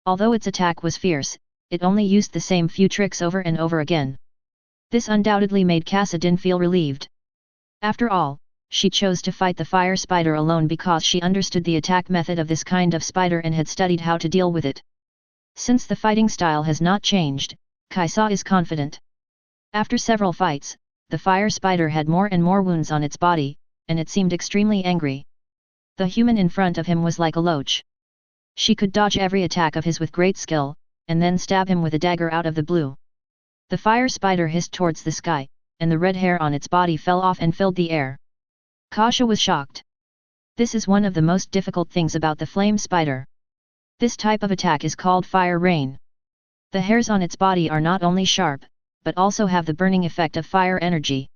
Although its attack was fierce, it only used the same few tricks over and over again. This undoubtedly made Kassadin feel relieved. After all, she chose to fight the fire spider alone because she understood the attack method of this kind of spider and had studied how to deal with it. Since the fighting style has not changed, Kaisa is confident. After several fights, the fire spider had more and more wounds on its body, and it seemed extremely angry. The human in front of him was like a loach. She could dodge every attack of his with great skill, and then stab him with a dagger out of the blue. The fire spider hissed towards the sky, and the red hair on its body fell off and filled the air. Kasha was shocked. This is one of the most difficult things about the flame spider. This type of attack is called fire rain. The hairs on its body are not only sharp, but also have the burning effect of fire energy.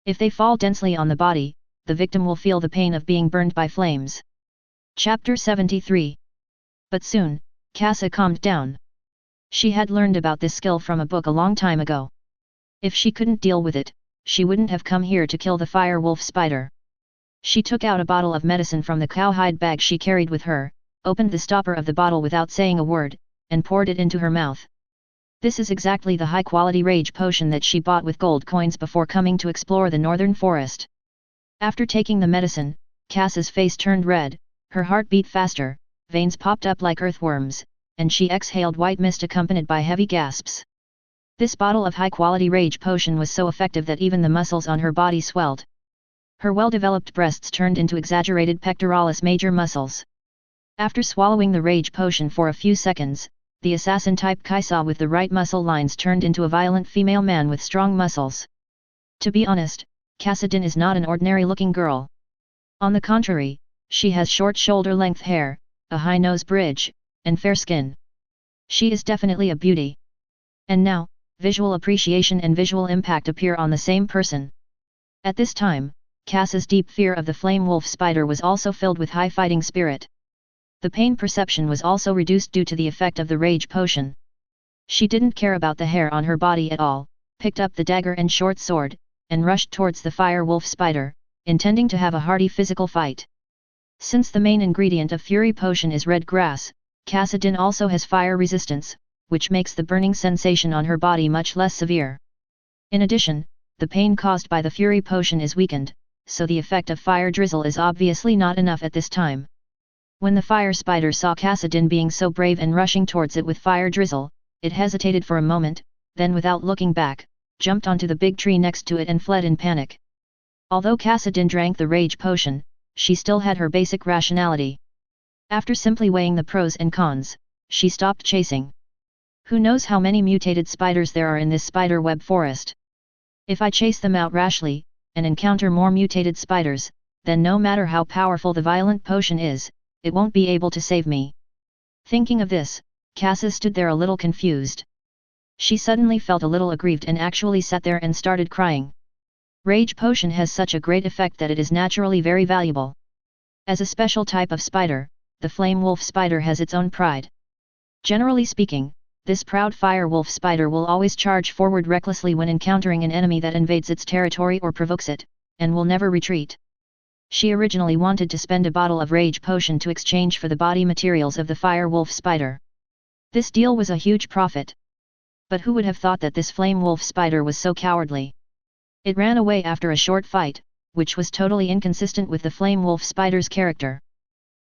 If they fall densely on the body, the victim will feel the pain of being burned by flames. Chapter 73. But soon, Kassa calmed down. She had learned about this skill from a book a long time ago. If she couldn't deal with it, she wouldn't have come here to kill the fire wolf spider. She took out a bottle of medicine from the cowhide bag she carried with her, opened the stopper of the bottle without saying a word, and poured it into her mouth. This is exactly the high-quality rage potion that she bought with gold coins before coming to explore the northern forest. After taking the medicine, Kassa's face turned red, her heart beat faster, veins popped up like earthworms, and she exhaled white mist accompanied by heavy gasps. This bottle of high-quality rage potion was so effective that even the muscles on her body swelled. Her well-developed breasts turned into exaggerated pectoralis major muscles. After swallowing the rage potion for a few seconds, the assassin-type Kaisa with the right muscle lines turned into a violent female man with strong muscles. To be honest, Kassadin is not an ordinary-looking girl. On the contrary, she has short shoulder-length hair, a high nose bridge, and fair skin. She is definitely a beauty. And now, visual appreciation and visual impact appear on the same person. At this time, Cass's deep fear of the flame wolf spider was also filled with high fighting spirit. The pain perception was also reduced due to the effect of the rage potion. She didn't care about the hair on her body at all, picked up the dagger and short sword, and rushed towards the fire wolf spider, intending to have a hearty physical fight. Since the main ingredient of Fury Potion is red grass, Cassadin also has fire resistance, which makes the burning sensation on her body much less severe. In addition, the pain caused by the Fury Potion is weakened, so the effect of fire drizzle is obviously not enough at this time. When the fire spider saw Cassadin being so brave and rushing towards it with fire drizzle, it hesitated for a moment, then without looking back, jumped onto the big tree next to it and fled in panic. Although Cassadin drank the rage potion, she still had her basic rationality. After simply weighing the pros and cons, she stopped chasing. Who knows how many mutated spiders there are in this spider web forest? If I chase them out rashly, and encounter more mutated spiders, then no matter how powerful the violent potion is, it won't be able to save me. Thinking of this, Cassa stood there a little confused. She suddenly felt a little aggrieved and actually sat there and started crying. Rage potion has such a great effect that it is naturally very valuable. As a special type of spider, the flame wolf spider has its own pride. Generally speaking, this proud fire wolf spider will always charge forward recklessly when encountering an enemy that invades its territory or provokes it, and will never retreat. She originally wanted to spend a bottle of rage potion to exchange for the body materials of the fire wolf spider. This deal was a huge profit. But who would have thought that this flame wolf spider was so cowardly? It ran away after a short fight, which was totally inconsistent with the flame wolf spider's character.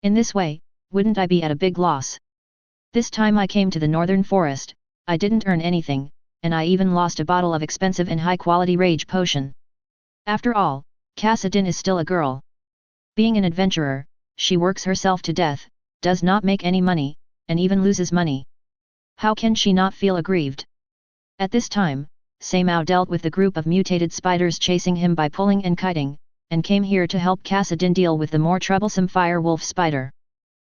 In this way, wouldn't I be at a big loss? This time I came to the northern forest, I didn't earn anything, and I even lost a bottle of expensive and high-quality rage potion. After all, Cassadin is still a girl. Being an adventurer, she works herself to death, does not make any money, and even loses money. How can she not feel aggrieved? At this time, Seimao dealt with the group of mutated spiders chasing him by pulling and kiting, and came here to help Cassadin deal with the more troublesome fire wolf spider.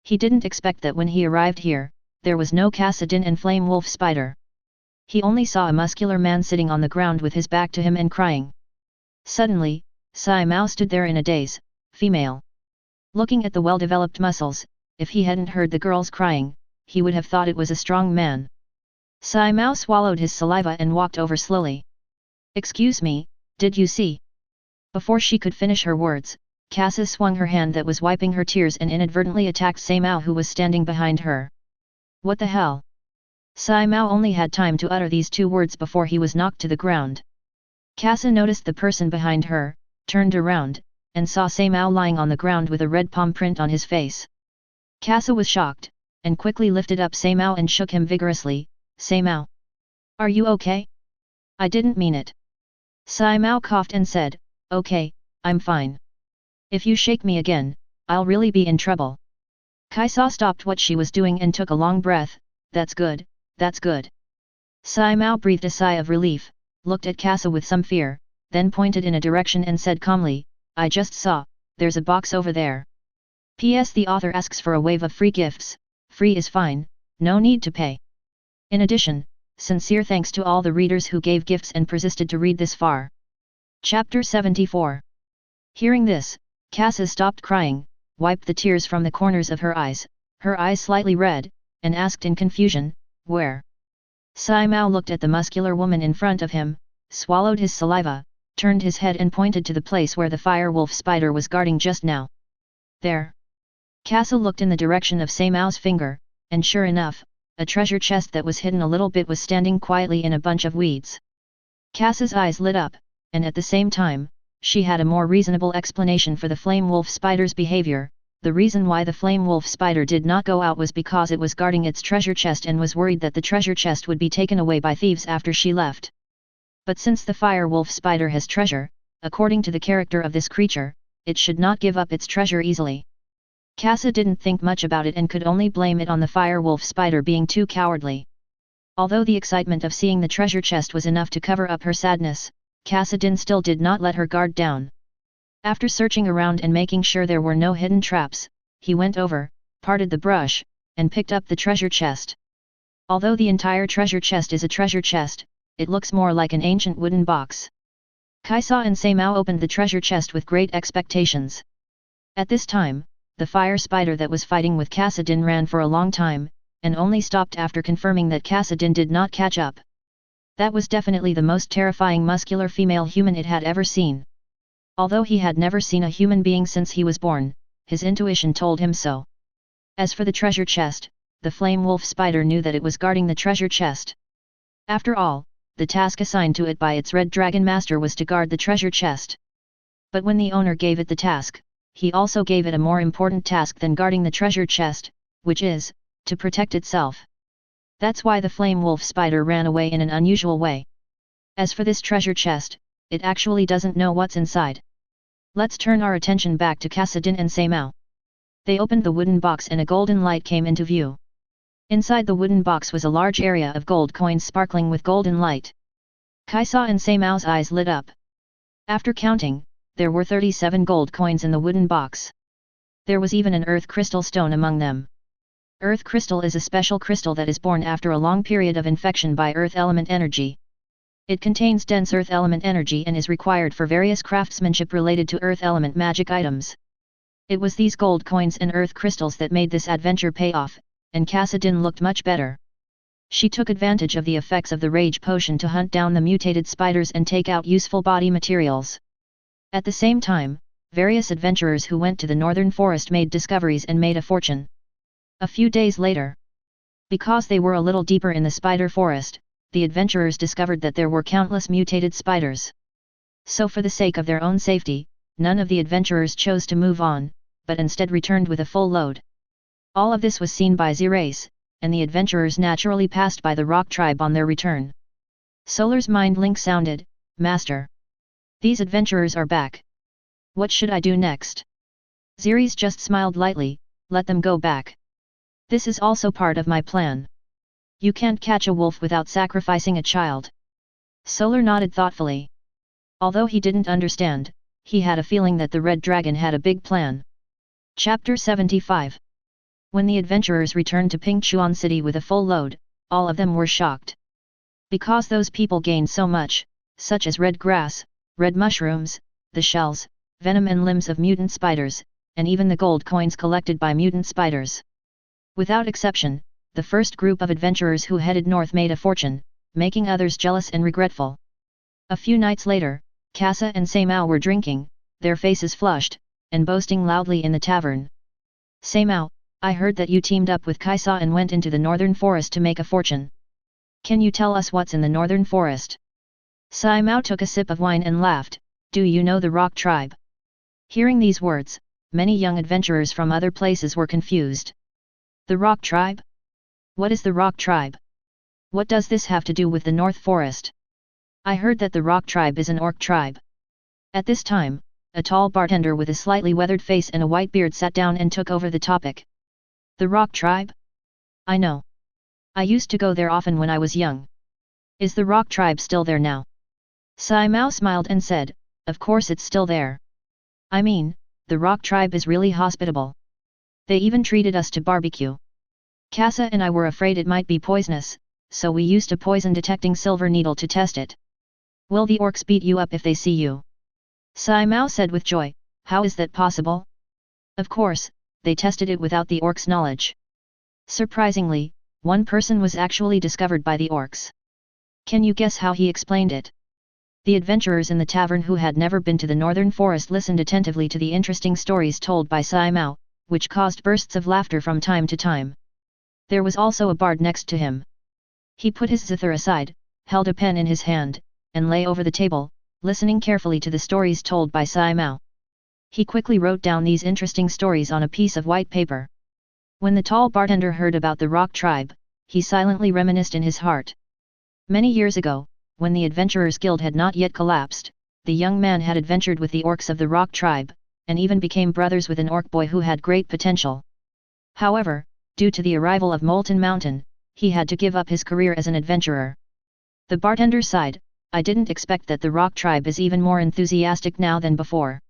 He didn't expect that when he arrived here, there was no Cassadin and flame wolf spider. He only saw a muscular man sitting on the ground with his back to him and crying. Suddenly, Seimao stood there in a daze, female. Looking at the well-developed muscles, if he hadn't heard the girls crying, he would have thought it was a strong man. Seimao swallowed his saliva and walked over slowly. "Excuse me, did you see?" Before she could finish her words, Cassa swung her hand that was wiping her tears and inadvertently attacked Seimao, who was standing behind her. "What the hell?" Seimao only had time to utter these two words before he was knocked to the ground. Cassa noticed the person behind her, turned around, and saw Seimao lying on the ground with a red palm print on his face. Cassa was shocked, and quickly lifted up Seimao and shook him vigorously. "Seimao, are you okay?" "I didn't mean it." Seimao coughed and said, "Okay, I'm fine. If you shake me again, I'll really be in trouble." Kaisa stopped what she was doing and took a long breath. That's good, that's good." Seimao breathed a sigh of relief, looked at Cassa with some fear, then pointed in a direction and said calmly, "I just saw, there's a box over there. P.S. The author asks for a wave of free gifts. Free is fine, no need to pay. In addition, sincere thanks to all the readers who gave gifts and persisted to read this far." Chapter 74. Hearing this, Cassa stopped crying, wiped the tears from the corners of her eyes slightly red, and asked in confusion, "Where?" Seimao looked at the muscular woman in front of him, swallowed his saliva, turned his head and pointed to the place where the fire wolf spider was guarding just now. "There." Cassa looked in the direction of Seimao's finger, and sure enough, a treasure chest that was hidden a little bit was standing quietly in a bunch of weeds. Cassa's eyes lit up, and at the same time, she had a more reasonable explanation for the flame wolf spider's behavior. The reason why the flame wolf spider did not go out was because it was guarding its treasure chest and was worried that the treasure chest would be taken away by thieves after she left. But since the fire wolf spider has treasure, according to the character of this creature, it should not give up its treasure easily. Cassa didn't think much about it and could only blame it on the fire wolf spider being too cowardly. Although the excitement of seeing the treasure chest was enough to cover up her sadness, Cassadin still did not let her guard down. After searching around and making sure there were no hidden traps, he went over, parted the brush, and picked up the treasure chest. Although the entire treasure chest is a treasure chest, it looks more like an ancient wooden box. Kaisa and Seimao opened the treasure chest with great expectations. At this time, the fire spider that was fighting with Kassadin ran for a long time, and only stopped after confirming that Kassadin did not catch up. That was definitely the most terrifying muscular female human it had ever seen. Although he had never seen a human being since he was born, his intuition told him so. As for the treasure chest, the flame wolf spider knew that it was guarding the treasure chest. After all, the task assigned to it by its red dragon master was to guard the treasure chest. But when the owner gave it the task, he also gave it a more important task than guarding the treasure chest, which is, to protect itself. That's why the flame wolf spider ran away in an unusual way. As for this treasure chest, it actually doesn't know what's inside. Let's turn our attention back to Kassadin and Seimao. They opened the wooden box and a golden light came into view. Inside the wooden box was a large area of gold coins sparkling with golden light. Kaisa and Seimao's eyes lit up. After counting, there were 37 gold coins in the wooden box. There was even an earth crystal stone among them. Earth crystal is a special crystal that is born after a long period of infection by earth element energy. It contains dense earth element energy and is required for various craftsmanship related to earth element magic items. It was these gold coins and earth crystals that made this adventure pay off, and Kassadin looked much better. She took advantage of the effects of the rage potion to hunt down the mutated spiders and take out useful body materials. At the same time, various adventurers who went to the northern forest made discoveries and made a fortune. A few days later, because they were a little deeper in the spider forest, the adventurers discovered that there were countless mutated spiders. So for the sake of their own safety, none of the adventurers chose to move on, but instead returned with a full load. All of this was seen by Zeris, and the adventurers naturally passed by the rock tribe on their return. Solar's mind link sounded, "Master. These adventurers are back. What should I do next?" Zeris just smiled lightly, "Let them go back. This is also part of my plan. You can't catch a wolf without sacrificing a child." Solar nodded thoughtfully. Although he didn't understand, he had a feeling that the red dragon had a big plan. Chapter 75. When the adventurers returned to Pingchuan City with a full load, all of them were shocked. Because those people gained so much, such as red grass, red mushrooms, the shells, venom and limbs of mutant spiders, and even the gold coins collected by mutant spiders. Without exception, the first group of adventurers who headed north made a fortune, making others jealous and regretful. A few nights later, Kasa and Seimao were drinking, their faces flushed, and boasting loudly in the tavern. "Seimao, I heard that you teamed up with Kaisa and went into the northern forest to make a fortune. Can you tell us what's in the northern forest?" Seimao took a sip of wine and laughed, "Do you know the rock tribe?" Hearing these words, many young adventurers from other places were confused. The rock tribe? What is the rock tribe? What does this have to do with the North Forest? I heard that the rock tribe is an orc tribe. At this time, a tall bartender with a slightly weathered face and a white beard sat down and took over the topic. The rock tribe? I know. I used to go there often when I was young. Is the rock tribe still there now? Seimao smiled and said, "Of course it's still there. I mean, the rock tribe is really hospitable. They even treated us to barbecue. Kasa and I were afraid it might be poisonous, so we used a poison detecting silver needle to test it. Will the orcs beat you up if they see you?" Seimao said with joy, "How is that possible?" Of course, they tested it without the orcs' knowledge. Surprisingly, one person was actually discovered by the orcs. Can you guess how he explained it? The adventurers in the tavern who had never been to the northern forest listened attentively to the interesting stories told by Seimao, which caused bursts of laughter from time to time. There was also a bard next to him. He put his zither aside, held a pen in his hand, and lay over the table, listening carefully to the stories told by Seimao. He quickly wrote down these interesting stories on a piece of white paper. When the tall bartender heard about the rock tribe, he silently reminisced in his heart. Many years ago, when the Adventurers Guild had not yet collapsed, the young man had adventured with the orcs of the rock tribe, and even became brothers with an orc boy who had great potential. However, due to the arrival of Molten Mountain, he had to give up his career as an adventurer. The bartender sighed, "I didn't expect that the rock tribe is even more enthusiastic now than before."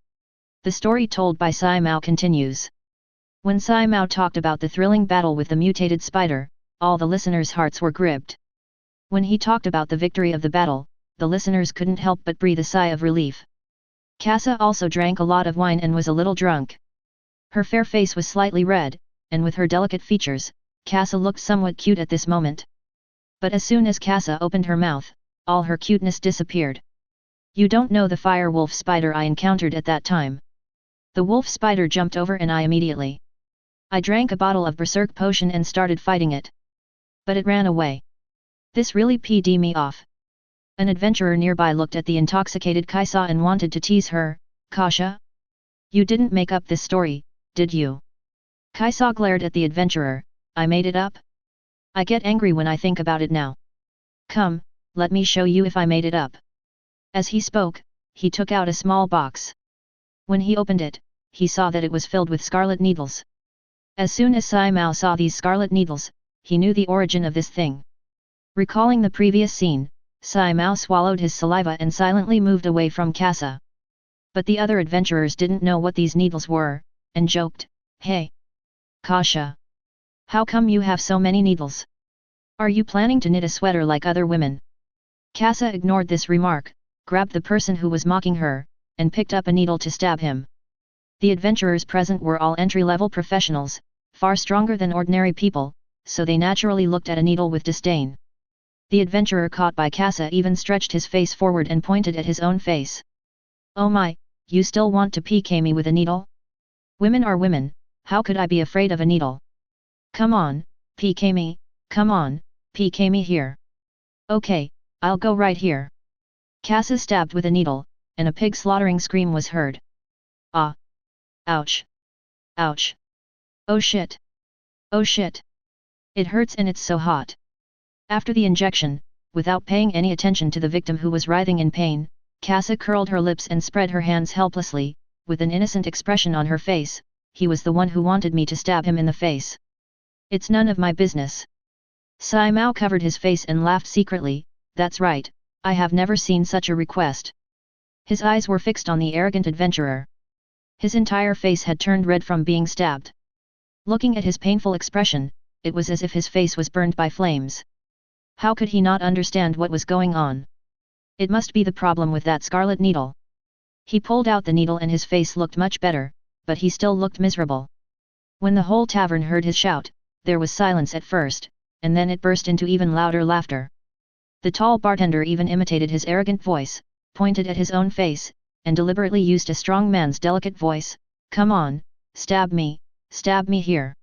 The story told by Seimao continues. When Sai Mao talked about the thrilling battle with the mutated spider, all the listeners' hearts were gripped. When he talked about the victory of the battle, the listeners couldn't help but breathe a sigh of relief. Casa also drank a lot of wine and was a little drunk. Her fair face was slightly red, and with her delicate features, Casa looked somewhat cute at this moment. But as soon as Casa opened her mouth, all her cuteness disappeared. You don't know the fire wolf spider I encountered at that time. The wolf spider jumped over and I immediately. I drank a bottle of berserk potion and started fighting it. But it ran away. This really p'd me off. An adventurer nearby looked at the intoxicated Kaisa and wanted to tease her. Kasha? You didn't make up this story, did you? Kaisa glared at the adventurer. I made it up? I get angry when I think about it now. Come, let me show you if I made it up. As he spoke, he took out a small box. When he opened it, he saw that it was filled with scarlet needles. As soon as Sai Mao saw these scarlet needles, he knew the origin of this thing. Recalling the previous scene, Sai Mao swallowed his saliva and silently moved away from Casa. But the other adventurers didn't know what these needles were, and joked, Hey! Kasha! How come you have so many needles? Are you planning to knit a sweater like other women? Casa ignored this remark, grabbed the person who was mocking her, and picked up a needle to stab him. The adventurers present were all entry-level professionals, far stronger than ordinary people, so they naturally looked at a needle with disdain. The adventurer caught by Casa even stretched his face forward and pointed at his own face. Oh my, you still want to PK me with a needle? Women are women, how could I be afraid of a needle? Come on, PK me, come on, PK me here. Okay, I'll go right here. Casa stabbed with a needle, and a pig slaughtering scream was heard. Ah! Ouch! Ouch! Oh shit! Oh shit! It hurts and it's so hot. After the injection, without paying any attention to the victim who was writhing in pain, Casa curled her lips and spread her hands helplessly, with an innocent expression on her face. He was the one who wanted me to stab him in the face. It's none of my business. Sai Mao covered his face and laughed secretly. That's right, I have never seen such a request. His eyes were fixed on the arrogant adventurer. His entire face had turned red from being stabbed. Looking at his painful expression, it was as if his face was burned by flames. How could he not understand what was going on? It must be the problem with that scarlet needle. He pulled out the needle and his face looked much better, but he still looked miserable. When the whole tavern heard his shout, there was silence at first, and then it burst into even louder laughter. The tall bartender even imitated his arrogant voice, pointed at his own face, and deliberately used a strong man's delicate voice, Come on, stab me here.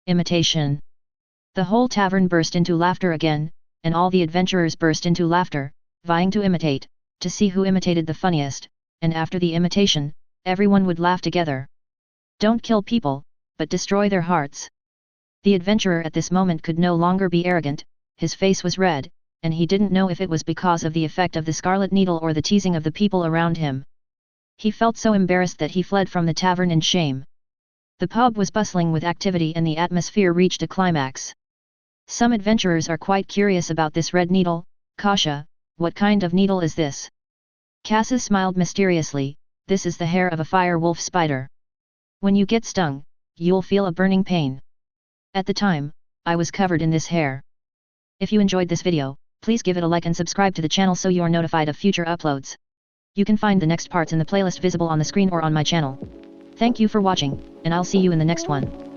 Imitation. The whole tavern burst into laughter again, and all the adventurers burst into laughter, vying to imitate, to see who imitated the funniest, and after the imitation, everyone would laugh together. Don't kill people, but destroy their hearts. The adventurer at this moment could no longer be arrogant, his face was red, and he didn't know if it was because of the effect of the scarlet needle or the teasing of the people around him. He felt so embarrassed that he fled from the tavern in shame. The pub was bustling with activity and the atmosphere reached a climax. Some adventurers are quite curious about this red needle. Kasha, what kind of needle is this? Casa smiled mysteriously. This is the hair of a fire wolf spider. When you get stung, you'll feel a burning pain. At the time, I was covered in this hair. If you enjoyed this video, please give it a like and subscribe to the channel so you're notified of future uploads. You can find the next parts in the playlist visible on the screen or on my channel. Thank you for watching, and I'll see you in the next one.